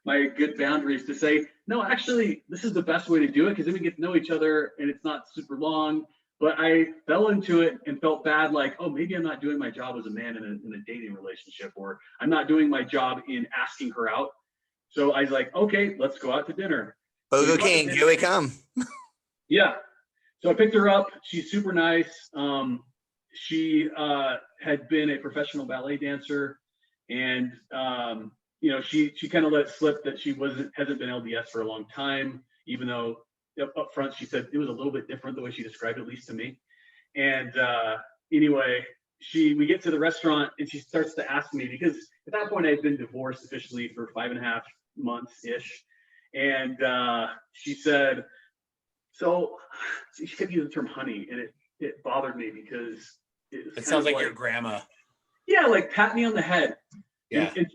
my good boundaries to say, no, actually, this is the best way to do it because then we get to know each other and it's not super long. But I fell into it and felt bad, like, oh, maybe I'm not doing my job as a man in a dating relationship, or I'm not doing my job in asking her out. So I was like, okay, let's go out to dinner. Burger King, here we come. Yeah. So I picked her up. She's super nice. She had been a professional ballet dancer, and she kind of let it slip that she hasn't been LDS for a long time, even though up front she said it was a little bit different the way she described it, at least to me. And anyway, we get to the restaurant and she starts to ask me, because at that point I had been divorced officially for 5.5 months ish, and she said, so she kept using the term honey, and it bothered me because it sounds like your grandma. Yeah, like pat me on the head. Yeah. And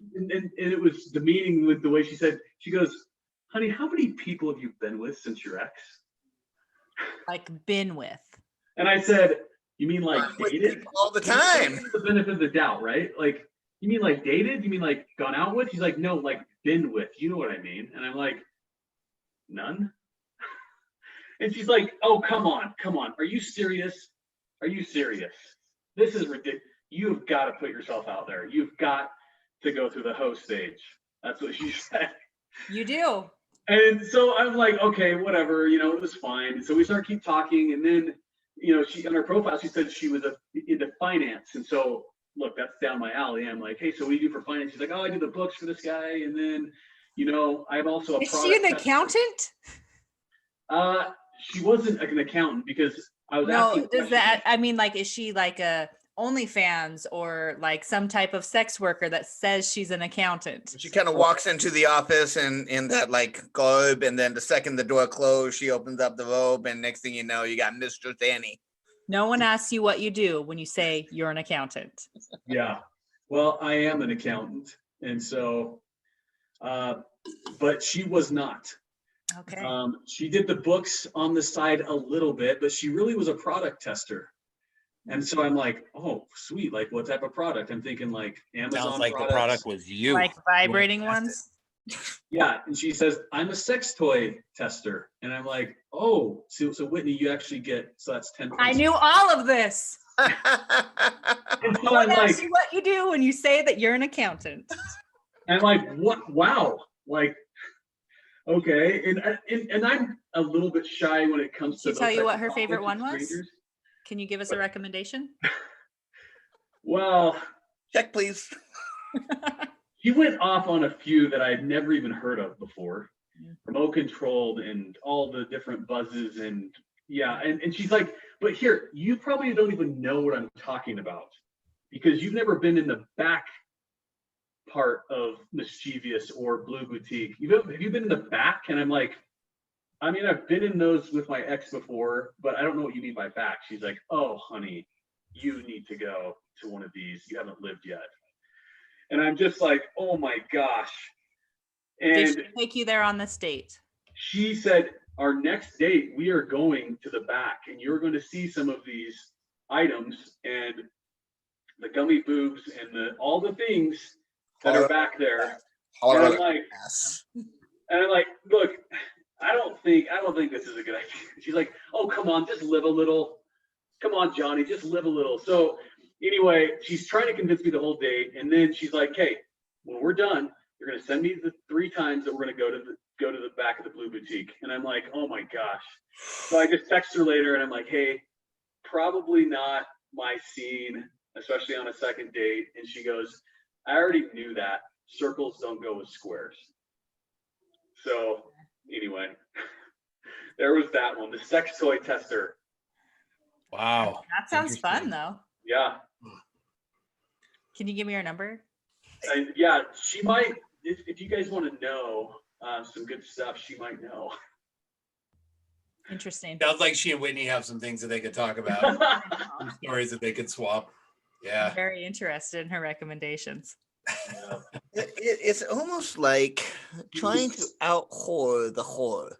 it was demeaning with the way she said, she goes, honey, how many people have you been with since your ex? Like been with. And I said, you mean like dated? All the time. The benefit of the doubt, right? Like, you mean like dated? You mean like gone out with? She's like, no, like been with. You know what I mean? And I'm like, none? And she's like, oh, come on. Are you serious? This is ridiculous. You've got to put yourself out there. You've got to go through the host stage. That's what she said. You do. And so I'm like, okay, whatever, it was fine. So we keep talking. And then, she on her profile, she said she was into finance. And so, look, that's down my alley. I'm like, hey, so what do you do for finance? She's like, oh, I do the books for this guy. And then, I'm also a Is she an accountant? She wasn't an accountant because I was asking. Does that, I mean, like, is she like a OnlyFans or like some type of sex worker that says she's an accountant? She kind of walks into the office in that like garb, and then the second the door closed, she opens up the robe, and next thing you know, you got Mistress Annie. No one asks you what you do when you say you're an accountant. Yeah, well, I am an accountant, and so, but she was not. Okay. She did the books on the side a little bit, but she really was a product tester. And so I'm like, oh, sweet. Like, what type of product? I'm thinking like Amazon. Sounds like products. the product was you. Like vibrating ones? Yeah. And she says, I'm a sex toy tester. And I'm like, oh, so Whitney, you actually get, so that's 10 points. I knew all of this. And so No one I'm asks like, you what you do when you say that you're an accountant. I'm like, what? Wow. Like, okay. And I'm a little bit shy when it comes to. Did she tell you those what types her of favorite topics one with was? strangers. Can you give us a recommendation? Well, Check, please. He went off on a few that I had never even heard of before. Remote controlled and all the different buzzes and and she's like, but here, you probably don't even know what I'm talking about because you've never been in the back part of Mischievous or Blue Boutique. Have you been in the back? And I'm like, I mean, I've been in those with my ex before, but I don't know what you mean by back. She's like, oh, honey, you need to go to one of these. You haven't lived yet. And I'm just like, oh my gosh. And Did she take you there on this date? she said, our next date, we are going to the back and you're going to see some of these items and the gummy boobs and all the things that are back there. And I'm like, look, I don't think this is a good idea. She's like, oh, come on, just live a little. Come on, Johnny, just live a little. So anyway, she's trying to convince me the whole date. And then she's like, hey, when we're done, you're going to send me the 3 times that we're going to go to the back of the Blue Boutique. And I'm like, oh my gosh. So I just text her later and I'm like, hey, probably not my scene, especially on a second date. And she goes, I already knew that. Circles don't go with squares. So anyway, there was that one, the sex toy tester. Wow. That sounds fun though. Yeah. Can you give me your number? Yeah, she might, if you guys want to know some good stuff, she might know. Interesting. Sounds like she and Whitney have some things that they could talk about, some stories that they could swap. Yeah. I'm very interested in her recommendations. It's almost like trying to out-whore the whore.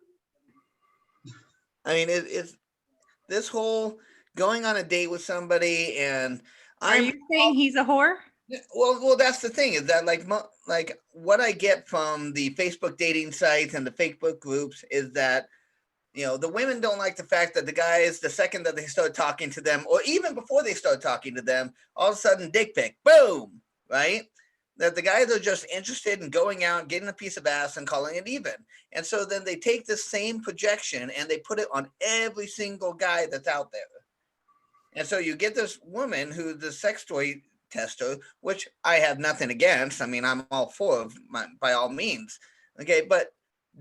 I mean, it's this whole going on a date with somebody and Are you saying he's a whore? Well, that's the thing is that like what I get from the Facebook dating sites and the Facebook groups is that, you know, the women don't like the fact that the guys, the second that they start talking to them, or even before they start talking to them, all of a sudden dick pic, boom, right? That the guys are just interested in going out, getting a piece of ass and calling it even. And so then they take this same projection and they put it on every single guy that's out there. And so you get this woman who's the sex toy tester, which I have nothing against. I mean, I'm all for by all means. Okay, but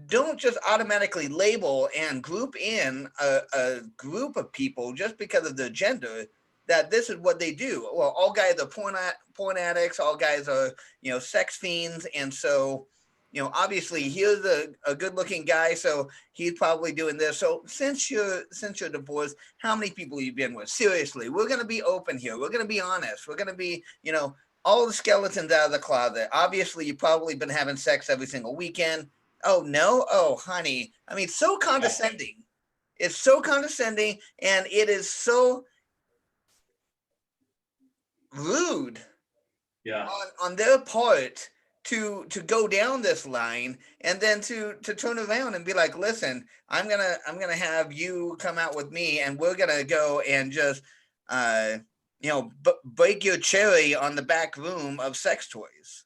don't just automatically label and group in a group of people just because of their gender that this is what they do. Well, all guys are porn addicts, all guys are, you know, sex fiends. And so, you know, obviously here's a good looking guy, so he's probably doing this. So since you're divorced, how many people you've been with? Seriously, we're going to be open here. We're going to be honest. We're going to be, you know, all the skeletons out of the closet. Obviously, you've probably been having sex every single weekend. Oh, no? Oh, honey. I mean, so condescending. It's so condescending, and it is so rude on their part to go down this line and then to turn around and be like, listen, I'm gonna have you come out with me and we're gonna go and just you know, break your cherry on the back room of sex toys.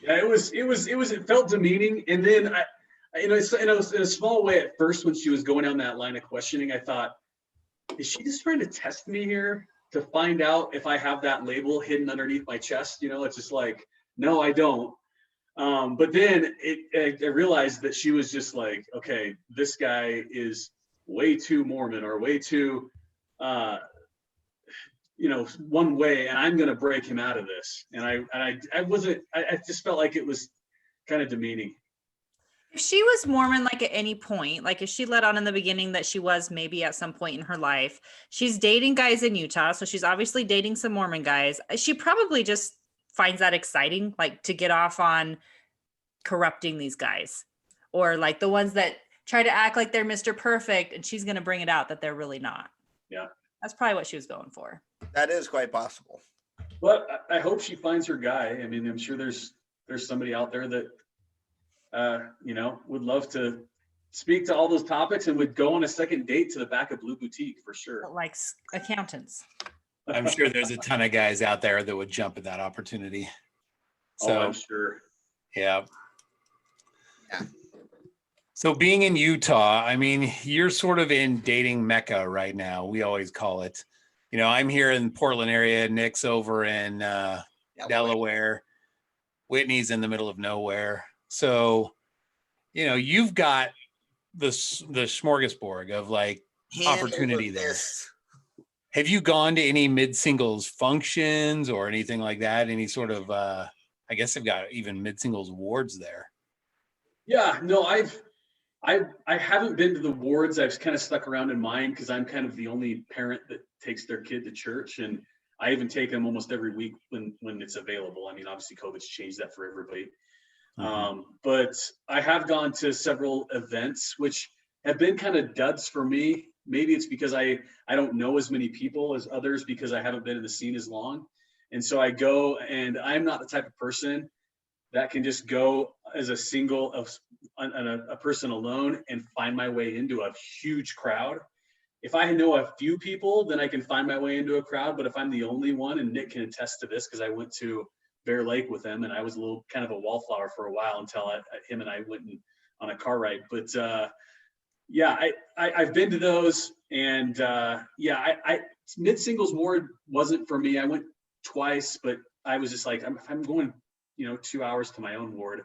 It felt demeaning. And then in a small way at first, when she was going down that line of questioning, I thought, is she just trying to test me here to find out if I have that label hidden underneath my chest? You know, it's just like, no, I don't. But then I realized that she was just like, okay, this guy is way too Mormon or way too, you know, one way, and I'm going to break him out of this. And I just felt like it was kind of demeaning. If she was Mormon, like at any point, like if she let on in the beginning that she was maybe at some point in her life, she's dating guys in Utah. So she's obviously dating some Mormon guys. She probably just finds that exciting, like to get off on corrupting these guys, or like the ones that try to act like they're Mr. Perfect, and she's going to bring it out that they're really not. Yeah. That's probably what she was going for. That is quite possible. Well, I hope she finds her guy. I mean, I'm sure there's somebody out there that, you know, would love to speak to all those topics and would go on a second date to the back of Blue Boutique for sure. Like accountants. I'm sure there's a ton of guys out there that would jump at that opportunity. So I'm sure. Yeah. So being in Utah, I mean, you're sort of in dating Mecca right now. We always call it. You know, I'm here in Portland area. Nick's over in Delaware. Whitney's in the middle of nowhere. So, you've got the smorgasbord of like Hand opportunity over there. fist. Have you gone to any mid-singles functions or anything like that? Any sort of, I guess they've got even mid-singles awards there. Yeah, no, I haven't been to the wards. I've kind of stuck around in mine because I'm kind of the only parent that takes their kid to church, and I even take them almost every week when it's available. I mean, obviously COVID's changed that for everybody. But I have gone to several events, which have been kind of duds for me. Maybe it's because I don't know as many people as others because I haven't been in the scene as long. And so I go, and I'm not the type of person that can just go as a single of a person alone and find my way into a huge crowd. If I know a few people, then I can find my way into a crowd. But if I'm the only one, and Nick can attest to this, because I went to Bear Lake with him, and I was a little kind of a wallflower for a while until him and I went on a car ride. But yeah, I've been to those, and yeah, mid singles ward wasn't for me. I went twice, but I was just like, I'm going, 2 hours to my own ward,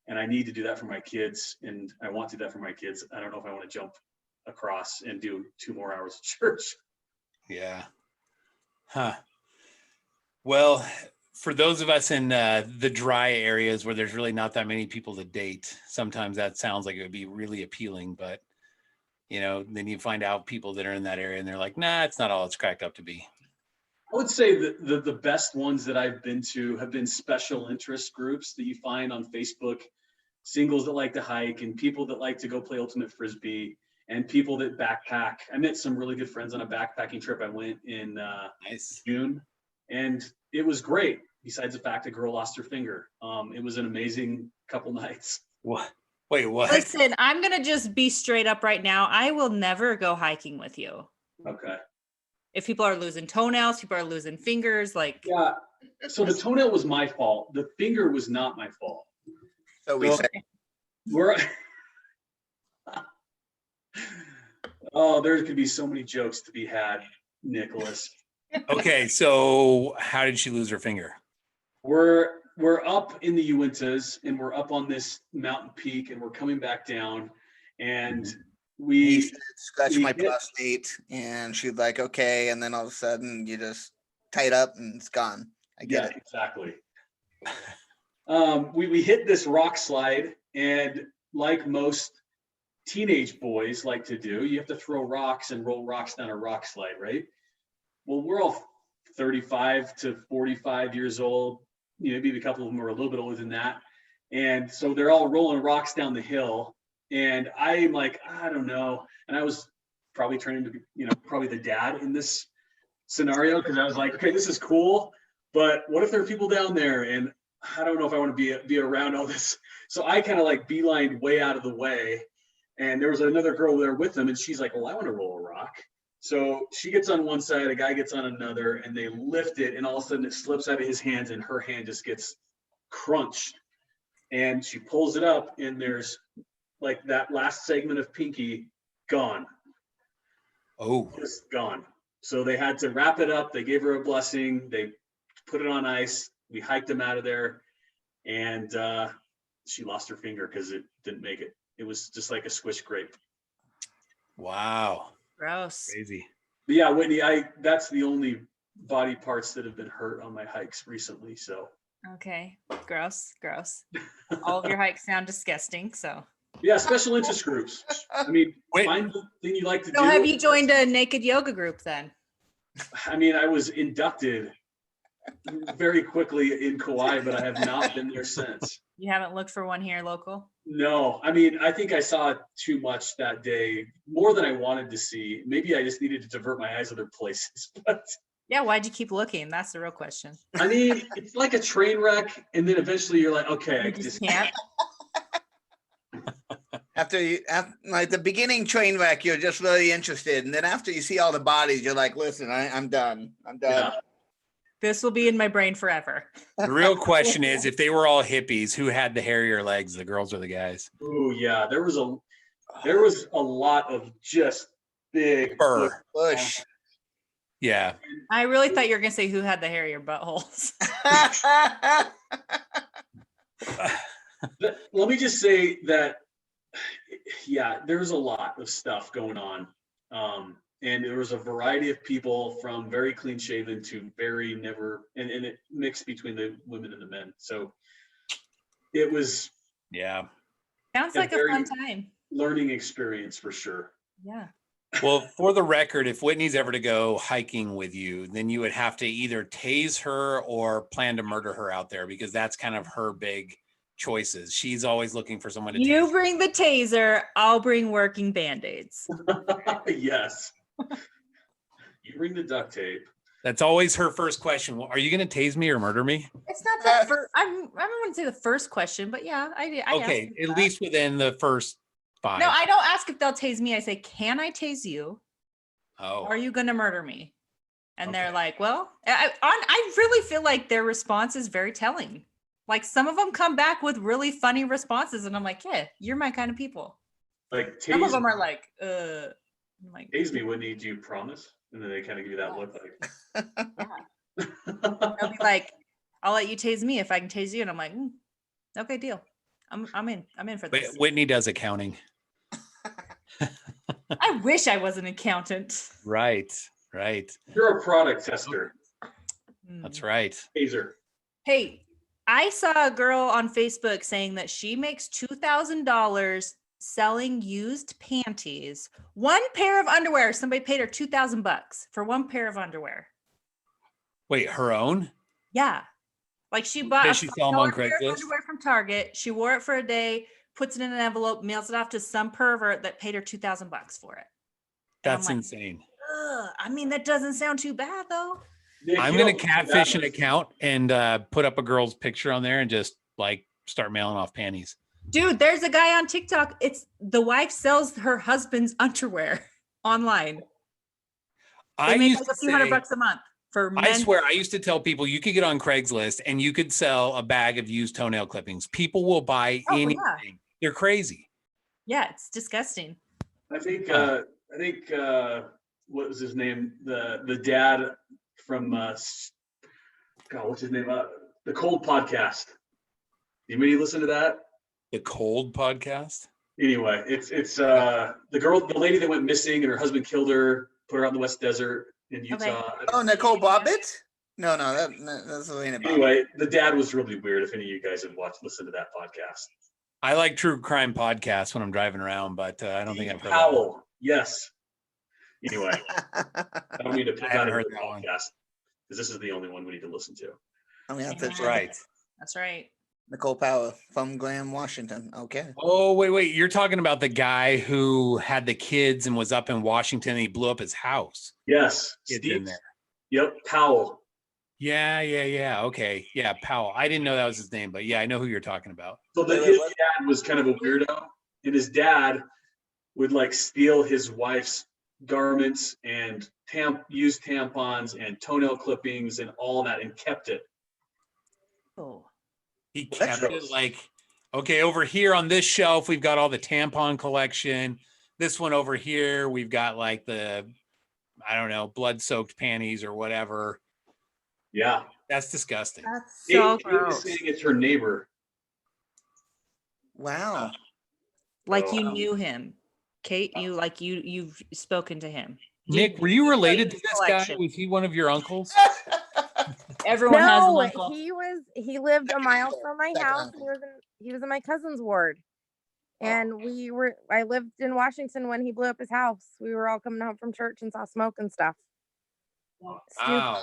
and I need to do that for my kids, and I want to do that for my kids. I don't know if I want to jump across and do 2 more hours of church. Yeah. Huh. Well, for those of us in the dry areas where there's really not that many people to date, sometimes that sounds like it would be really appealing, but then you find out people that are in that area and they're like, nah, it's not all it's cracked up to be. I would say that the best ones that I've been to have been special interest groups that you find on Facebook, singles that like to hike and people that like to go play ultimate frisbee and people that backpack. I met some really good friends on a backpacking trip I went in Nice. June, and it was great. Besides the fact a girl lost her finger, it was an amazing couple nights. What? Wait, what? Listen, I'm going to just be straight up right now. I will never go hiking with you. Okay. If people are losing toenails, people are losing fingers, like. Yeah. So the toenail was my fault. The finger was not my fault. So we say. We're oh, there could be so many jokes to be had, Nicholas. Okay, so how did she lose her finger? We're up in the Uintas, and we're up on this mountain peak, and we're coming back down, and He we said, scratch we my hit- prostate, and she's like, okay, and then all of a sudden you just tight up and it's gone. I get it. Exactly. We hit this rock slide, and like most teenage boys like to do, you have to throw rocks and roll rocks down a rock slide, right? Well, we're all 35 to 45 years old. Maybe a couple of them are a little bit older than that. And so they're all rolling rocks down the hill. And I'm like, I don't know. And I was probably turning to be, probably the dad in this scenario, because I was like, okay, this is cool, but what if there are people down there? And I don't know if I want to be around all this. So I kind of like beelined way out of the way. And there was another girl there with them, and she's like, well, I want to roll a rock. So she gets on one side, a guy gets on another, and they lift it, and all of a sudden it slips out of his hands, and her hand just gets crunched. And she pulls it up, and there's like that last segment of pinky gone. Oh, Just gone. So they had to wrap it up. They gave her a blessing. They put it on ice. We hiked them out of there, and she lost her finger because it didn't make it. It was just like a squished grape. wow. Gross. Crazy. But yeah, Whitney, that's the only body parts that have been hurt on my hikes recently. So Okay. Gross. All of your hikes sound disgusting. So. yeah, special interest groups. I mean, Wait. find the thing you like to do. So have you joined a naked yoga group then? I mean, I was inducted very quickly in Kauai, but I have not been there since. You haven't looked for one here local? No, I mean, I think I saw too much that day, more than I wanted to see. Maybe I just needed to divert my eyes other places. But Yeah, why'd you keep looking? That's the real question. I mean, it's like a train wreck, and then eventually you're like, okay, I You just just can't. After like the beginning train wreck, you're just really interested, and then after you see all the bodies, you're like, listen, I'm done. Yeah. This will be in my brain forever. The real question is, if they were all hippies, who had the hairier legs, the girls or the guys? Oh yeah, there was a lot of just big Fur. Push. Yeah. I really thought you were gonna say who had the hairier buttholes. Let me just say that, yeah, there's a lot of stuff going on. And there was a variety of people from very clean shaven to very never, and it mixed between the women and the men. So it was Yeah. Sounds a like a very fun time. learning experience for sure. Yeah. Well, for the record, if Whitney's ever to go hiking with you, then you would have to either tase her or plan to murder her out there, because that's kind of her big choices. She's always looking for someone to You tase. bring the taser, I'll bring working band-aids. Yes. You bring the duct tape. That's always her first question. Well, are you going to tase me or murder me? It's not the first. I don't want to say the first question, but yeah, I Okay, asked at that. least within the first 5. No, I don't ask if they'll tase me. I say, can I tase you? Oh, Are you going to murder me? And they're Okay. like, well, I really feel like their response is very telling. Like some of them come back with really funny responses, and I'm like, yeah, you're my kind of people. Like Some of them tase, are like, I'm like, tase me, Whitney, do you promise? And then they kind of give you that look yeah. like. They'll be like, I'll let you tase me if I can tase you, and I'm like, okay, deal. I'm in for this. Whitney does accounting. I wish I was an accountant. Right. You're a product tester. That's right. Taser. Hey, I saw a girl on Facebook saying that she makes $2,000 selling used panties. One pair of underwear. Somebody paid her $2,000 for one pair of underwear. Wait, her own? Yeah. Like she bought Does she sell them on pair of Craigslist? underwear from Target. She wore it for a day, puts it in an envelope, mails it off to some pervert that paid her $2,000 for it. And I'm That's like, insane. ugh, I mean, that doesn't sound too bad though. Nick, I'm you going to don't- catfish an account and put up a girl's picture on there and just like start mailing off panties. Dude, there's a guy on TikTok. It's the wife sells her husband's underwear online. They I make used like to a few hundred say, bucks a month for men. I swear, I used to tell people you could get on Craigslist and you could sell a bag of used toenail clippings. People will buy Oh, yeah. anything. They're crazy. Yeah, it's disgusting. I think Huh. what was his name? The dad from God, what's his name? The Cold Podcast. Anybody listen to that? The Cold podcast. Anyway, it's the lady that went missing and her husband killed her, put her out in the West Desert in Utah. Oh, Nicole Bobbitt? No, that's Elena Bobbitt. Anyway, the dad was really weird. If any of you guys have listened to that podcast. I like true crime podcasts when I'm driving around, but I don't think I've heard that. Powell. Yes. Anyway, I don't mean to put I that haven't in heard the that one. podcast because this is the only one we need to listen to. I'm gonna have to That's check it. Right. That's right. Nicole Powell from Graham, Washington. Okay. Oh, wait. You're talking about the guy who had the kids and was up in Washington and he blew up his house. Yes, Kids Steve. in there. Yep, Powell. Yeah. Okay. Yeah, Powell. I didn't know that was his name, but yeah, I know who you're talking about. So his dad was kind of a weirdo, and his dad would like steal his wife's garments and used tampons and toenail clippings and all that, and kept it. Oh. He That's kept it like, okay, over here on this shelf, we've got all the tampon collection. This one over here, we've got like the, I don't know, blood-soaked panties or whatever. Yeah. That's disgusting. That's so Kate is gross. saying it's her neighbor. Wow. Like Oh. you knew him. Kate, you've spoken to him. Nick, were you related to His this guy? collection. Was he one of your uncles? Everyone has an No, uncle. he lived a mile from my Second house. uncle. He was in my cousin's ward. And I lived in Washington when he blew up his house. We were all coming home from church and saw smoke and stuff. Wow.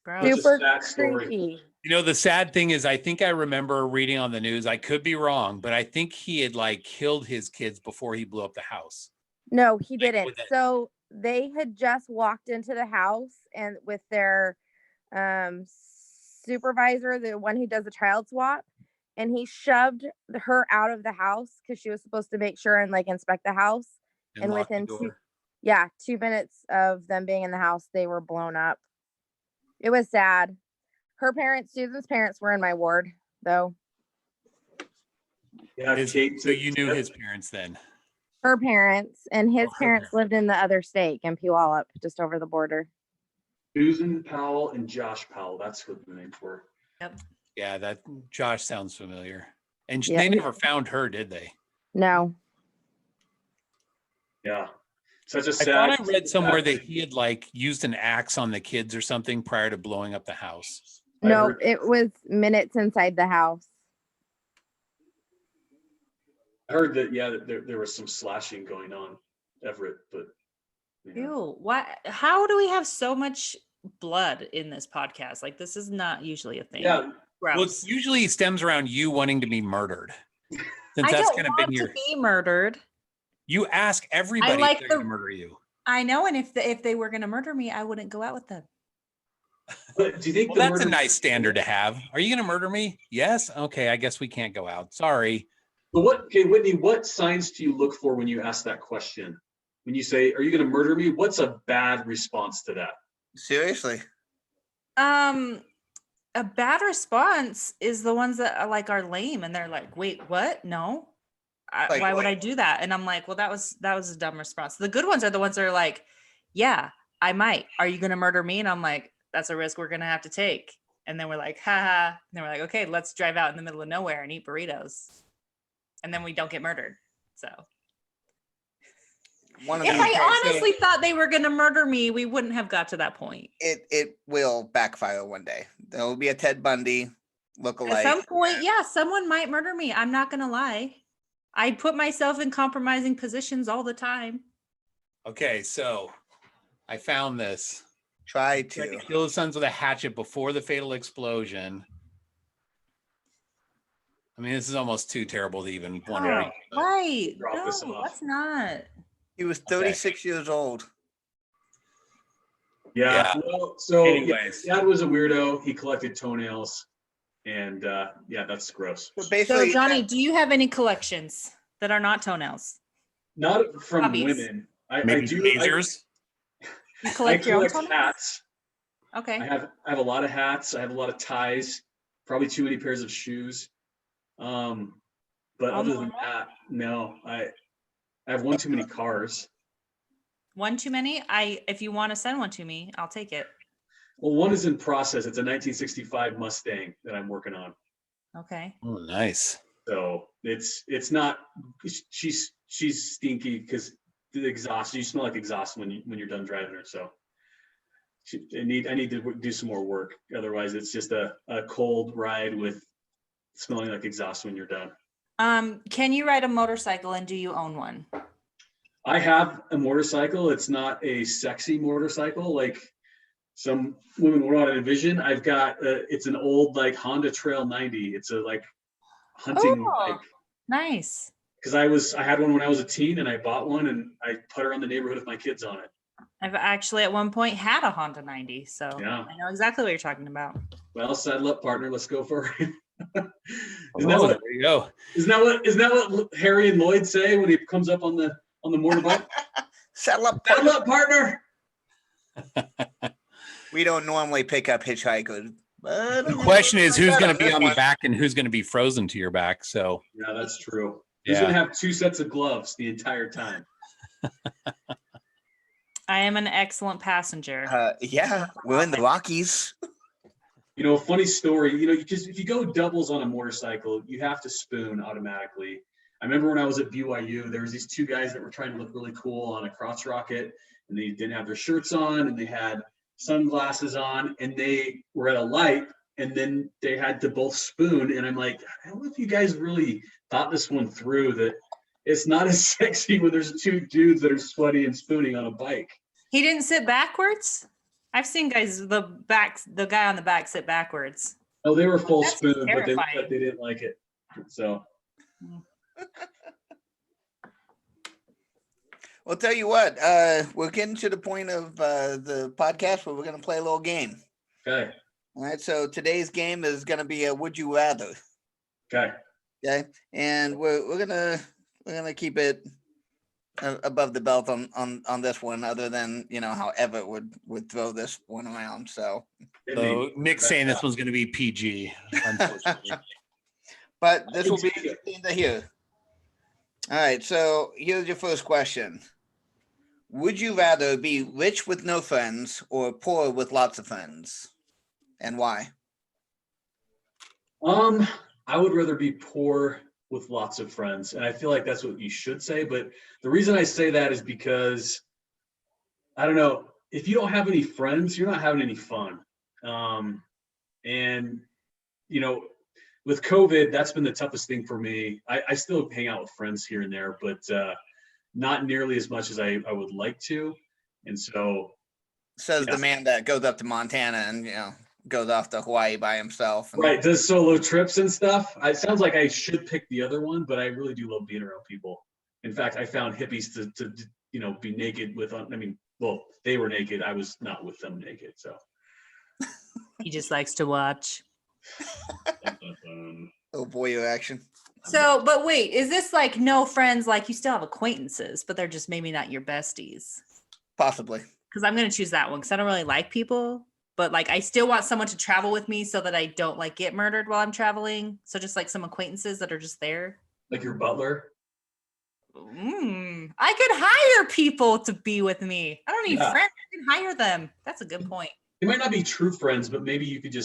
Gross. That's a Super sad story. creepy. You know, the sad thing is, I think I remember reading on the news, I could be wrong, but I think he had like killed his kids before he blew up the house. No, he Like, didn't. with it. So they had just walked into the house and with their supervisor, the one who does the child swap, and he shoved her out of the house because she was supposed to make sure and like inspect the house. And locked the within door. 2 minutes of them being in the house, they were blown up. It was sad. Her parents, Susan's parents, were in my ward, though. Yeah, Kate. So you knew his parents then. Her parents and his her parents lived in the other state in Puyallup, just over the border. Susan Powell and Josh Powell. That's what the names were. Yep. Yeah, that Josh sounds familiar. And Yeah. they never found her, did they? No. Yeah. Such a I sad. thought I read somewhere that he had like used an axe on the kids or something prior to blowing up the house. I No, heard- it was minutes inside the house. I heard that, yeah, that there was some slashing going on, Everett, but. yeah. Ew. What? How do we have so much blood in this podcast? Like, this is not usually a thing. Yeah, Well, Gross. it usually stems around you wanting to be murdered. Since I that's don't kind of want been your. to be murdered. You ask everybody like if they're the- going to murder you. I know, and if they were gonna murder me, I wouldn't go out with them. but do you think Well, the that's a murder- nice standard to have. Are you going to murder me? Yes. Okay. I guess we can't go out. Sorry. But okay, Whitney, what signs do you look for when you ask that question? When you say, "Are you going to murder me?" What's a bad response to that? Seriously. A bad response is the ones that are lame, and they're like, "Wait, what? No, Like why would what? I do that?" And I'm like, "Well, that was a dumb response." The good ones are the ones that are like, "Yeah, I might. Are you gonna murder me?" And I'm like, "That's a risk we're gonna have to take." And then we're like, "Ha." And then we're like, "Okay, let's drive out in the middle of nowhere and eat burritos," and then we don't get murdered. So One of if these I days, honestly thought they were gonna murder me, we wouldn't have got to that point. it will backfire one day. There will be a Ted Bundy lookalike. At some point, yeah, someone might murder me. I'm not gonna lie. I put myself in compromising positions all the time. Okay. So I found this. Try Tried to to. kill his sons with a hatchet before the fatal explosion. I mean, this is almost too terrible to even want to Oh, read. but- right. Drop this No, off. that's not. He was 36 years old. Yeah. Yeah. Well, so yeah, Anyways. Dad was a weirdo. He collected toenails, and yeah, that's gross. So So, basically, Johnny, do you have any collections that are not toenails? Not from Hobbies. women. I Maybe do. lasers. You I collect your own collect toenails? hats. Okay. I have a lot of hats. I have a lot of ties. Probably too many pairs of shoes. But other than that, no. I have one too many cars. One too many? If you want to send one to me, I'll take it. Well, one is in process. It's a 1965 Mustang that I'm working on. Okay. Oh, nice. So it's not. She's stinky because the exhaust. You smell like exhaust when you're done driving her. So I need to do some more work. Otherwise, it's just a cold ride with smelling like exhaust when you're done. Can you ride a motorcycle, and do you own one? I have a motorcycle. It's not a sexy motorcycle like some women would want to envision. I've got it's an old like Honda Trail 90. It's a like hunting Oh. bike. Nice. Because I had one when I was a teen and I bought one and I put around the neighborhood with my kids on it. I've actually at one point had a Honda 90, so Yeah. I know exactly what you're talking about. Well, saddle up, partner. Let's go for it. Isn't Oh, that what there you go. isn't that what Harry and Lloyd say when he comes up on the motorbike? saddle up. Saddle up, partner. We don't normally pick up hitchhikers. But The question is who's going to be This on the one. back and who's going to be frozen to your back. So Yeah, that's true. He's Yeah. gonna have 2 sets of gloves the entire time. I am an excellent passenger. Yeah, we're in the Rockies. You know, funny story, you know, because if you go doubles on a motorcycle, you have to spoon automatically. I remember when I was at BYU, there was these 2 guys that were trying to look really cool on a crotch rocket, and they didn't have their shirts on, and they had sunglasses on, and they were at a light, and then they had to both spoon. And I'm like, I don't know if you guys really thought this one through, that it's not as sexy when there's 2 dudes that are sweaty and spooning on a bike. He didn't sit backwards. I've seen guys the guy on the back sit backwards. Oh, they were full That's spoon, but terrifying. they didn't like it. So Well, tell you what, we're getting to the point of the podcast where we're going to play a little game. okay. All right, so today's game is going to be a Would You Rather. Okay. Okay, and we're gonna keep it above the belt on this one, other than how Everett would throw this one around. So, Nick's saying this one's going to be PG, unfortunately. but this will be Take it. into here. All right, so here's your first question: Would you rather be rich with no friends or poor with lots of friends, and why? I would rather be poor with lots of friends, and I feel like that's what you should say. But the reason I say that is because I don't know, if you don't have any friends, you're not having any fun. And you know, with COVID, that's been the toughest thing for me. I still hang out with friends here and there, but not nearly as much as I would like to. And so, Says yeah. the man that goes up to Montana and goes off to Hawaii by himself. And Right, does solo trips and stuff. It sounds like I should pick the other one, but I really do love being around people. In fact, I found hippies to be naked with. I mean, well, they were naked. I was not with them naked, so. He just likes to watch. Oh boy, your action. So, but wait, is this like no friends? Like you still have acquaintances, but they're just maybe not your besties? Possibly. Because I'm gonna choose that one because I don't really like people, but like I still want someone to travel with me so that I don't like get murdered while I'm traveling. So just like some acquaintances that are just there. Like your butler. I could hire people to be with me. I don't need Yeah. friends. I can hire them. That's a good point. They might not be true friends, but maybe you could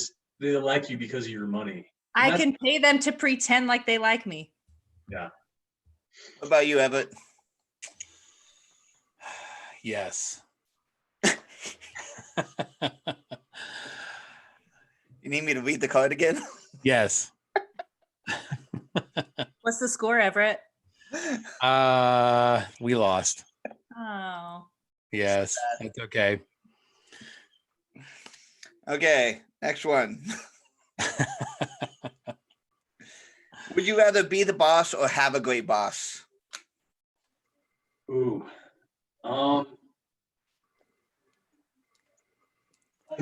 they like you because of your money. And I that's- can pay them to pretend like they like me. Yeah. What about you, Everett? Yes. You need me to read the card again? Yes. What's the score, Everett? We lost. Oh. Yes, that's okay. Okay, next one. Would you rather be the boss or have a great boss? Ooh. I've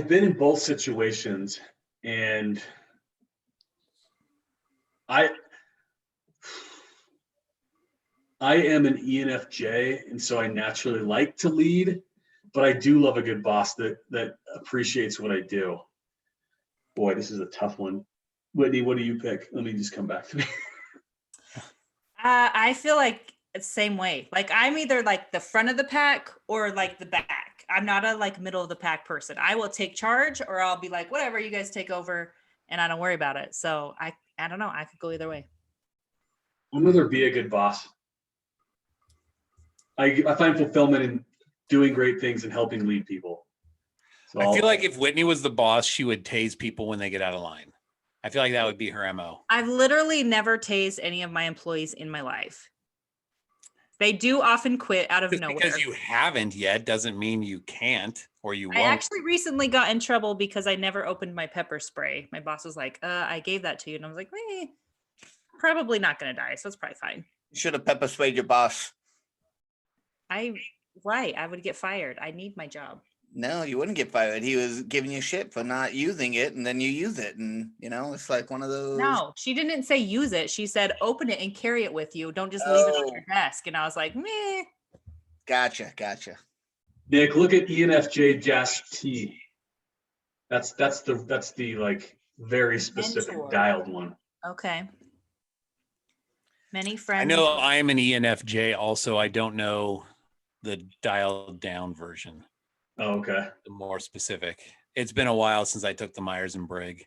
been in both situations, and I am an ENFJ, and so I naturally like to lead, but I do love a good boss that appreciates what I do. Boy, this is a tough one. Whitney, what do you pick? Let me just come back to me. I feel like it's the same way. Like I'm either like the front of the pack or like the back. I'm not a like middle of the pack person. I will take charge or I'll be like, whatever, you guys take over and I don't worry about it. So I don't know. I could go either way. I'd rather be a good boss. I find fulfillment in doing great things and helping lead people. So I feel like if Whitney was the boss, she would tase people when they get out of line. I feel like that would be her MO. I've literally never tased any of my employees in my life. They do often quit out of Just nowhere. because you haven't yet doesn't mean you can't or you I won't. actually recently got in trouble because I never opened my pepper spray. My boss was like, I gave that to you. And I was like, probably not going to die. So it's probably fine. You should have pepper sprayed your boss. I would get fired. I need my job. No, you wouldn't get fired. He was giving you shit for not using it, and then you use it. And, it's like one of those. No, she didn't say use it. She said, open it and carry it with you. Don't just leave it on your desk. And I was like, meh. Gotcha. Nick, look at ENFJ-T. That's the like very specific Mentor. dialed one. Okay. Many friends. I know I'm an ENFJ also. I don't know the dialed down version. Oh, okay. The more specific. It's been a while since I took the Myers and Briggs.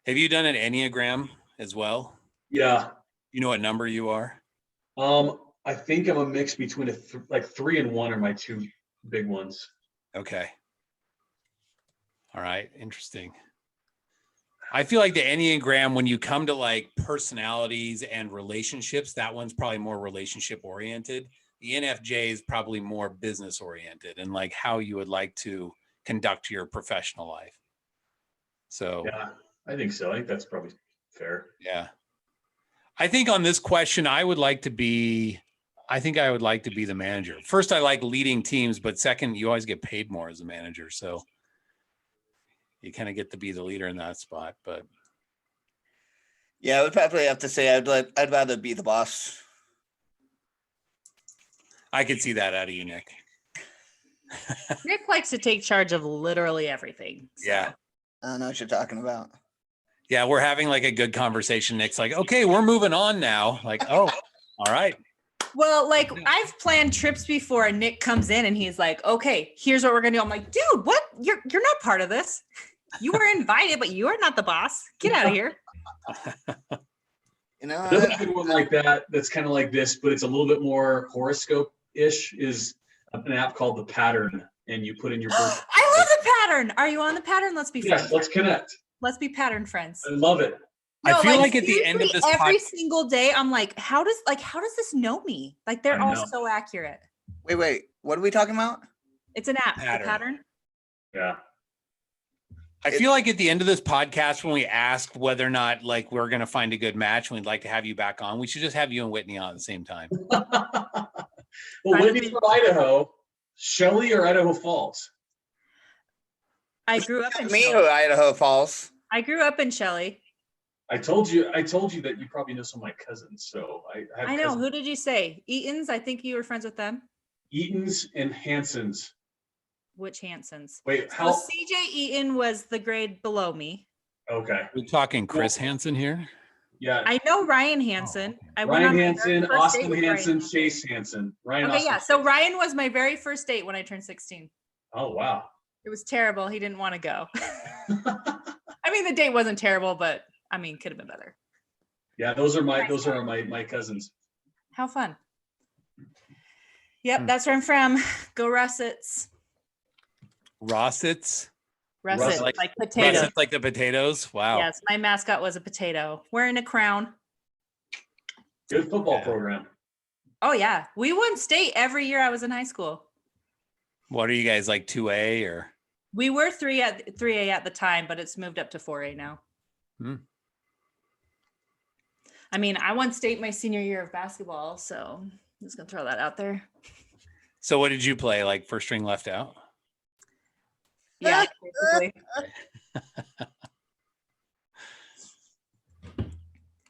Have you done an Enneagram as well? Yeah. You know what number you are? I think I'm a mix between like 3 and 1 are my two big ones. Okay. All right. Interesting. I feel like the Enneagram, when you come to like personalities and relationships, that one's probably more relationship oriented. The NFJ is probably more business oriented and like how you would like to conduct your professional life. So yeah, I think so. I think that's probably fair. Yeah. I think on this question, I would like to be the manager. First, I like leading teams, but second, you always get paid more as a manager. So you kind of get to be the leader in that spot, but. Yeah, I would probably have to say I'd rather be the boss. I could see that out of you, Nick. Nick likes to take charge of literally everything. So. Yeah. I don't know what you're talking about. Yeah, we're having like a good conversation. Nick's like, okay, we're moving on now. Like, oh, all right. Well, like I've planned trips before and Nick comes in and he's like, okay, here's what we're gonna do. I'm like, dude, what? You're not part of this. You were invited, but you are not the boss. Get out of here. You know, Another good one like that, that's kind of like this, but it's a little bit more horoscope-ish, is an app called The Pattern, and you put in your birth. I love the pattern. Are you on the pattern? Let's be Yes, friends. let's connect. Let's be pattern friends. I love it. I feel like at the end of seriously, this every single day, I'm like, how does this know me? Like they're I all know. so accurate. wait. What are we talking about? It's an app. Pattern. The pattern. Yeah. I feel like at the end of this podcast, when we ask whether or not like we're going to find a good match and we'd like to have you back on, we should just have you and Whitney on at the same time. Well, Whitney's from Idaho. Shelley or Idaho Falls? I grew up in Me Shelley. or Idaho Falls? I grew up in Shelley. I told you that you probably know some of my cousins. So I have I know. cousins. Who did you say? Eaton's? I think you were friends with them. Eaton's and Hanson's. Which Hansons? Wait, So how? CJ Eaton was the grade below me. Okay. We're talking Chris Hansen here. Yeah. I know Ryan Hansen. I went Ryan on my very Hansen, first date Austin with Ryan Hansen, Chase Hansen. Ryan Okay, Austin. yeah. So Ryan was my very first date when I turned 16. Oh, wow. It was terrible. He didn't want to go. I mean, the date wasn't terrible, but I mean, could have been better. Yeah, those are my cousins. How fun. Yep, that's where I'm from. Go Russets. Rossets. Russet, Russet. like potato. Rossets like the potatoes. Wow. Yes, my mascot was a potato wearing a crown. Good football Yeah. program. Oh yeah, we won state every year I was in high school. What are you guys like 2A or? We were 3A at the time, but it's moved up to 4A now. Hmm. I mean, I won state my senior year of basketball, so I'm just gonna throw that out there. So what did you play? Like first string left out? Yeah, basically.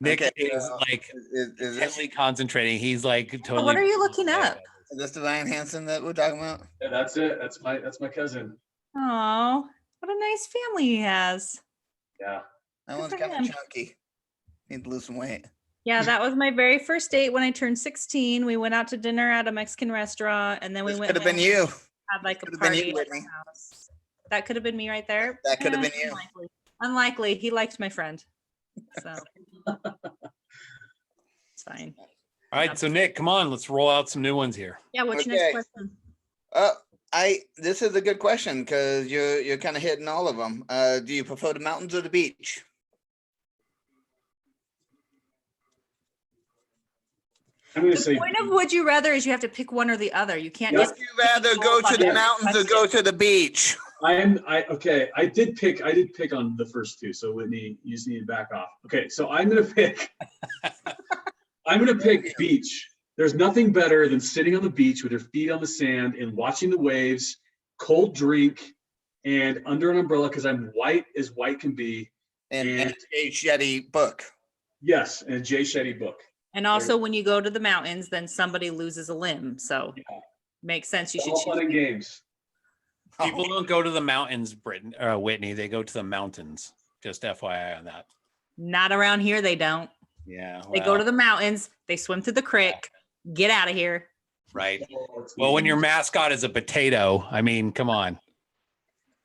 Nick Okay, is so like Is this, heavily concentrating. He's like totally. What are you looking up? is this the Ryan Hansen that we're talking about? Yeah, that's it. That's my cousin. Oh, what a nice family he has. Yeah. That Good one's for kind him. of chunky. Need to lose some weight. Yeah, that was my very first date when I turned 16. We went out to dinner at a Mexican restaurant, and then we This went could have been home, you. had like a Could've been you, party at my Whitney. house. That could have been me right there. That could have been you. Unlikely. Unlikely. He liked my friend. So it's fine. All right, so Nick, come on, let's roll out some new ones here. Yeah, what's your Okay. next question? This is a good question because you're kind of hitting all of them. Do you prefer the mountains or the beach? I'm gonna The say point of would you rather is you have to pick one or the other. You can't Yeah. just Would you rather go to the Yeah. mountains or go to the beach? okay. I did pick on the first two. So Whitney, you just need to back off. Okay, so I'm gonna pick beach. There's nothing better than sitting on the beach with your feet on the sand and watching the waves, cold drink, and under an umbrella because I'm white as white can be. And And- a Shetty book. Yes, and a Jay Shetty book. and also when you go to the mountains, then somebody loses a limb. So Yeah. makes sense. You should All fun choose. and games. People don't go to the mountains, Whitney. They go to the mountains. Just FYI on that. Not around here, they don't. Yeah. They go to the mountains, they swim through the creek, get out of here. right. Well, when your mascot is a potato, I mean, come on.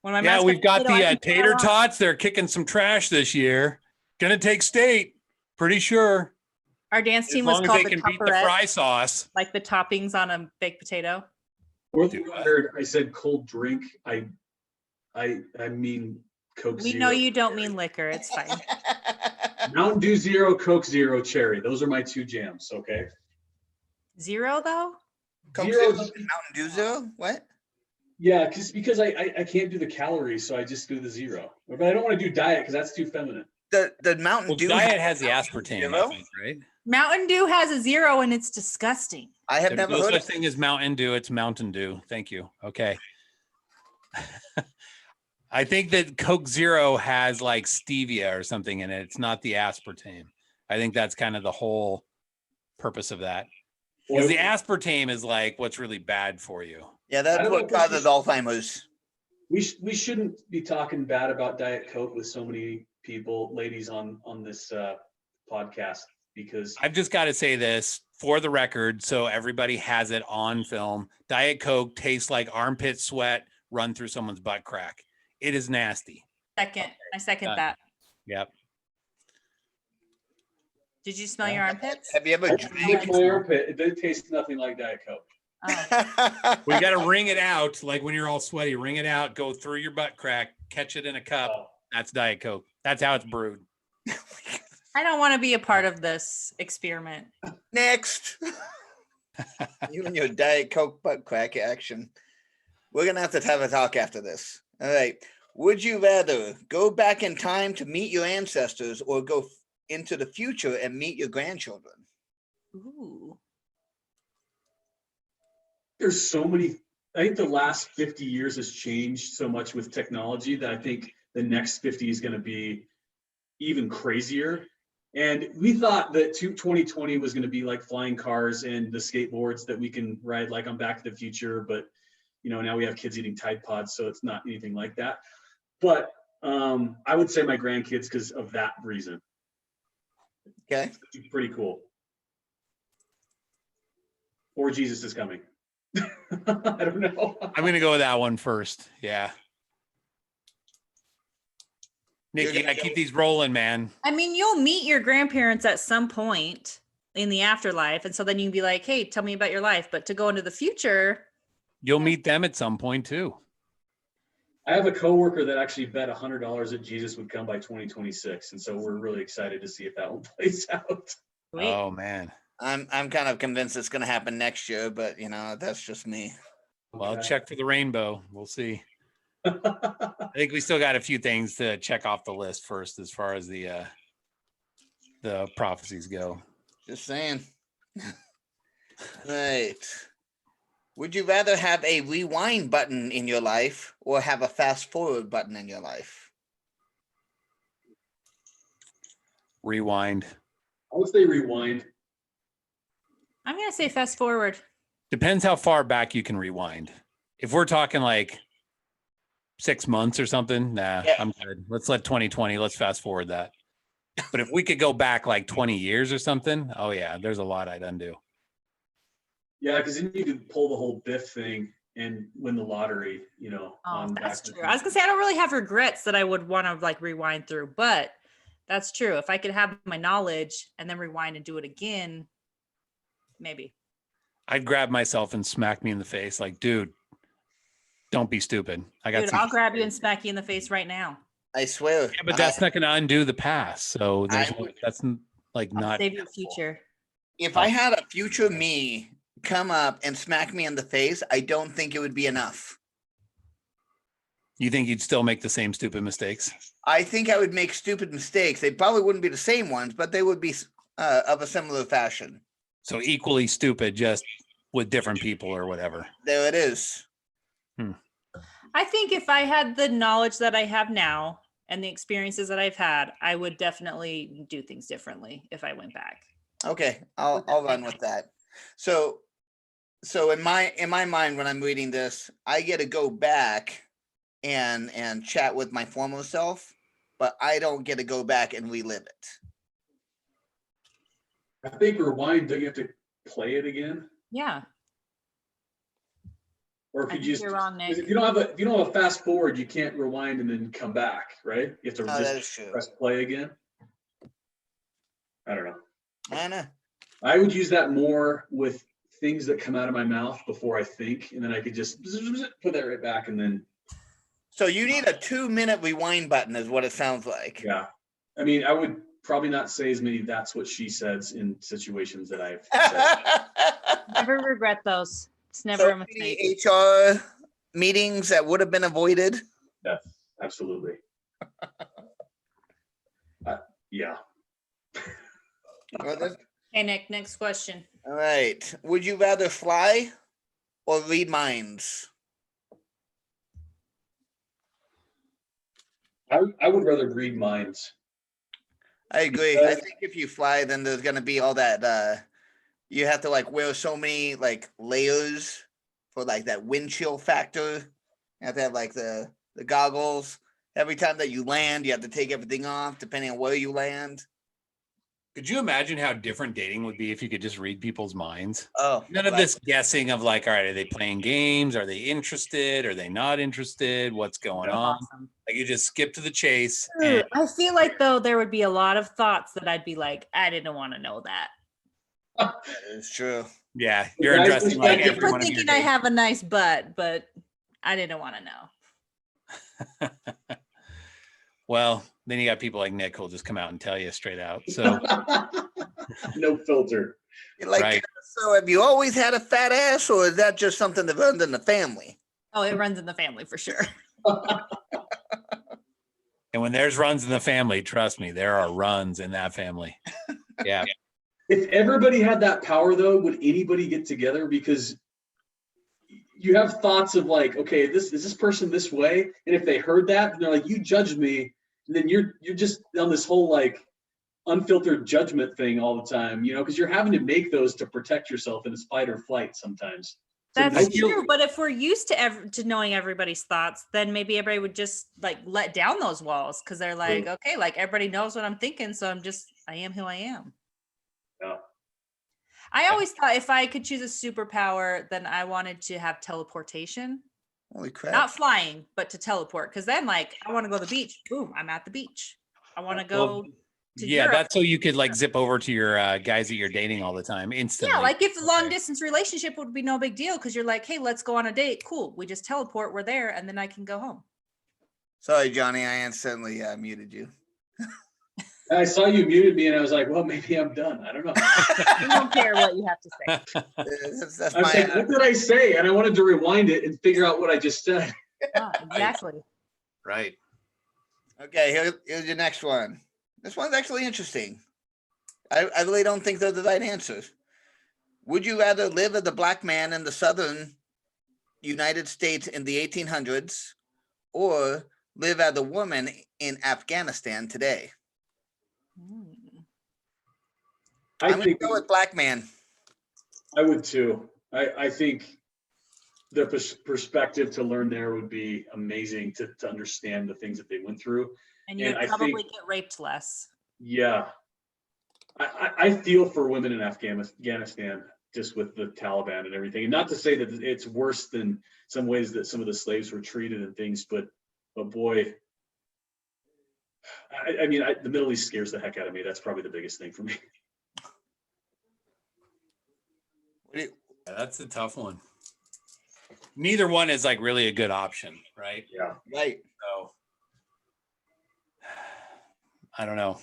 When my Yeah, mascot we've got potato, I the can throw tater on. tots. They're kicking some trash this year. Gonna take state, pretty sure. Our dance As team was long as called they the can beat the Tupperette, fry sauce. like the toppings on a baked potato. For the record, I said cold drink. I mean Coke We Zero. know you don't mean liquor. It's fine. Mountain Dew Zero, Coke Zero, Cherry. Those are my two jams. Okay. Zero though? Coke Zero- Zero, Mountain Dew Zero? What? Yeah, because I can't do the calories, so I just do the zero. But I don't want to do diet because that's too feminine. The Mountain Well, Dew. diet has the aspartame, I Zero? think, right? Mountain Dew has a zero and it's disgusting. I have There's never no heard such of. thing as Mountain Dew. It's Mountain Dew. Thank you. Okay. I think that Coke Zero has like stevia or something in it. It's not the aspartame. I think that's kind of the whole purpose of that. Because the aspartame is like what's really bad for you. Yeah, I that's don't what know if this causes is- Alzheimer's. We shouldn't be talking bad about Diet Coke with so many people, ladies on this podcast because I've just got to say this for the record, so everybody has it on film. Diet Coke tastes like armpit sweat run through someone's butt crack. It is nasty. I second Done. that. Yep. Did you smell your armpits? Have you ever I drank? licked my armpit. It did taste nothing like Diet Coke. Oh, We got to wring it out. Like when you're all sweaty, wring it out, go through your butt crack, catch it in a cup. Oh. That's Diet Coke. That's how it's brewed. I don't want to be a part of this experiment. Next. You and your Diet Coke butt crack action. We're going to have a talk after this. All right. Would you rather go back in time to meet your ancestors or go into the future and meet your grandchildren? Ooh. There's so many. I think the last 50 years has changed so much with technology that I think the next 50 is going to be even crazier. And we thought that 2020 was going to be like flying cars and the skateboards that we can ride like on Back to the Future. But, you know, now we have kids eating Tide Pods, so it's not anything like that. But I would say my grandkids because of that reason. Okay. It's pretty cool. Or Jesus is coming. I don't know. I'm going to go with that one first. Yeah. Nick, you got to keep these rolling, man. I mean, you'll meet your grandparents at some point in the afterlife. And so then you can be like, hey, tell me about your life. But to go into the future. You'll meet them at some point too. I have a coworker that actually bet $100 that Jesus would come by 2026. And so we're really excited to see if that one plays out. Sweet. Oh, man. I'm kind of convinced it's going to happen next year, but you know, that's just me. Well, Okay. check for the rainbow. We'll see. I think we still got a few things to check off the list first as far as the prophecies go. Just saying. Right. Would you rather have a rewind button in your life or have a fast forward button in your life? Rewind. I would say rewind. I'm going to say fast forward. Depends how far back you can rewind. If we're talking like 6 months or something, nah, Yeah. I'm good. Let's let 2020, let's fast forward that. But if we could go back like 20 years or something, oh yeah, there's a lot I'd undo. Yeah, because then you could pull the whole Biff thing and win the lottery, you know. Oh, on that's Back to the true. I was going to say, I don't really have regrets that I would want to like rewind through, but that's true. If I could have my knowledge and then rewind and do it again, maybe. I'd grab myself and smack me in the face like, dude, don't be stupid. I got Dude, some. I'll grab you and smack you in the face right now. I swear. Yeah, but that's not going to undo the past. So there's I would- that's like I'll not. save your future. If I had a future me come up and smack me in the face, I don't think it would be enough. You think you'd still make the same stupid mistakes? I think I would make stupid mistakes. They probably wouldn't be the same ones, but they would be of a similar fashion. So equally stupid, just with different people or whatever. There it is. I think if I had the knowledge that I have now and the experiences that I've had, I would definitely do things differently if I went back. Okay, I'll run with that. So in my mind, when I'm reading this, I get to go back and chat with my former self, but I don't get to go back and relive it. I think rewind, don't you have to play it again? Yeah. Or if I you think just, you're wrong, 'cause Nick. if you don't have a fast forward, you can't rewind and then come back, right? You have to Oh, that is just true. press play again. I don't know. I know. I would use that more with things that come out of my mouth before I think, and then I could just put that right back and then, So you need a 2-minute rewind button, is what it sounds like. yeah. I mean, I would probably not say as many "that's what she says" in situations that I've said. Never regret those. It's never So a mistake. any HR meetings that would have been avoided. Yes, absolutely. Yeah. Hey, Nick, next question. All right. Would you rather fly or read minds? I would rather read minds. I agree. I think if you fly, then there's gonna be all that. You have to like wear so many like layers for like that wind chill factor. You have to have like the goggles. Every time that you land, you have to take everything off, depending on where you land. Could you imagine how different dating would be if you could just read people's minds? Oh, None of right. this guessing of like, all right, are they playing games? Are they interested? Are they not interested? What's going Yeah. on? Awesome. Like you just skip to the chase. Ooh, And I feel like though there would be a lot of thoughts that I'd be like, I didn't want to know that. That is true. yeah, you're Guys, addressing like Thank you every for one of your thinking I dates. have a nice butt, but I didn't want to know. Well, then you got people like Nick who'll just come out and tell you straight out. So No filter. Like, Right. so have you always had a fat ass, or is that just something that runs in the family? Oh, it runs in the family for sure. and when there's runs in the family, trust me, there are runs in that family. Yeah. If everybody had that power, though, would anybody get together? Because you have thoughts of like, okay, this is this person this way, and if they heard that, then they're like, you judged me, and then you're just on this whole like unfiltered judgment thing all the time, you know, because you're having to make those to protect yourself in this fight or flight sometimes. So That's I feel- true. But if we're used to knowing everybody's thoughts, then maybe everybody would just like let down those walls because they're like, okay, like everybody knows what I'm thinking, so I am who I am. Yeah. I always thought if I could choose a superpower, then I wanted to have teleportation. Holy crap! Not flying, but to teleport. Because then, like, I want to go to the beach. Boom, I'm at the beach. I want to go. Well, to yeah, Europe. that's so you could like zip over to your guys that you're dating all the time instantly. Yeah, like if a long Okay. distance relationship would be no big deal because you're like, hey, let's go on a date. Cool. We just teleport. We're there, and then I can go home. Sorry, Johnny, I instantly muted you. I saw you muted me, and I was like, well, maybe I'm done. I don't know. We don't care what you have to say. That's I was like, my. what did I say? And I wanted to rewind it and figure out what I just said. Ah, exactly. Right. Okay, here's your next one. This one's actually interesting. I really don't think they're the right answers. Would you rather live as a black man in the southern United States in the 1800s or live as a woman in Afghanistan today? Hmm. I I'm going to think go with black man. I would too. I think the perspective to learn there would be amazing to understand the things that they went through. And you And would I probably think- get raped less. Yeah. I feel for women in Afghanistan just with the Taliban and everything. And not to say that it's worse than some ways that some of the slaves were treated and things, but boy, I mean, the Middle East scares the heck out of me. That's probably the biggest thing for me. Yeah, that's a tough one. Neither one is like really a good option, right? Yeah. Right. So I don't know.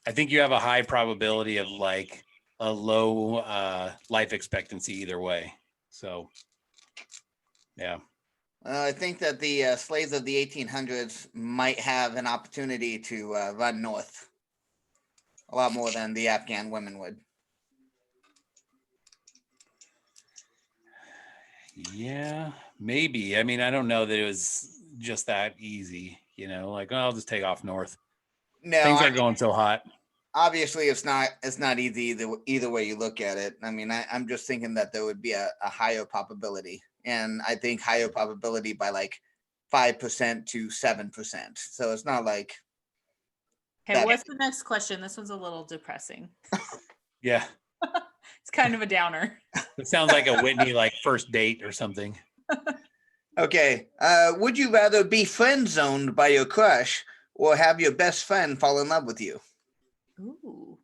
I think you have a high probability of like a low life expectancy either way. So yeah. I think that the slaves of the 1800s might have an opportunity to run north a lot more than the Afghan women would. Yeah, maybe. I mean, I don't know that it was just that easy, you know, like, oh, I'll just take off north. No, Things I aren't going so hot. obviously it's not easy either way you look at it. I mean, I'm just thinking that there would be a higher probability, and I think higher probability by like 5% to 7%. So it's not like Okay, That- what's the next question? This one's a little depressing. Yeah. It's kind of a downer. It sounds like a Whitney like first date or something. okay. Would you rather be friend zoned by your crush or have your best friend fall in love with you? Ooh.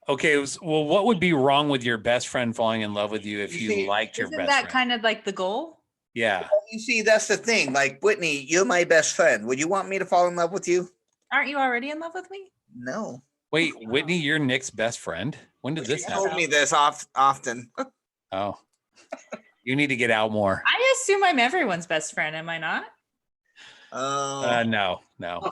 Okay, well, what would be wrong with your best friend falling in love with you if You you see, liked your Isn't best that friend? kind of like the goal? Yeah. You see, that's the thing. Like Whitney, you're my best friend. Would you want me to fall in love with you? Aren't you already in love with me? No. Wait, Whitney, you're Nick's best friend? When did this She told happen? me this often. Oh, you need to get out more. I assume I'm everyone's best friend, am I not? Oh. No.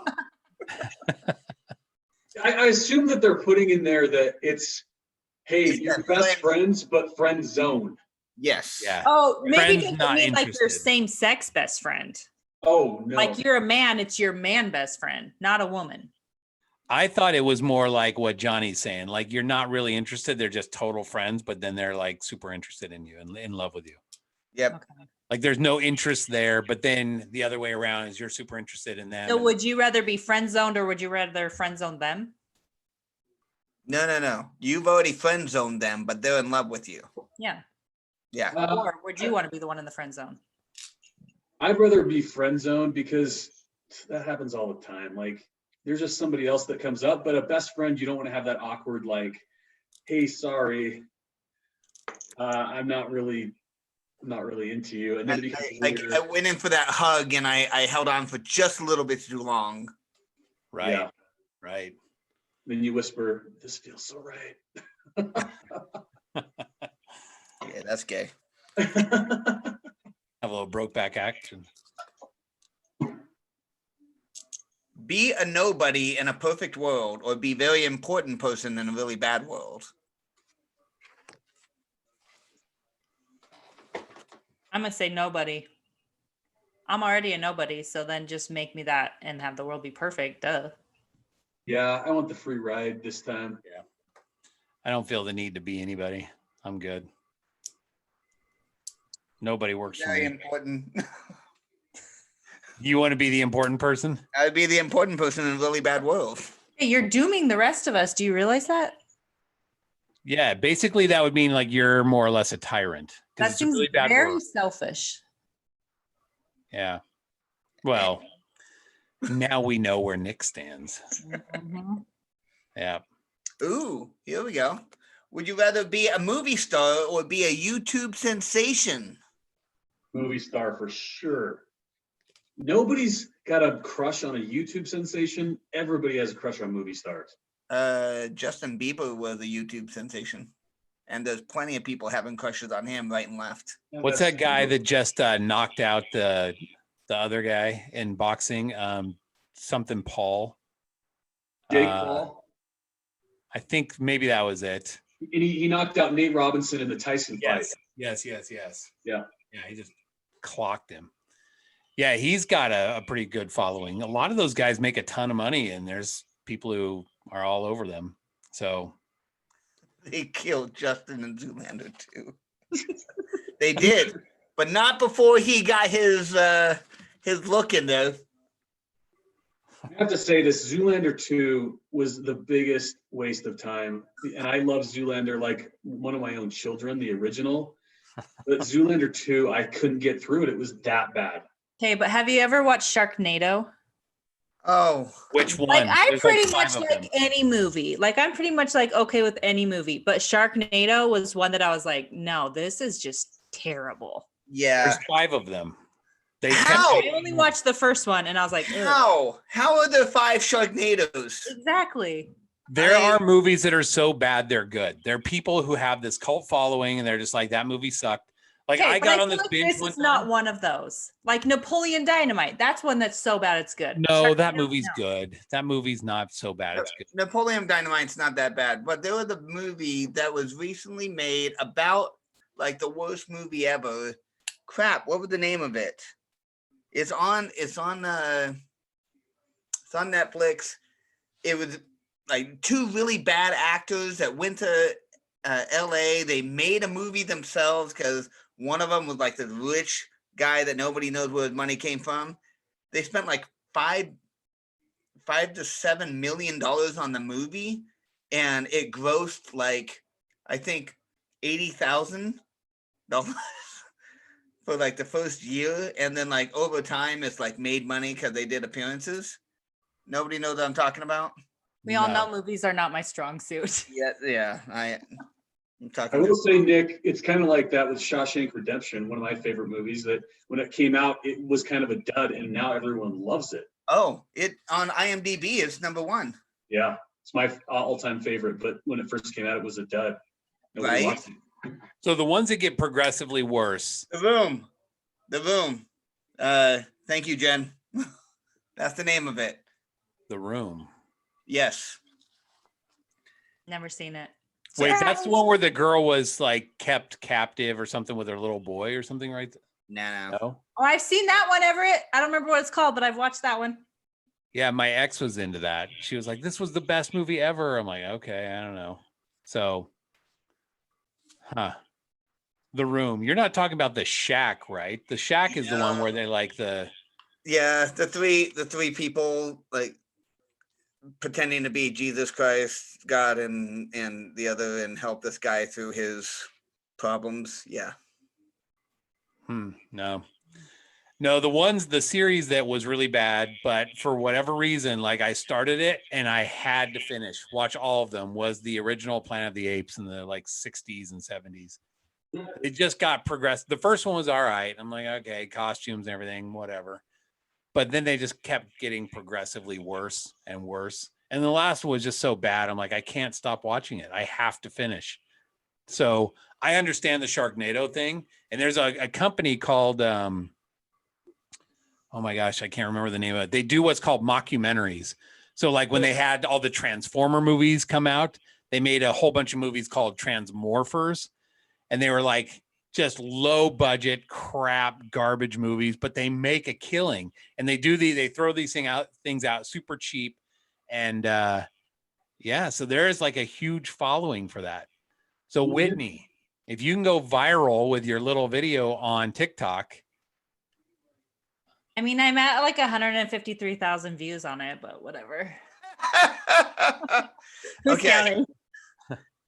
I assume that they're putting in there that it's, hey, It's you're that best friends, but friend zone. yes. Yeah. Oh, maybe Friends because not you mean like your interested. same sex best friend. Oh, no. Like you're a man, it's your man best friend, not a woman. I thought it was more like what Johnny's saying. Like you're not really interested. They're just total friends, but then they're like super interested in you and in love with you. Yep. Okay. Like there's no interest there, but then the other way around is you're super interested in them. So and- would you rather be friend zoned or would you rather friend zone them? No. You've already friend zoned them, but they're in love with you. Yeah. Yeah. Or would you want to be the one in the friend zone? I'd rather be friend zoned because that happens all the time. Like there's just somebody else that comes up, but a best friend, you don't want to have that awkward, like, hey, sorry, I'm not really into you. And then it becomes weird. I went in for that hug and I held on for just a little bit too long. Right. Yeah. Right. Then you whisper, this feels so right. Yeah, that's gay. Have a little Brokeback action. Be a nobody in a perfect world or be very important person in a really bad world. I'm gonna say nobody. I'm already a nobody, so then just make me that and have the world be perfect. Duh. Yeah, I want the free ride this time. I don't feel the need to be anybody. I'm good. Nobody works for Very me. important. You want to be the important person? I would be the important person in a really bad world. Hey, you're dooming the rest of us. Do you realize that? Yeah, basically that would mean like you're more or less a tyrant. 'Cause That it's a seems really bad very world. selfish. Yeah. Well, now we know where Nick stands. Mhm. Yeah. Ooh, here we go. Would you rather be a movie star or be a YouTube sensation? Movie star for sure. Nobody's got a crush on a YouTube sensation. Everybody has a crush on movie stars. Justin Bieber was a YouTube sensation. And there's plenty of people having crushes on him right and left. Yeah, What's that's that guy true. that just knocked out the other guy in boxing? Something Paul. Jake Paul? I think maybe that was it. And he knocked out Nate Robinson in the Tyson fight. Yes. Yeah. Yeah, he just clocked him. Yeah, he's got a pretty good following. A lot of those guys make a ton of money, and there's people who are all over them. So They killed Justin and Zoolander too. They did, but not before he got his look in there. I have to say this, Zoolander 2 was the biggest waste of time. And I love Zoolander like one of my own children, the original. But Zoolander 2, I couldn't get through it. It was that bad. Okay, but have you ever watched Sharknado? Oh, which one? Like I There's pretty five much of like them. any movie. Like I'm pretty much like okay with any movie, but Sharknado was one that I was like, no, this is just terrible. yeah. There's 5 of them. They How? I only watched the first one and I was like, ugh. How are there 5 Sharknados? Exactly. There are movies that are so bad they're good. There are people who have this cult following and they're just like, that movie sucked. Like Okay, I but got on feel this like binge this one is not time. one of those. Like Napoleon Dynamite. That's one that's so bad it's good. No, that Sharknado, movie's no. good. That movie's not so bad. It's good. Napoleon Dynamite's not that bad, but there was a movie that was recently made about like the worst movie ever. Crap, what was the name of it? It's on Netflix. It was like 2 really bad actors that went to LA. They made a movie themselves because one of them was like the rich guy that nobody knows where his money came from. They spent like $5 to $7 million on the movie, and it grossed like I think $80,000 for like the first year, and then like over time it's like made money because they did appearances. Nobody knows what I'm talking about. We all No. know movies are not my strong suit. Yeah. I'm I talking. will say, Nick, it's kind of like that with Shawshank Redemption, one of my favorite movies, that when it came out, it was kind of a dud, and now everyone loves it. Oh, it on IMDb is #1. Yeah, it's my all-time favorite, but when it first came out, it was a dud. Nobody Right. watched it. So the ones that get progressively worse. The Room. Thank you, Jen. That's the name of it. The Room. Yes. Never seen it. Wait, that's the one where the girl was like kept captive or something with her little boy or something, right? No. No. Oh, I've seen that one, Everett. I don't remember what it's called, but I've watched that one. Yeah, my ex was into that. She was like, "This was the best movie ever." I'm like, "Okay, I don't know." So, The Room. You're not talking about The Shack, right? The Shack is the one where they like the. Yeah, the three people like pretending to be Jesus Christ, God, and the other, and help this guy through his problems. Yeah. No. No, the series that was really bad, but for whatever reason, like I started it and I had to watch all of them, was the original Planet of the Apes in the like 60s and 70s. It just got progressed. The first one was all right. I'm like, okay, costumes and everything, whatever. But then they just kept getting progressively worse and worse. And the last one was just so bad. I'm like, I can't stop watching it. I have to finish. So I understand the Sharknado thing. And there's a company called, oh my gosh, I can't remember the name of it. They do what's called mockumentaries. So like when they had all the Transformer movies come out, they made a whole bunch of movies called Transmorphers. And they were like just low budget crap garbage movies, but they make a killing. And they throw these things out super cheap. And yeah, so there is like a huge following for that. So Whitney, if you can go viral with your little video on TikTok. I mean, I'm at like 153,000 views on it, but whatever. Who's Okay. counting?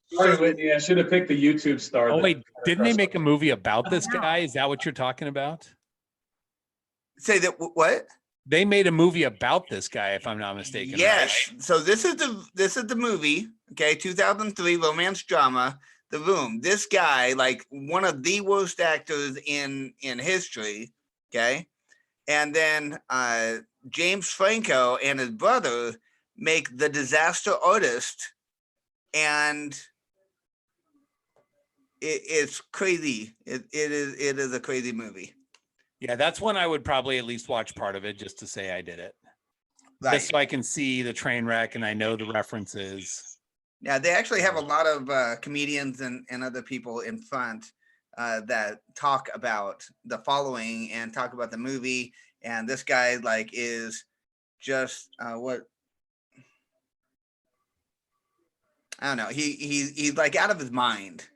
Sorry, Whitney, I should have picked the YouTube star. Oh wait, didn't they make a movie about this guy? Is that what you're talking about? Say that what? They made a movie about this guy, if I'm not mistaken. Yes. Right? So this is the movie. Okay, 2003 romance drama, The Room. This guy, like one of the worst actors in history. Okay, and then James Franco and his brother make The Disaster Artist, and it's crazy. It is a crazy movie. Yeah, that's one I would probably at least watch part of it just to say I did it. Right. Just so I can see the train wreck and I know the references. Yeah, they actually have a lot of comedians and other people in front that talk about the following and talk about the movie. And this guy like is just what I don't know. He's like out of his mind,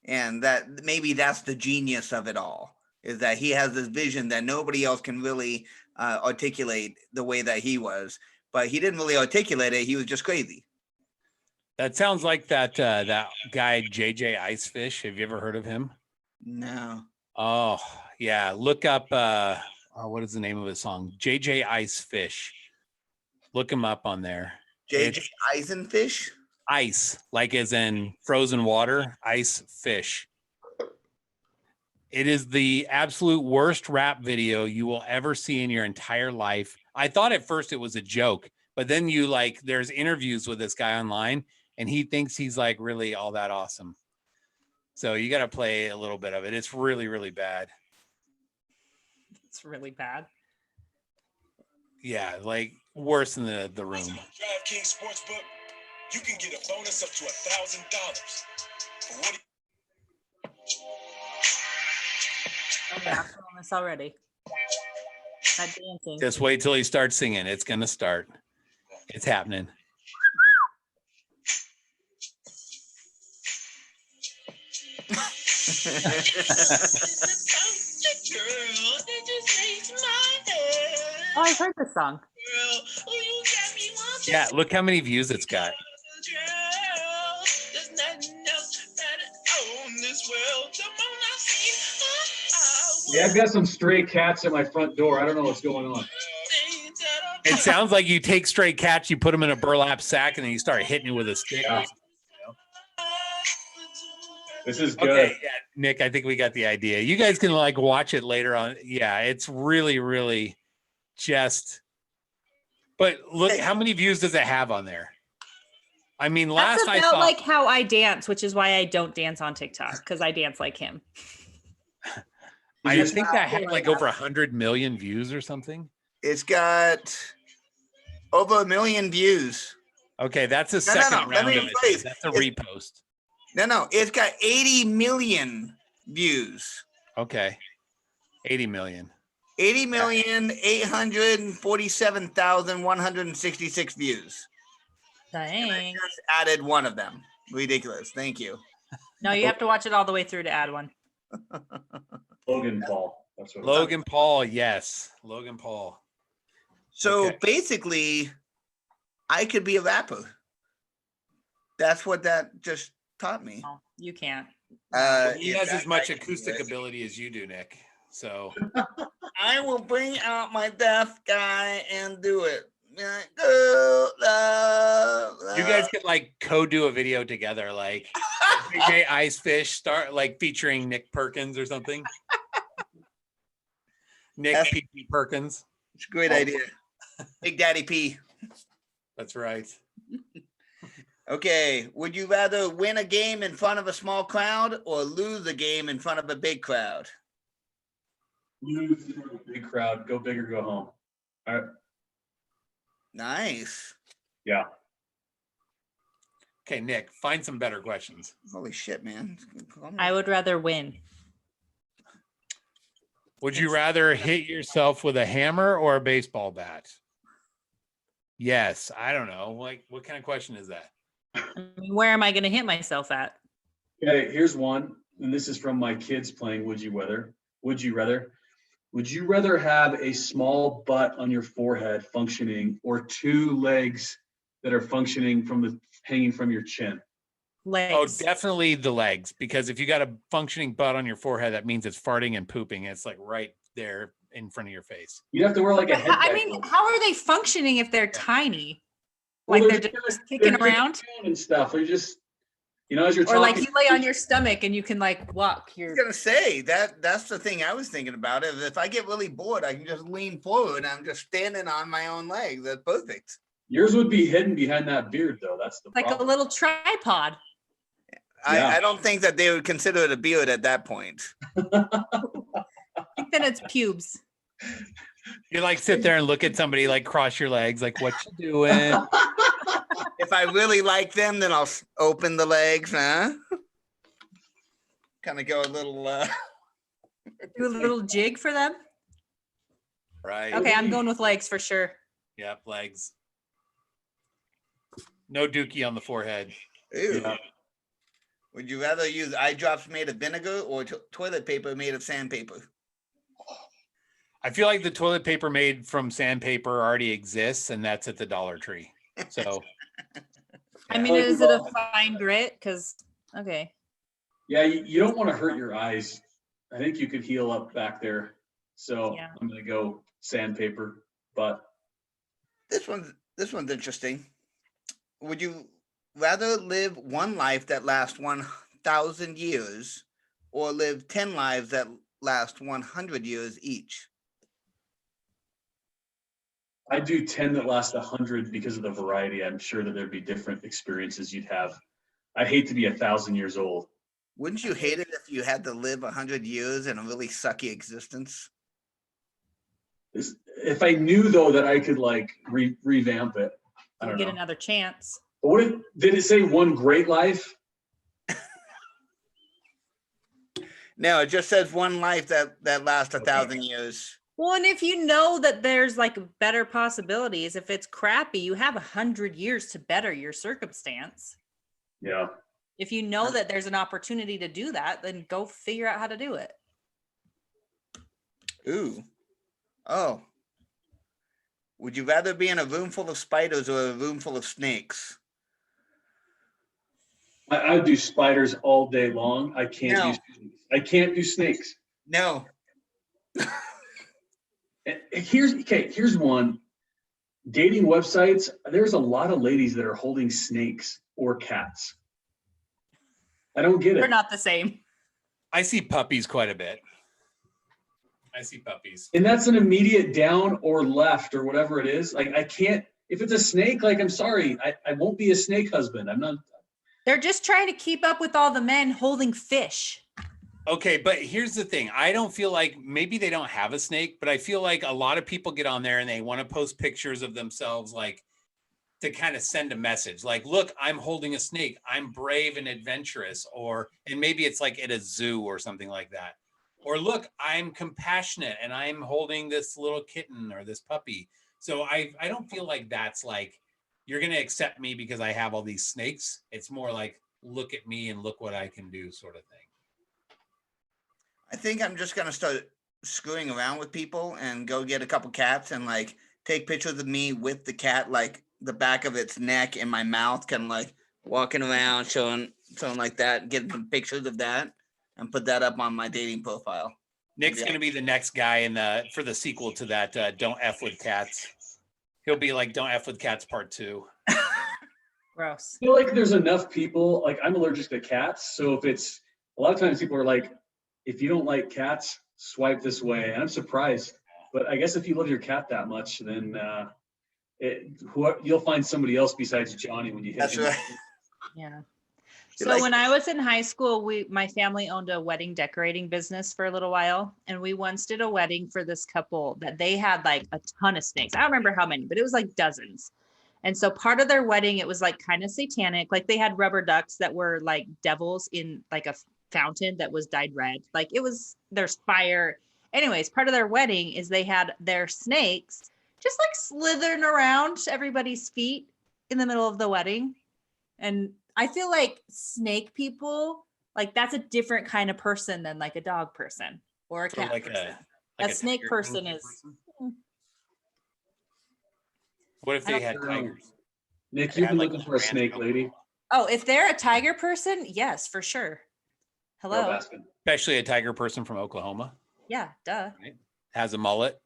and that maybe that's the genius of it all. Is that he has this vision that nobody else can really articulate the way that he was, but he didn't really articulate it. He was just crazy. That sounds like that guy JJ Icefish. Have you ever heard of him? No. Oh yeah, look up. What is the name of his song? JJ Icefish. Look him up on there. JJ Eisenfish. Ice, like as in frozen water. Ice fish. It is the absolute worst rap video you will ever see in your entire life. I thought at first it was a joke, but then there's interviews with this guy online and he thinks he's like really all that awesome. So you got to play a little bit of it. It's really, really bad. It's really bad. Yeah, like worse than the Room. DraftKings Sportsbook, you can get a bonus up to $1,000. For what? Oh yeah, I'm feeling this already. That dancing. Just wait till he starts singing. It's going to start. It's happening. Oh, I've heard this song. Yeah, look how many views it's got. Yeah, I've got some stray cats at my front door. I don't know what's going on. It sounds like you take stray cats, you put them in a burlap sack, and then you start hitting it with a stick. Yeah. This is good. Okay, yeah, Nick, I think we got the idea. You guys can watch it later on. Yeah, it's really, really just. But look, how many views does it have on there? I mean, last I saw, like how I dance, which is why I don't dance on TikTok because I dance like him. I think that had like over 100 million views or something. It's got over 1 million views. Okay, that's a second round of it. That's a repost. No, it's got 80 million views. Okay, 80 million. 80,847,166 views. Dang. I just added one of them. Ridiculous. Thank you. No, you have to watch it all the way through to add one. Logan Paul. That's what. Logan Paul, yes. Logan Paul. So Okay. basically, I could be a rapper. That's what that just taught me. No, you can't. He in has as fact, much I can do acoustic it. ability as you do, Nick. So I will bring out my deaf guy and do it. Girl, love, you guys love. could like co-do a video together, like Big J Ice Fish start like featuring Nick Perkins or something. Nick That's- P. Perkins. It's a great idea. Big Daddy P. That's right. Okay, would you rather win a game in front of a small crowd or lose a game in front of a big crowd? Lose in front of a big crowd. Go big or go home. All right. Nice. Yeah. Okay, Nick, find some better questions. Holy shit, man. I would rather win. Would you rather hit yourself with a hammer or a baseball bat? Yes, I don't know. Like, what kind of question is that? I mean, where am I going to hit myself at? Okay, here's one, and this is from my kids playing Would You Rather. Would you rather? Would you rather have a small butt on your forehead functioning or two legs that are functioning hanging from your chin? Legs. Oh, definitely the legs, because if you got a functioning butt on your forehead, that means it's farting and pooping. It's like right there in front of your face. You'd have to wear like a But head. I mean, how are they functioning if they're tiny? Well, Like they're they're just just kicking they're around? and stuff. Or just, as you're Or like talking. you lay on your stomach and you can like walk I your. was gonna say that's the thing I was thinking about. If I get really bored, I can just lean forward and I'm just standing on my own legs. That's perfect. Yours would be hidden behind that beard, though. That's the Like a problem. little trapod. Yeah. I don't think that they would consider it a beard at that point. I think then it's pubes. You like sit there and look at somebody, like cross your legs, like what you doing? If I really like them, then I'll open the legs, huh? Kind of go a little. Do a little jig for them. Right. Okay, I'm going with legs for sure. Yep, legs. No dookie on the forehead. Ew. Yeah. Would you rather use eye drops made of vinegar or toilet paper made of sandpaper? I feel like the toilet paper made from sandpaper already exists, and that's at the Dollar Tree. So I mean, is it a fine grit? Because okay. Yeah, you don't want to hurt your eyes. I think you could heal up back there. So Yeah. I'm going to go sandpaper, but This one's interesting. Would you rather live one life that lasts 1,000 years or live 10 lives that last 100 years each? I do 10 that last 100 because of the variety. I'm sure that there'd be different experiences you'd have. I'd hate to be 1,000 years old. Wouldn't you hate it if you had to live 100 years in a really sucky existence? If I knew though that I could like revamp it, I You don't get know. another chance. But did it say one great life? No, it just says one life that lasts 1,000 years. Well, and if you know that there's like better possibilities, if it's crappy, you have 100 years to better your circumstance. Yeah. If you know that there's an opportunity to do that, then go figure out how to do it. Ooh. Oh. Would you rather be in a room full of spiders or a room full of snakes? I would do spiders all day long. I can't No. do snakes. I can't do snakes. No. And here's one. Dating websites, there's a lot of ladies that are holding snakes or cats. I don't get They're it. not the same. I see puppies quite a bit. I see puppies. And that's an immediate down or left or whatever it is. Like I can't, if it's a snake, like I'm sorry, I won't be a snake husband. I'm not. They're just trying to keep up with all the men holding fish. Okay, but here's the thing. I don't feel like maybe they don't have a snake, but I feel like a lot of people get on there and they want to post pictures of themselves like to kind of send a message like, look, I'm holding a snake. I'm brave and adventurous. And maybe it's like at a zoo or something like that. Or look, I'm compassionate and I'm holding this little kitten or this puppy. So I don't feel like that's like, you're going to accept me because I have all these snakes. It's more like, look at me and look what I can do sort of thing. I think I'm just gonna start screwing around with people and go get a couple cats and like take pictures of me with the cat, like the back of its neck and my mouth, kind of like walking around, showing like that, get some pictures of that, and put that up on my dating profile. Nick's Yeah. gonna be the next guy for the sequel to that. Don't F with Cats. He'll be like Don't F with Cats Part 2. Gross. I feel like there's enough people, like I'm allergic to cats. So if it's, a lot of times people are like, if you don't like cats, swipe this way. And I'm surprised. But I guess if you love your cat that much, then you'll find somebody else besides Johnny when you hit That's him. right. Yeah. You So like- when I was in high school, my family owned a wedding decorating business for a little while. And we once did a wedding for this couple that they had like a ton of snakes. I don't remember how many, but it was like dozens. And so part of their wedding, it was like kind of satanic. Like they had rubber ducks that were like devils in like a fountain that was dyed red. Like there's fire. Anyways, part of their wedding is they had their snakes just like slithering around everybody's feet in the middle of the wedding. And I feel like snake people, like that's a different kind of person than like a dog person or a So cat like person. like A snake tiger person king is. What if I they don't had know. tigers? Nick, They you've had, been like, looking for a grand snake couple. lady. Oh, if they're a tiger person, yes, for sure. Carol Hello. Baskin. Especially a tiger person from Oklahoma. Yeah, duh. Has a mullet,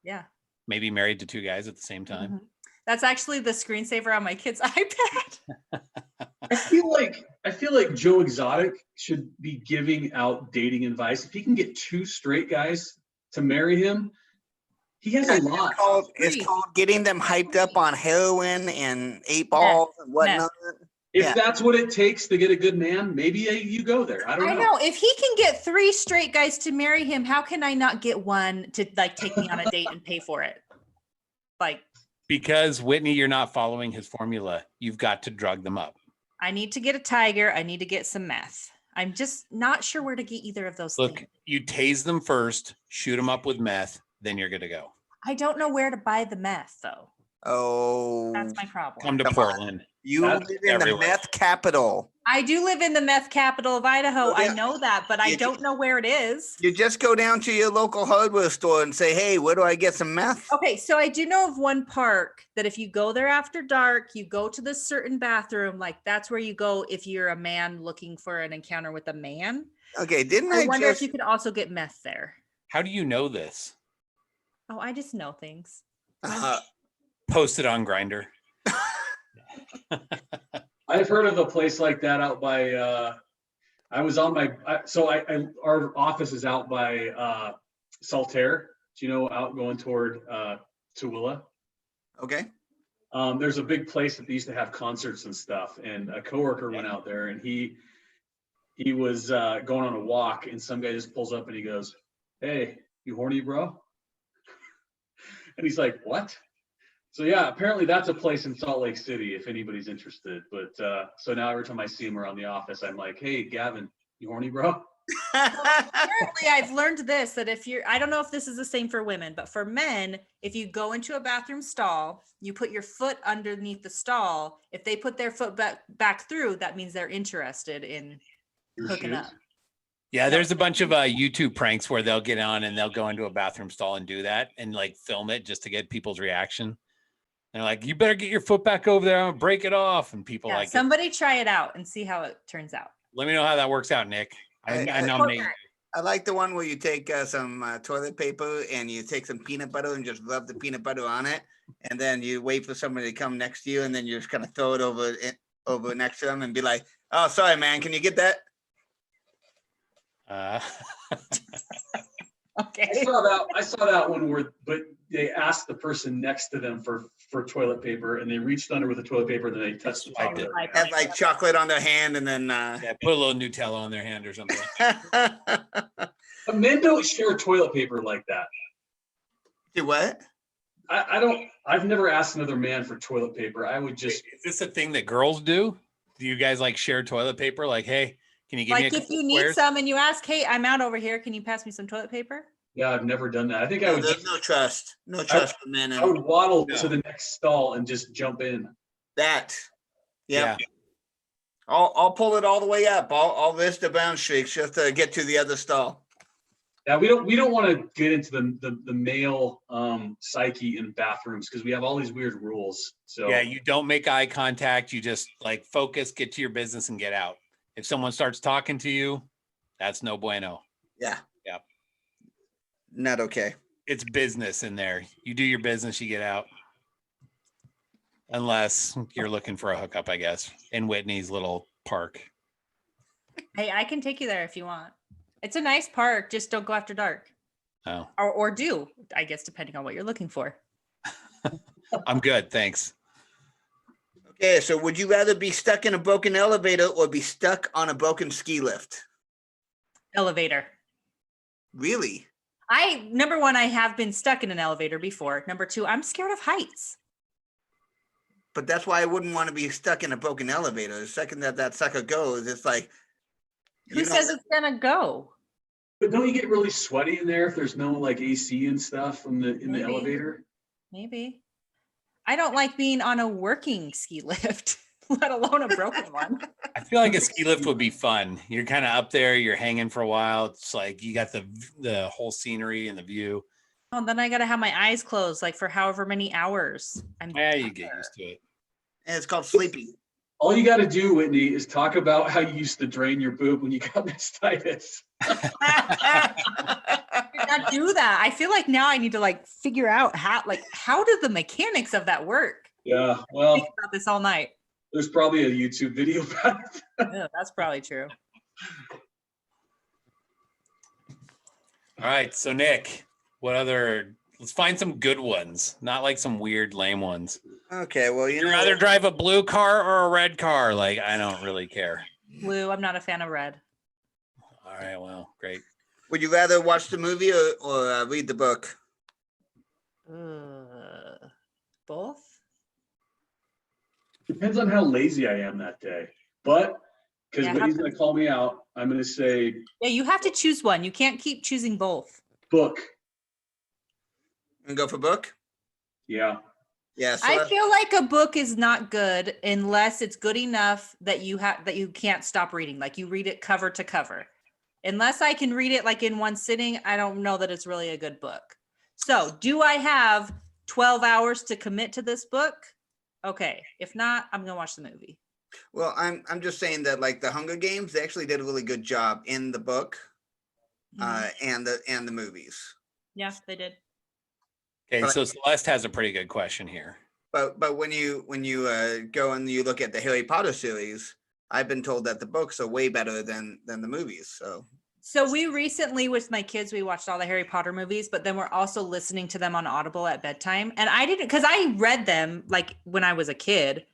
Yeah. maybe married to 2 guys at the same time. Mhm. That's actually the screensaver on my kid's iPad. I feel like Joe Exotic should be giving out dating advice. If he can get 2 straight guys to marry him, he has a lot. It's Free. called getting them hyped up on heroin and 8 balls and whatnot. If Yeah. that's what it takes to get a good man, maybe you go there. I don't I know. know. If he can get 3 straight guys to marry him, how can I not get one to like take me on a date and pay for it? Like, Because Whitney, you're not following his formula. You've got to drug them up. I need to get a tiger. I need to get some meth. I'm just not sure where to get either of those Look, things. you tase them first, shoot them up with meth, then you're good to go. I don't know where to buy the meth though. Oh, That's my problem. Come to Come on. Portland. you That's live in everywhere. the meth capital. I do live in the meth capital of Idaho. Oh, yeah. I know that, but I You don't know where it is. You just go down to your local hardware store and say, hey, where do I get some meth? Okay, so I do know of one park that if you go there after dark, you go to this certain bathroom, like that's where you go if you're a man looking for an encounter with a man. Okay, didn't I I wonder just if you could also get meth there. How do you know this? Oh, I just know things. Post it on Grindr. I've heard of a place like that out by, I was on our office is out by Saltaire, do you know, out going toward Tooele. okay. There's a big place that they used to have concerts and stuff, and a coworker went out there and he was going on a walk and some guy just pulls up and he goes, "Hey, you horny, bro?" And he's like, "What?" So yeah, apparently that's a place in Salt Lake City if anybody's interested. But so now every time I see him around the office, I'm like, "Hey, Gavin, you horny, bro?" Apparently, I've learned this that if you're, I don't know if this is the same for women, but for men, if you go into a bathroom stall, you put your foot underneath the stall. If they put their foot back through, that means they're interested in Your hooking shoes. up. Yeah, there's a bunch of YouTube pranks where they'll get on and they'll go into a bathroom stall and do that and like film it just to get people's reaction. They're like, "You better get your foot back over there. I'm gonna break it off." And people Yeah, like, somebody try it out and see how it turns out. "Let me know how that works out, Nick." I I- nominate you. I like the one where you take some toilet paper and you take some peanut butter and just rub the peanut butter on it. And then you wait for somebody to come next to you and then you just kind of throw it over next to them and be like, "Oh, sorry, man. Can you get that?" Okay. I saw that one but they asked the person next to them for toilet paper and they reached under with the toilet paper and then they touched the top of it. Have like chocolate on their hand and then Yeah, put a little Nutella on their hand or something. But men don't share toilet paper like that. Do what? I've never asked another man for toilet paper. I would just, Is this a thing that girls do? Do you guys like share toilet paper? Like, hey, can you give me a Like if couple you need squares? some and you ask, "Hey, I'm out over here. Can you pass me some toilet paper?" yeah, I've never done that. I think I would There's just, no trust. No trust for men. I would And waddle No. to the next stall and just jump in. that. Yep. Yeah. I'll pull it all the way up. I'll risk the brown streaks just to get to the other stall. Yeah, we don't want to get into the male psyche in bathrooms because we have all these weird rules. So Yeah, you don't make eye contact. You just like focus, get to your business, and get out. If someone starts talking to you, that's no bueno. Yeah. Yeah. Not okay. It's business in there. You do your business, you get out. Unless you're looking for a hookup, I guess, in Whitney's little park. Hey, I can take you there if you want. It's a nice park. Just don't go after dark. Oh, Or do, I guess, depending on what you're looking for. I'm good. Thanks. Okay, so would you rather be stuck in a broken elevator or be stuck on a broken ski lift? Elevator. Really? Number one, I have been stuck in an elevator before. Number two, I'm scared of heights. But that's why I wouldn't want to be stuck in a broken elevator. The second that sucker goes, it's like. Who says it's gonna go? But don't you get really sweaty in there if there's no like AC and stuff in the Maybe. elevator? Maybe. I don't like being on a working ski lift, let alone a broken one. I feel like a ski lift would be fun. You're kind of up there, you're hanging for a while. It's like you got the whole scenery and the view. Oh, then I gotta have my eyes closed like for however many hours. Yeah, you get used to it. And it's called sleeping. All you got to do, Whitney, is talk about how you used to drain your boob when you got mastitis. I did not do that. I feel like now I need to like figure out how do the mechanics of that work? Yeah, I well, think about this all night. there's probably a YouTube video about it. Yeah, that's probably true. All right. So Nick, let's find some good ones, not like some weird lame ones. Okay, well, You'd rather drive a blue car or a red car? Like, I don't really care. Blue, I'm not a fan of red. All right. Well, great. Would you rather watch the movie or read the book? Both? Depends on how lazy I am that day. But because Yeah, Whitney's going to call me out, I'm going to say Yeah, you have to choose one. You can't keep choosing both. book. And go for book? Yeah. Yeah. So I feel like a book is not good unless it's good enough that you can't stop reading. Like you read it cover to cover. Unless I can read it like in one sitting, I don't know that it's really a good book. So do I have 12 hours to commit to this book? Okay. If not, I'm gonna watch the movie. well, I'm just saying that like the Hunger Games, they actually did a really good job in the book and the movies. Yeah, they did. Okay. But- So Celeste has a pretty good question here. But when you go and you look at the Harry Potter series, I've been told that the books are way better than the movies. So we recently with my kids, we watched all the Harry Potter movies, but then we're also listening to them on Audible at bedtime. And I didn't, because I read them like when I was a kid,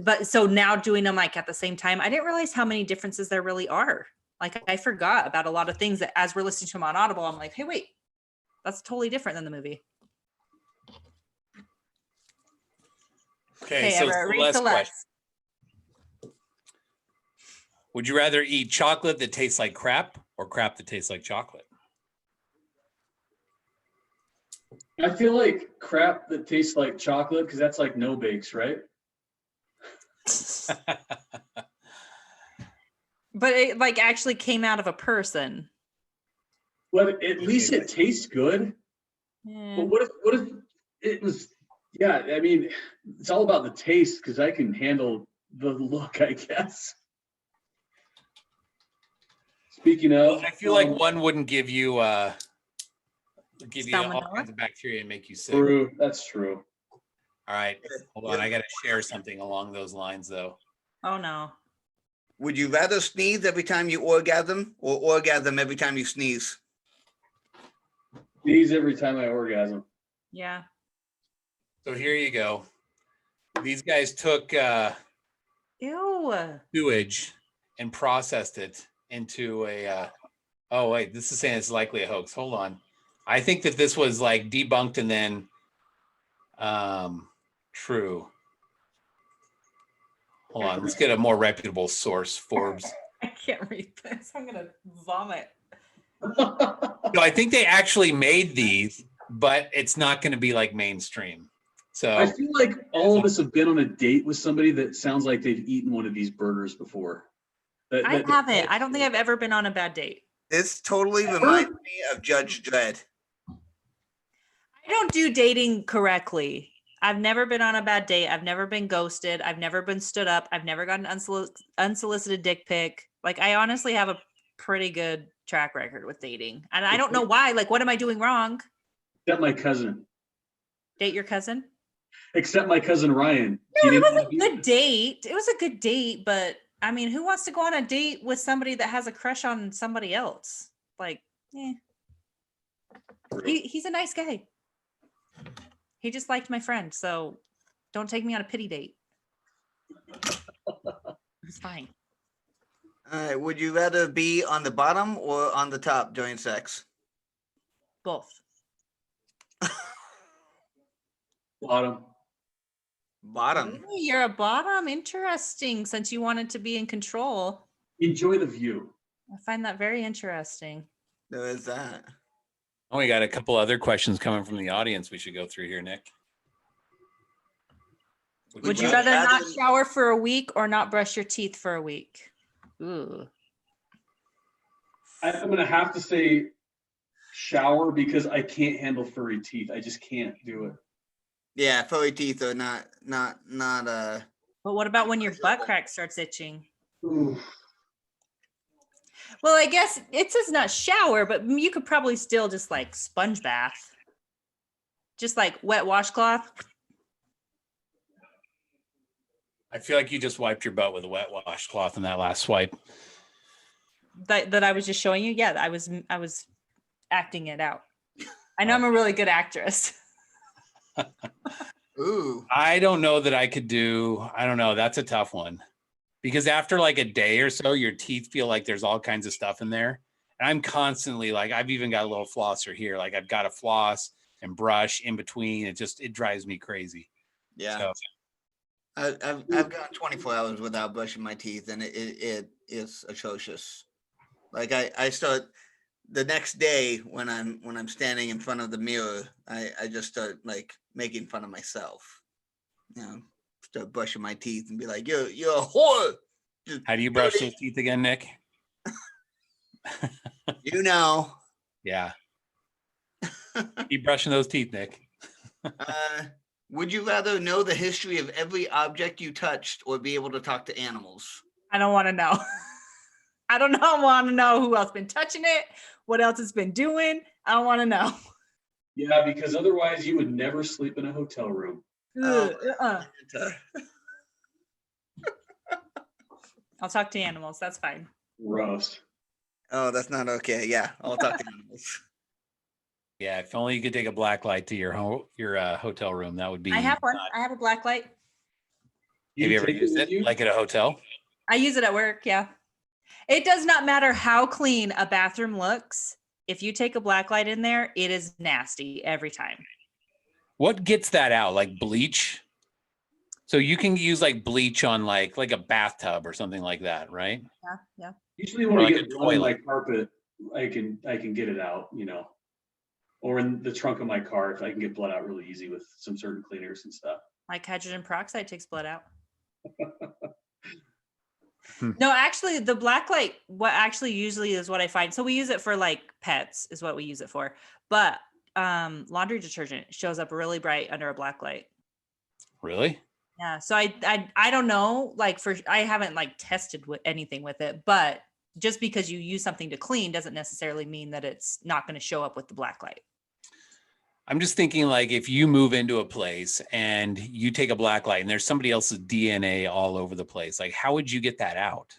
but so now doing them like at the same time, I didn't realize how many differences there really are. Like I forgot about a lot of things that as we're listening to them on Audible, I'm like, hey, wait, that's totally different than the movie. Okay. Okay, So Everett, read Celeste Celeste. question. Would you rather eat chocolate that tastes like crap or crap that tastes like chocolate? I feel like crap that tastes like chocolate because that's like no bakes, right? But it like actually came out of a person. Well, at least it tastes good. Yeah. But what if it was? Yeah, I mean, it's all about the taste because I can handle the look, I guess. Speaking of, I feel like one wouldn't give you all Salmonella? kinds of bacteria and make you sick. true. That's true. All right. Hold on. I got to share something along those lines though. Oh no. Would you rather sneeze every time you orgasm or orgasm every time you sneeze? Sneeze every time I orgasm. Yeah. So here you go. These guys took Ew. sewage and processed it into a oh wait, this is saying it's likely a hoax. Hold on. I think that this was like debunked and then true. Hold on, let's get a more reputable source. Forbes. I can't read this. I'm gonna vomit. No, I think they actually made these, but it's not going to be like mainstream. So I feel like all of us have been on a date with somebody that sounds like they've eaten one of these burgers before. I haven't. I don't think I've ever been on a bad date. This totally reminds me of Judge Dredd. I don't do dating correctly. I've never been on a bad date. I've never been ghosted. I've never been stood up. I've never gotten unsolicited dick pic. Like, I honestly have a pretty good track record with dating. And I don't know why. Like, what am I doing wrong? Except my cousin. Date your cousin? Except my cousin Ryan. No, it was a good date. It was a good date, but I mean, who wants to go on a date with somebody that has a crush on somebody else? Like, he's a nice guy. He just liked my friend, so don't take me on a pity date. It's fine. All right. Would you rather be on the bottom or on the top during sex? Both. Bottom. Bottom. Ooh, you're a bottom. Interesting, since you wanted to be in control. Enjoy the view. I find that very interesting. There is that. Oh, we got a couple other questions coming from the audience we should go through here, Nick. Would you rather not shower for a week or not brush your teeth for a week? Ooh. I'm going to have to say shower because I can't handle furry teeth. I just can't do it. Yeah, furry teeth are not. But what about when your butt crack starts itching? Ooh. Well, I guess it says not shower, but you could probably still just like sponge bath. Just like wet washcloth. I feel like you just wiped your butt with a wet washcloth in that last swipe. That I was just showing you. Yeah, I was acting it out. I know I'm a really good actress. Ooh. I don't know that I could do, I don't know. That's a tough one. Because after like a day or so, your teeth feel like there's all kinds of stuff in there. And I'm constantly like, I've even got a little flosser here. Like I've got to floss and brush in between. It drives me crazy. Yeah. So, I've gone 24 hours without brushing my teeth, and it is atrocious. Like I start the next day when I'm standing in front of the mirror, I just start like making fun of myself. You know, start brushing my teeth and be like, you're a whore. how do you brush those teeth again, Nick? You know. Yeah. Keep brushing those teeth, Nick. Would you rather know the history of every object you touched or be able to talk to animals? I don't want to know. I don't want to know who else been touching it, what else it's been doing. I don't want to know. Yeah, because otherwise you would never sleep in a hotel room. I'll talk to animals. That's fine. Gross. Oh, that's not okay. Yeah, I'll talk to animals. Yeah, if only you could take a black light to your hotel room, that would be. I have one. I have a black light. Have you ever take used with it you? like at a hotel? I use it at work. Yeah. It does not matter how clean a bathroom looks. If you take a black light in there, it is nasty every time. What gets that out? Like bleach? So you can use like bleach on like a bathtub or something like that, right? Yeah. Usually when Or I like get a blood on my toilet. carpet, I can get it out, or in the trunk of my car if I can get blood out really easy with some certain cleaners and stuff. Like hydrogen peroxide takes blood out. No, actually, the black light, what actually usually is what I find. So we use it for like pets is what we use it for. But laundry detergent shows up really bright under a black light. Really? Yeah. So I don't know, like I haven't like tested with anything with it, but just because you use something to clean doesn't necessarily mean that it's not going to show up with the black light. I'm just thinking like if you move into a place and you take a black light and there's somebody else's DNA all over the place, like how would you get that out?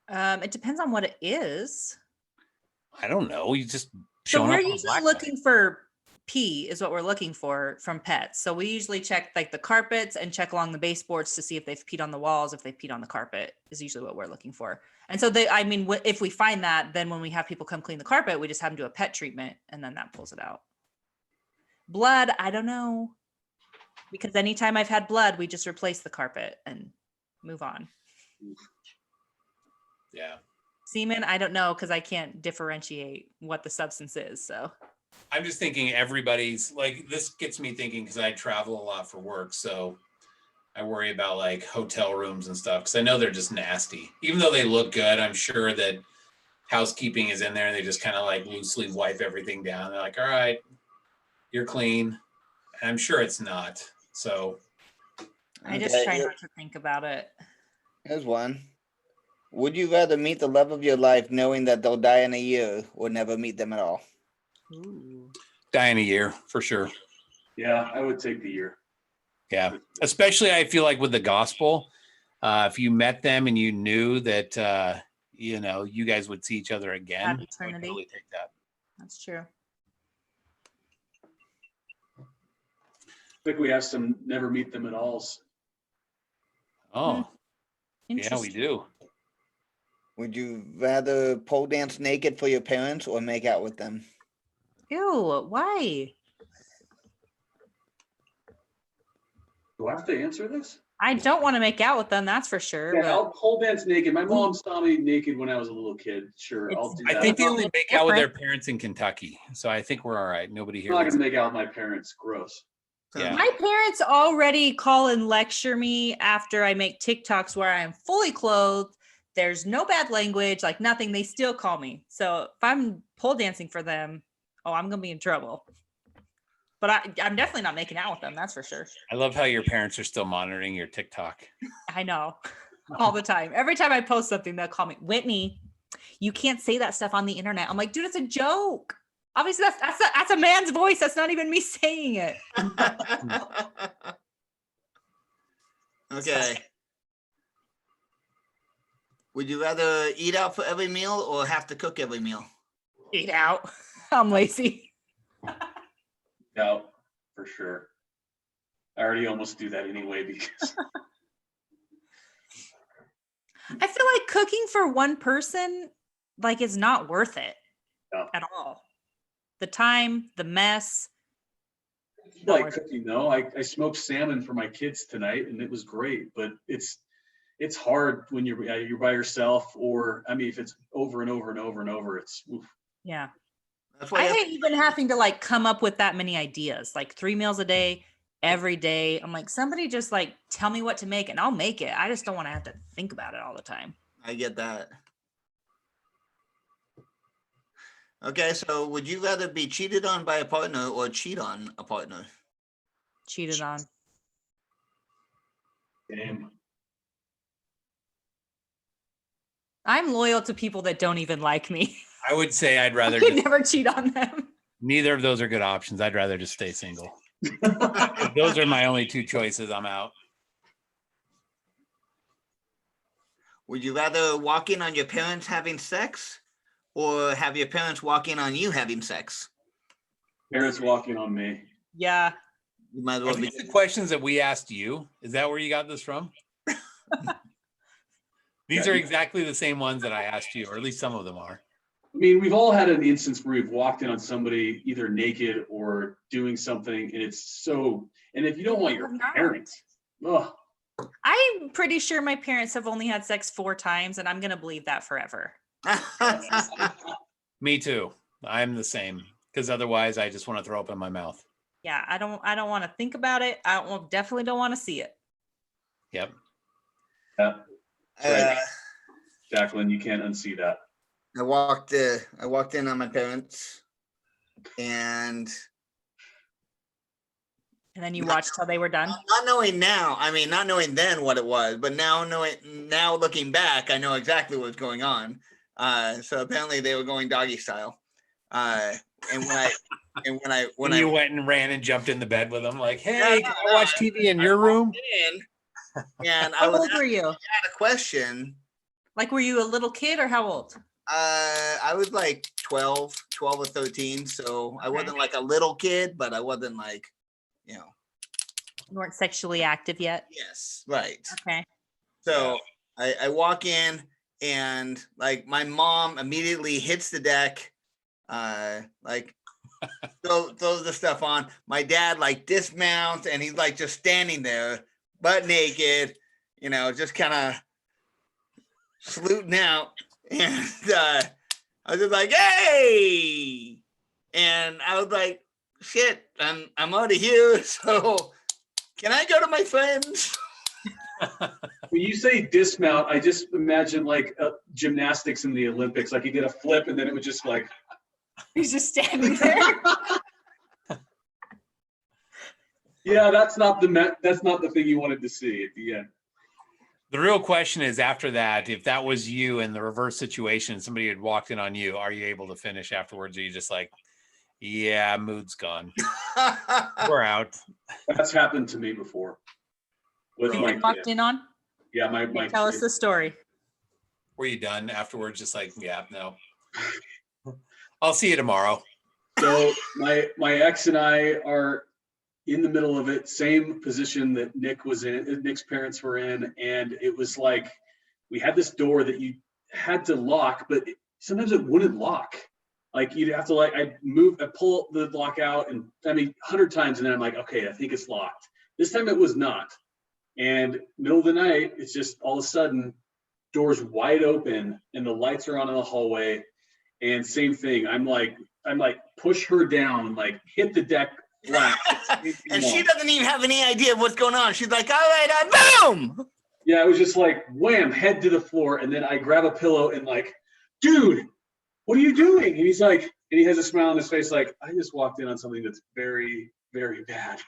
It depends on what it is. I don't know. You just So showing we're up on a usually black looking light. for pee is what we're looking for from pets. So we usually check like the carpets and check along the baseboards to see if they've peed on the walls, if they've peed on the carpet is usually what we're looking for. And so if we find that, then when we have people come clean the carpet, we just have them do a pet treatment and then that pulls it out. Blood, I don't know. Because anytime I've had blood, we just replace the carpet and move on. Yeah. Semen, I don't know because I can't differentiate what the substance is. So I'm just thinking everybody's like, this gets me thinking because I travel a lot for work. So I worry about like hotel rooms and stuff because I know they're just nasty. Even though they look good, I'm sure that housekeeping is in there and they just kind of like loosely wipe everything down. They're like, all right, you're clean. And I'm sure it's not. So I just try not to think about it. Here's one. Would you rather meet the love of your life knowing that they'll die in a year or never meet them at all? Ooh. die in a year for sure. Yeah, I would take the year. Yeah. Especially I feel like with the gospel, if you met them and you knew that, you guys would see each other again, I would eternity. totally take that. That's true. I think we have some never meet them at alls. Oh, yeah, we Interesting. do. Would you rather pole dance naked for your parents or make out with them? Ew, why? Do I have to answer this? I don't want to make out with them, that's for sure. Yeah, but I'll pole dance naked. My mom saw me naked when I was a little kid. Sure, I'll It's- do I that. think they only make out with their Different. parents in Kentucky. So I think we're all right. Nobody I'm here. not wants- gonna make out with my parents. Gross. Yeah. My parents already call and lecture me after I make TikToks where I am fully clothed. There's no bad language, like nothing. They still call me. So if I'm pole dancing for them, I'm going to be in trouble. But I'm definitely not making out with them. That's for sure. I love how your parents are still monitoring your TikTok. I know all the time. Every time I post something, they'll call me, Whitney, you can't say that stuff on the internet. I'm like, dude, it's a joke. Obviously, that's a man's voice. That's not even me saying it. Okay. Would you rather eat out for every meal or have to cook every meal? Eat out. I'm lazy. Yeah, for sure. I already almost do that anyway because I feel like cooking for one person, like, is not worth it No. at all. The time, the mess. I like cooking though. I smoked salmon for my kids tonight and it was great, but it's hard when you're by yourself, or I mean if it's over and over and over and over, it's oof. Yeah. That's I why hate even having to like come up with that many ideas, like 3 meals a day, every day. I'm like, somebody just like tell me what to make and I'll make it. I just don't want to have to think about it all the time. I get that. Okay, so would you rather be cheated on by a partner or cheat on a partner? Cheated on. Damn. I'm loyal to people that don't even like me. I would say I'd I rather could just, never cheat on them. neither of those are good options. I'd rather just stay single. If those are my only two choices, I'm out. Would you rather walk in on your parents having sex or have your parents walk in on you having sex? Parents walking on me. Yeah. You might as Are well be. these the questions that we asked you? Is that where you got this from? These Yeah, are you- exactly the same ones that I asked you, or at least some of them are. I mean, we've all had an instance where we've walked in on somebody either naked or doing something, and and if you don't want your I've not. parents, ugh, I'm pretty sure my parents have only had sex 4 times, and I'm going to believe that forever. Me too. I'm the same, because otherwise I just want to throw up in my mouth. Yeah, I don't want to think about it. Definitely don't want to see it. Yep. yeah, Uh, Jacqueline, you can't unsee that. I walked in on my parents, and And then you watched till they were done. not knowing now, I mean, not knowing then what it was, but now looking back, I know exactly what's going on. So apparently they were going doggy style. And when You I went and ran and jumped in the bed with them, like, hey, No, can no, I watch TV in your room? and I How was old were you? asked a question. Like, were you a little kid or how old? I was like 12 or 13. So I Okay. wasn't like a little kid, but I wasn't like, You weren't sexually active yet. yes, right. Okay. So I walk in and like my mom immediately hits the deck, like throws the stuff on. My dad like dismounts and he's like just standing there, butt naked, just kind of saluting out. And I was just like, hey, and I was like, shit, I'm already here, so can I go to my friends? When you say dismount, I just imagine like gymnastics in the Olympics. Like you did a flip and then it would just like. He's just standing there. Yeah, that's not the thing you wanted to see at the end. The real question is, after that, if that was you in the reverse situation, somebody had walked in on you, are you able to finish afterwards? Or are you just like, yeah, mood's gone. We're out. That's happened to me before. With Who my you walked kid. in on? Yeah, my Tell us kid. the story. Were you done afterwards? Just like, yeah, no. I'll see you tomorrow. So my ex and I are in the middle of it, same position that Nick was in, Nick's parents were in. And it was like, we had this door that you had to lock, but sometimes it wouldn't lock. Like you'd have to I pull the lock out and 100 times. And then I'm like, okay, I think it's locked. This time it was not. And middle of the night, it's just all of a sudden doors wide open and the lights are on in the hallway. And same thing. I'm like, push her down, like hit the deck flat. And she doesn't even have any idea of what's going on. She's like, all right, boom. Yeah, it was just like wham, head to the floor. And then I grab a pillow and like, dude, what are you doing? And he's like, and he has a smile on his face, like, I just walked in on something that's very, very bad.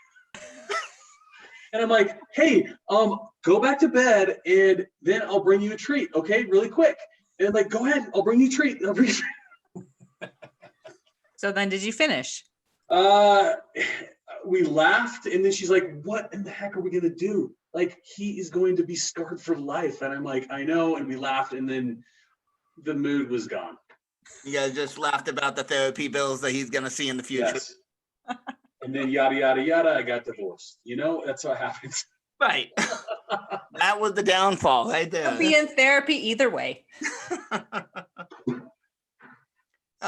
And I'm like, hey, go back to bed and then I'll bring you a treat, okay? Really quick. And I'm like, go ahead, I'll bring you a treat. So then did you finish? We laughed and then she's like, what in the heck are we gonna do? Like, he is going to be scarred for life. And I'm like, I know. And we laughed and then the mood was gone. You guys just laughed about the therapy bills that he's gonna see in the future. Yes. And then yada, yada, yada, I got divorced. You know, that's what happens. Right. That was the downfall right there. You'll be in therapy either way.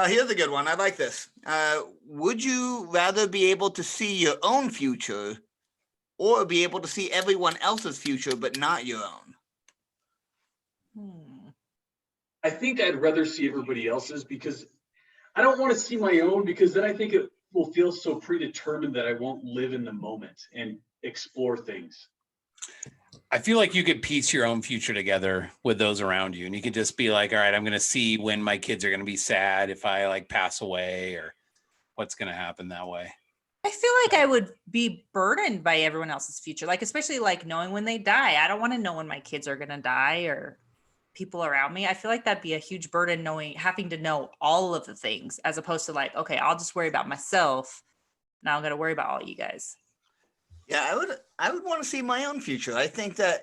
Here's a good one. I like this. Would you rather be able to see your own future or be able to see everyone else's future but not your own? I think I'd rather see everybody else's because I don't want to see my own because then I think it will feel so predetermined that I won't live in the moment and explore things. I feel like you could piece your own future together with those around you. And you could just be like, all right, I'm going to see when my kids are going to be sad if I like pass away or what's going to happen that way. I feel like I would be burdened by everyone else's future. Like, especially like knowing when they die. I don't want to know when my kids are going to die or people around me. I feel like that'd be a huge burden having to know all of the things as opposed to like, okay, I'll just worry about myself. Now I'm going to worry about all you guys. Yeah, I would want to see my own future. I think that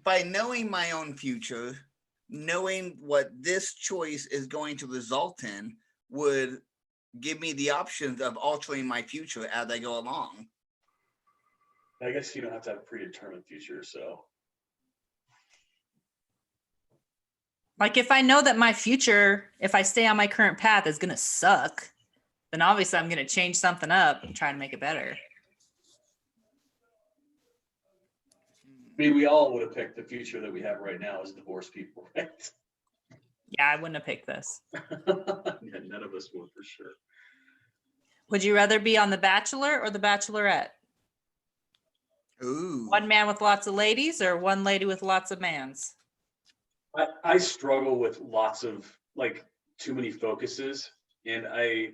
by knowing my own future, knowing what this choice is going to result in would give me the options of altering my future as I go along. I guess you don't have to have a predetermined future, so. Like if I know that my future, if I stay on my current path is going to suck, then obviously I'm going to change something up and try to make it better. I mean, we all would have picked the future that we have right now as divorced people, right? Yeah, I wouldn't have picked this. Yeah, none of us would for sure. Would you rather be on The Bachelor or The Bachelorette? Ooh. One man with lots of ladies or one lady with lots of mans? I struggle with lots of like too many focuses, and I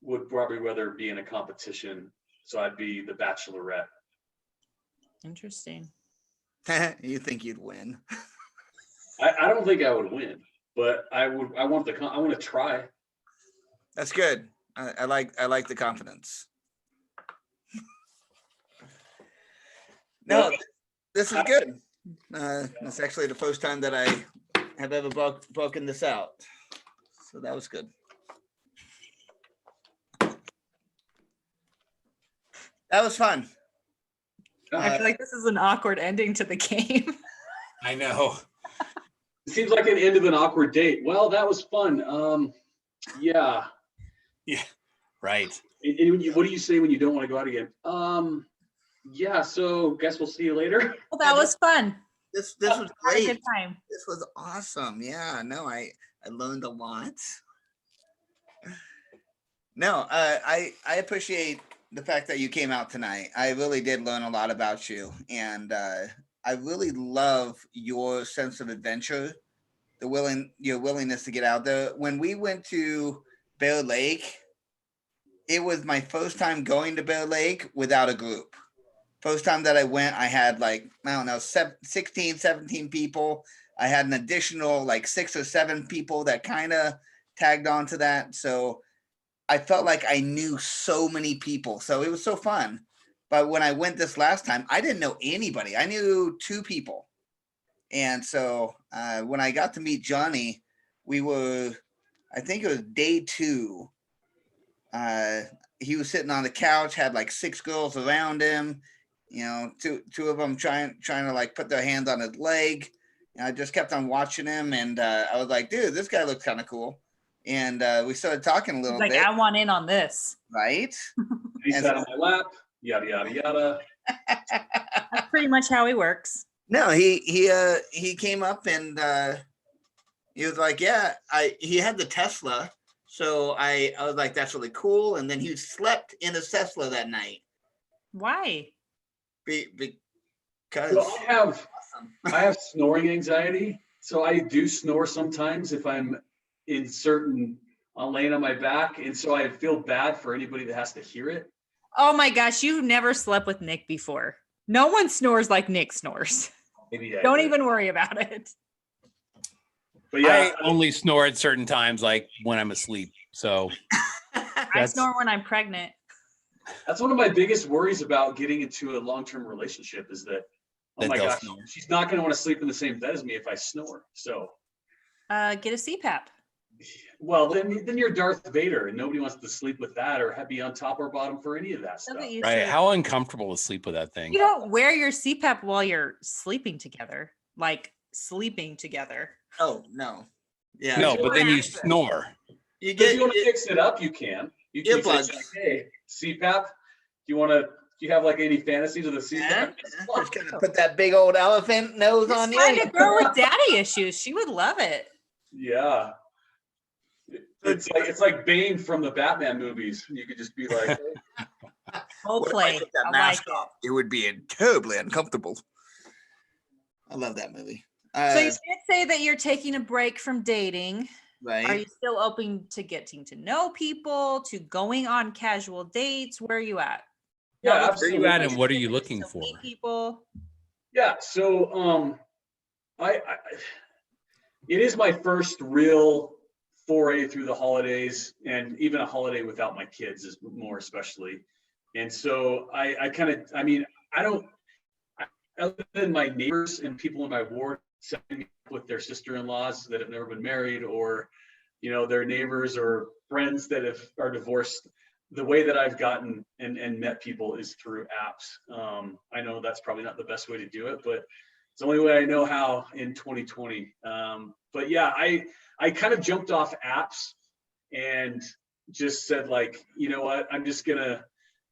would probably rather be in a competition. So I'd be the Bachelorette. Interesting. You think you'd win? I don't think I would win, but I want to try. That's good. I like the confidence. No, this is good. It's actually the first time that I have ever broken this out. So that was good. That was fun. I feel like this is an awkward ending to the game. I know. It seems like an end of an awkward date. Well, that was fun. Yeah. Yeah. Right. And what do you say when you don't want to go out again? Yeah. So guess we'll see you later. Well, that was fun. This was Had a great. good time. This was awesome. Yeah, no, I learned a lot. No, I appreciate the fact that you came out tonight. I really did learn a lot about you, and I really love your sense of adventure, your willingness to get out there. When we went to Bear Lake, it was my first time going to Bear Lake without a group. First time that I went, I had like, I don't know, 16, 17 people. I had an additional like 6 or 7 people that kind of tagged on to that. So I felt like I knew so many people. So it was so fun. But when I went this last time, I didn't know anybody. I knew 2 people. And so when I got to meet Johnny, I think it was day 2. He was sitting on the couch, had like 6 girls around him. You know, two of them trying to like put their hands on his leg. And I just kept on watching him, and I was like, dude, this guy looks kind of cool. And we started talking a little Like, bit. I want in on this. Right? He sat on my lap, yada yada yada. That's pretty much how he works. No, he came up and he was like, yeah, he had the Tesla. So I was like, that's really cool. And then he slept in a Tesla that night. Why? Because So I have snoring anxiety. So I do snore sometimes if I'm laying on my back. And so I feel bad for anybody that has to hear it. Oh my gosh, you never slept with Nick before. No one snores like Nick snores. Maybe I Don't did. even worry about it. But yeah, I only snore at certain times, like when I'm asleep. So I That's- snore when I'm pregnant. that's one of my biggest worries about getting into a long-term relationship is that, oh That my they'll gosh, snore. she's not going to want to sleep in the same bed as me if I snore. So, Get a CPAP. well, then you're Darth Vader and nobody wants to sleep with that or be on top or bottom for any of that stuff. Doesn't right, usually- how uncomfortable to sleep with that thing. You don't wear your CPAP while you're sleeping together, like sleeping together. oh no. Yeah. No, but then you snore. You But if get you want to fix it up, you can. You can say, Earplugs. like, hey, CPAP, do you have like any fantasies of the CPAP? just gonna put that big old elephant nose on Just find you. a girl with daddy issues. She would love it. Yeah. It's like Bane from the Batman movies. You could just be like, Role What if I play. took that I like mask it. off? It would be terribly uncomfortable. I love that movie. So you did say that you're taking a break from dating. Are Right. you still open to getting to know people, to going on casual dates? Where are you at? yeah, Not looking Where are you absolutely. at and what are you to looking meet for? people. Yeah, so I it is my first real foray through the holidays, and even a holiday without my kids is more especially. And so other than my neighbors and people in my ward setting me up with their sister-in-laws that have never been married, or their neighbors or friends that are divorced, the way that I've gotten and met people is through apps. I know that's probably not the best way to do it, but it's the only way I know how in 2020. But yeah, I kind of jumped off apps and just said, like, you know what, I'm just gonna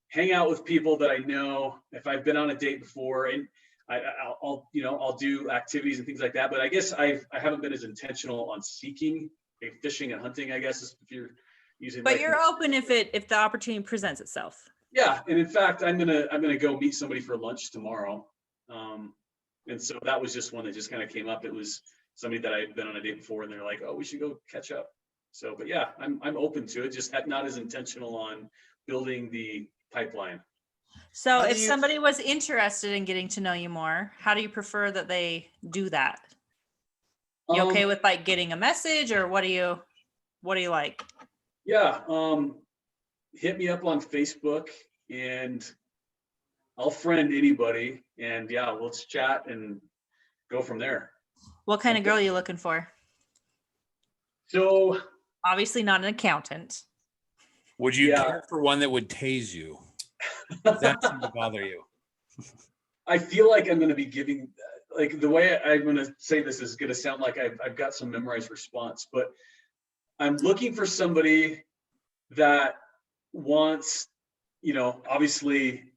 hang out with people that I know. If I've been on a date before, and I'll do activities and things like that. But I guess I haven't been as intentional on seeking, like, fishing and hunting, I guess, if you're using. But like, you're open if the opportunity presents itself. yeah, and in fact, I'm gonna go meet somebody for lunch tomorrow. And so that was just one that just kind of came up. It was somebody that I'd been on a date before, and they're like, "Oh, we should go catch up." So, but yeah, I'm open to it. Just not as intentional on building the pipeline. So How do if you- somebody was interested in getting to know you more, how do you prefer that they do that? You okay with like getting a message, or what do you like? Yeah, hit me up on Facebook and I'll friend anybody, and yeah, let's chat and go from there. What kind of girl are you looking for? So Obviously not an accountant. Would you Yeah. care for one that would tase you? Does that seem to bother you? I feel like I'm going to be giving, like, the way I'm going to say this is going to sound like I've got some memorized response, but I'm looking for somebody that wants, obviously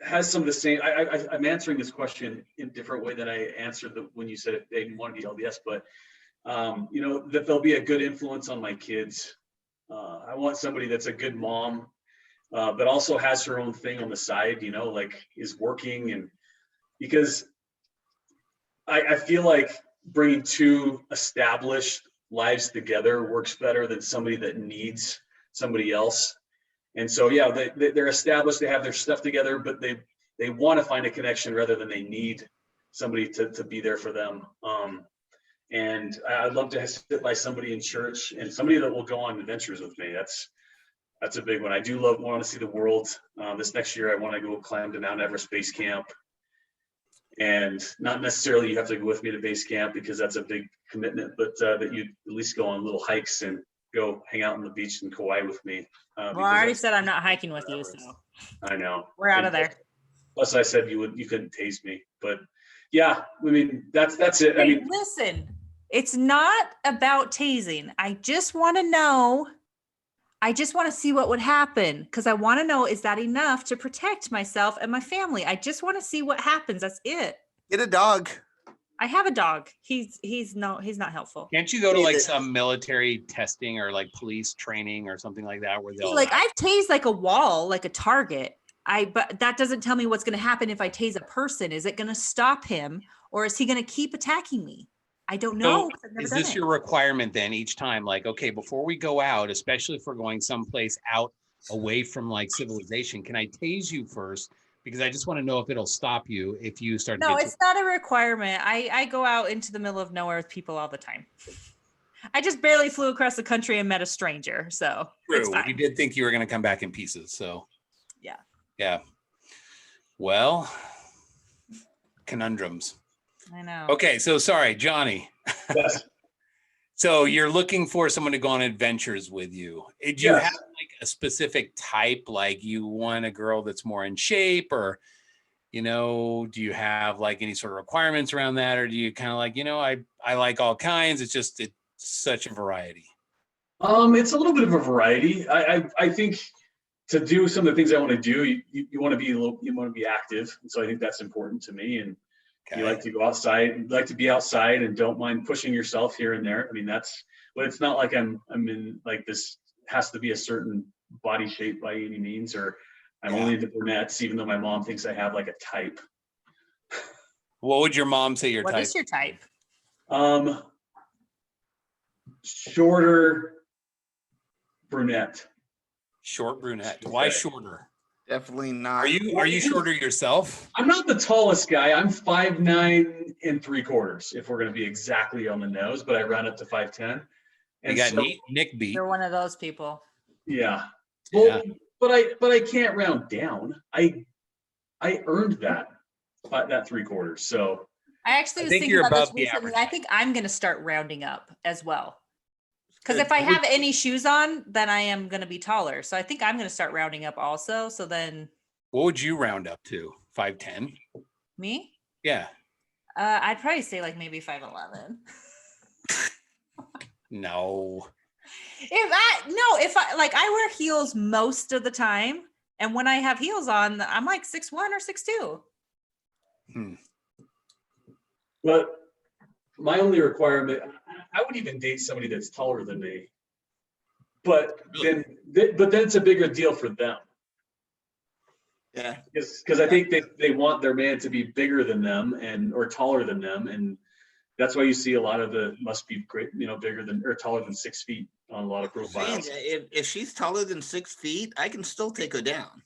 has some of the same. I'm answering this question in a different way than I answered when you said they didn't want to be LDS, but that they'll be a good influence on my kids. I want somebody that's a good mom, but also has her own thing on the side, like is working. And because I feel like bringing two established lives together works better than somebody that needs somebody else. And so, yeah, they're established, they have their stuff together, but they want to find a connection rather than they need somebody to be there for them. And I'd love to sit by somebody in church and somebody that will go on adventures with me. That's a big one. I do want to see the world. This next year, I want to go climb to Mount Everest Base Camp. And not necessarily you have to go with me to base camp because that's a big commitment, but that you at least go on little hikes and go hang out on the beach in Kauai with me. Well, I already said I'm not hiking with you, so I know. we're out of there. Plus, I said you couldn't tase me, but yeah, I mean that's it. I Hey, mean, listen, it's not about tasing. I just want to know. I just want to see what would happen because I want to know, is that enough to protect myself and my family? I just want to see what happens. That's it. Get a dog. I have a dog. He's not helpful. Can't you go to like some military testing or like police training or something like that where they'll Like I've tased like a wall, like a target. But that doesn't tell me what's going to happen if I tase a person. Is it going to stop him or is he going to keep attacking me? I don't know. So is this your requirement then each time? Like, okay, before we go out, especially if we're going someplace out away from like civilization, can I tase you first? Because I just want to know if it'll stop you if you start. No, it's not a requirement. I go out into the middle of nowhere with people all the time. I just barely flew across the country and met a stranger. So it's True. fine. You did think you were going to come back in pieces. So Yeah. yeah. Well, conundrums. I know. Okay, so sorry, Johnny. yes. So you're looking for someone to go on adventures with you. Do you Yes. have like a specific type? Like you want a girl that's more in shape, or do you have like any sort of requirements around that, or do you kind of like, I like all kinds. It's such a variety. It's a little bit of a variety. I think to do some of the things I want to do, you want to be active, and so I think that's important to me. And you like to go outside, you like to be outside and don't mind pushing yourself here and there. I mean, but it's not like I'm in like this has to be a certain body shape by any means, or I'm only into brunettes, even though my mom thinks I have like a type. What would your mom say your What type? is your type? Shorter brunette. Short brunette. Why shorter? Definitely not. Are you shorter yourself? I'm not the tallest guy. I'm 5'9" and 3/4, if we're going to be exactly on the nose, but I round up to 5'10". You got Nick beat. You're one of those people. Yeah. Well, but I can't round down. I earned that 3/4. So I actually was think thinking you're about this above the recently. average. I think I'm going to start rounding up as well. Because if I have any shoes on, then I am going to be taller. So I think I'm going to start rounding up also. So then. What would you round up to? 5'10"? Me? Yeah. I'd probably say like maybe 5'11". No. If I wear heels most of the time. And when I have heels on, I'm like 6'1" or 6'2". But my only requirement, I would even date somebody that's taller than me. But then it's a bigger deal for them. Yeah. Because I think they want their man to be bigger than them or taller than them. And that's why you see a lot of the must be great, bigger than or taller than 6 feet on a lot of profiles. If she's taller than 6 feet, I can still take her down.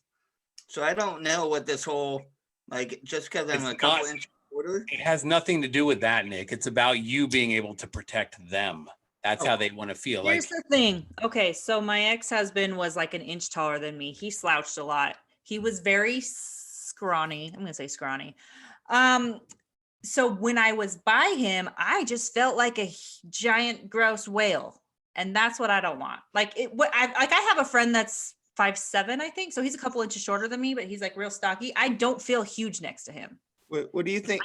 So I don't know what this whole, like, just because I'm a couple inches shorter. It has nothing to do with that, Nick. It's about you being able to protect them. That's how they want to feel. Here's the thing. Okay, so my ex-husband was like an inch taller than me. He slouched a lot. He was very scrawny. I'm going to say scrawny. So when I was by him, I just felt like a giant gross whale. And that's what I don't want. I have a friend that's 5'7", I think. So he's a couple inches shorter than me, but he's like real stocky. I don't feel huge next to him. What do you think?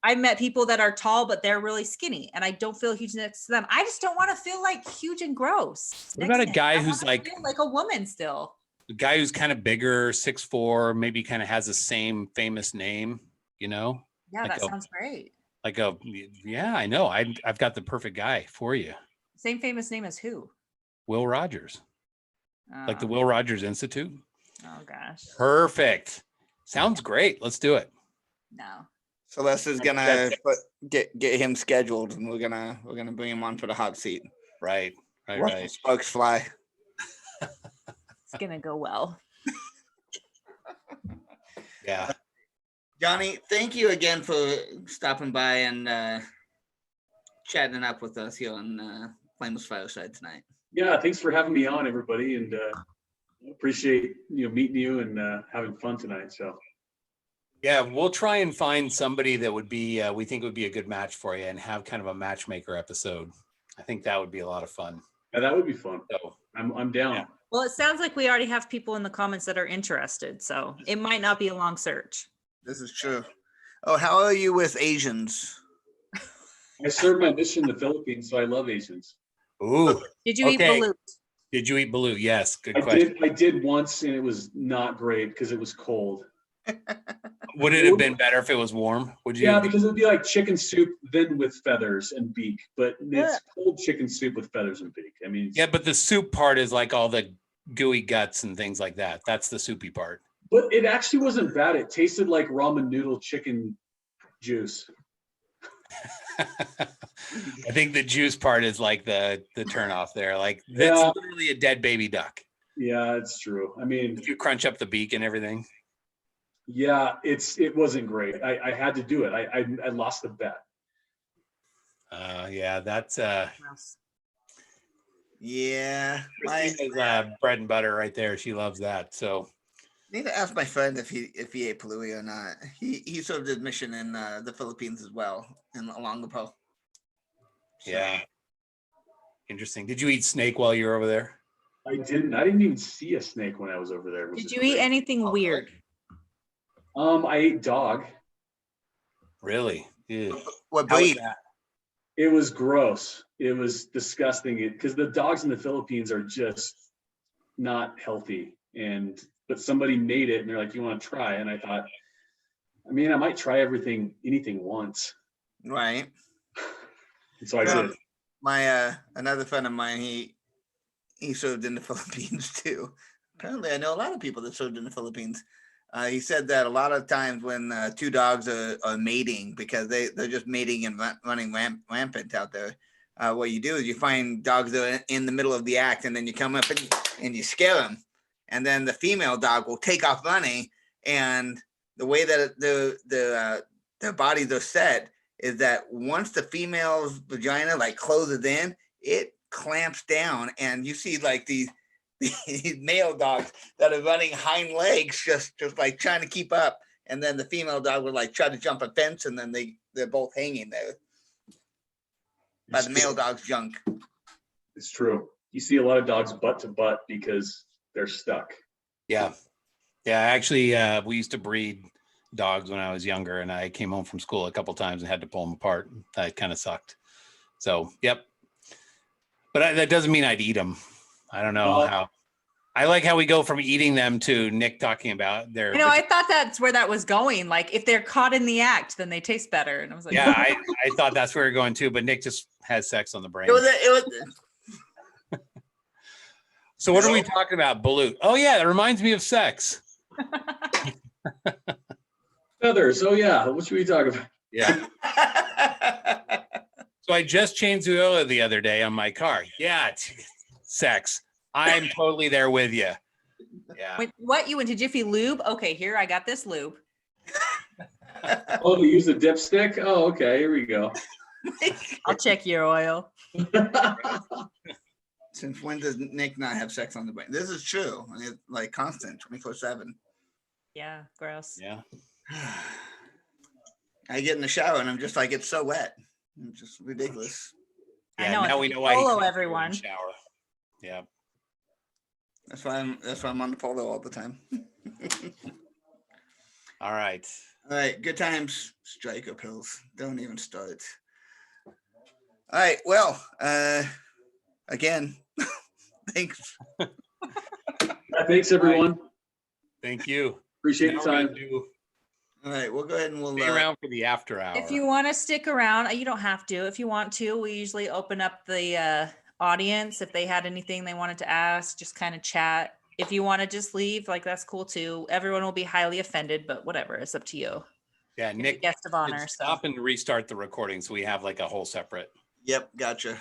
I've met people that are tall, but they're really skinny, and I don't feel huge next to them. I just don't want to feel like huge and gross. What about a guy who's like a woman still? A guy who's kind of bigger, 6'4", maybe kind of has the same famous name, Yeah, like that sounds great. Yeah, I know. I've got the perfect guy for you. Same famous name as who? Will Rogers. Like the Will Rogers Institute. Oh gosh. Perfect. Sounds great. Let's do it. No. Celeste's gonna That's get him scheduled, and we're gonna bring him on for the hot seat. Right. Watch the sparks fly. It's gonna go well. Yeah. Johnny, thank you again for stopping by and chatting it up with us here on Flameless Fireside tonight. Yeah, thanks for having me on, everybody, and appreciate meeting you and having fun tonight. So Yeah, we'll try and find somebody that would be we think would be a good match for you and have kind of a matchmaker episode. I think that would be a lot of fun. yeah, that would be fun. So I'm down. Yeah. Well, it sounds like we already have people in the comments that are interested, so it might not be a long search. This is true. Oh, how are you with Asians? I served my mission in the Philippines, so I love Asians. ooh, Did you eat Okay. balut? did you eat balut? Yes, good I question. did once, and it was not great because it was cold. Would it have been better if it was warm? Would you? Yeah, because it would be like chicken soup then with feathers and beak, but it's cold chicken soup with feathers and beak. I mean, Yeah, but the soup part is like all the gooey guts and things like that. That's the soupy part. but it actually wasn't bad. It tasted like ramen noodle chicken juice. I think the juice part is like the turn off there. Like Yeah. that's literally a dead baby duck. Yeah, it's true. I mean, If you crunch up the beak and everything. yeah, it wasn't great. I had to do it. I lost the bet. Yeah, that's Gross. Yeah, Christina's bread and butter right there. She loves that. So need to ask my friend if he ate palui or not. He served his mission in the Philippines as well in Illongo. So, yeah. Interesting. Did you eat snake while you were over there? I didn't even see a snake when I was over there. which Did is you eat great. anything weird? I ate dog. Really? Ew. what How was breed? that? It was gross. It was disgusting. Because the dogs in the Philippines are just not healthy. But somebody made it, and they're like, "You want to try?" And I thought, I mean, I might try anything once. Right. And so I Yeah. did. My another friend of mine, he served in the Philippines too. Apparently, I know a lot of people that served in the Philippines. He said that a lot of times when two dogs are mating, because they're just mating and running rampant out there, what you do is you find dogs that are in the middle of the act, and then you come up and you scare them, and then the female dog will take off running. And the way that their bodies are set is that once the female's vagina like closes in, it clamps down, and you see like these male dogs that are running hind legs, just like trying to keep up, and then the female dog would like try to jump a fence, and then they're both hanging there by the male dog's junk. It's true. You see a lot of dogs butt to butt because they're stuck. Yeah. Yeah. Actually, we used to breed dogs when I was younger, and I came home from school a couple times and had to pull them apart. That kind of sucked. So, yep. But that doesn't mean I'd eat them. I don't know how. I like how we go from eating them to Nick talking about their. I thought that's where that was going. Like if they're caught in the act, then they taste better. And I was like, Yeah, I thought that's where we're going too, but Nick just has sex on the brain. It was So what are we talking about? Balut. Oh yeah, it reminds me of sex. Feathers. Oh yeah. What should we talk about? Yeah. So I just changed the oil the other day on my car. Yeah, sex. I'm totally there with you. Yeah. Wait, what? You went to Jiffy Lube? Okay, here, I got this lube. Oh, to use the dipstick? Oh, okay. Here we go. I'll check your oil. Since when does Nick not have sex on the brain? This is true. It's like constant, 24/7. Yeah, gross. Yeah. I get in the shower and I'm just like, it's so wet. It's just ridiculous. I Yeah, know, now it's we know why he polo, comes here in everyone. the shower. Yeah. That's why I'm on the polo all the time. All right. All right, good times, striker pills. Don't even start. All right, well, again, thanks. Thanks, everyone. Thank you. Appreciate Now the we're gonna time. All right, we'll go ahead and we'll Stay around for the after hour. If you want to stick around, you don't have to. If you want to, we usually open up the audience. If they had anything they wanted to ask, just kind of chat. If you want to just leave, like that's cool too. Everyone will be highly offended, but whatever, it's up to you. Yeah, You're the Nick, guest of honor. So stop and restart the recording so we have like a whole separate. Yep, gotcha.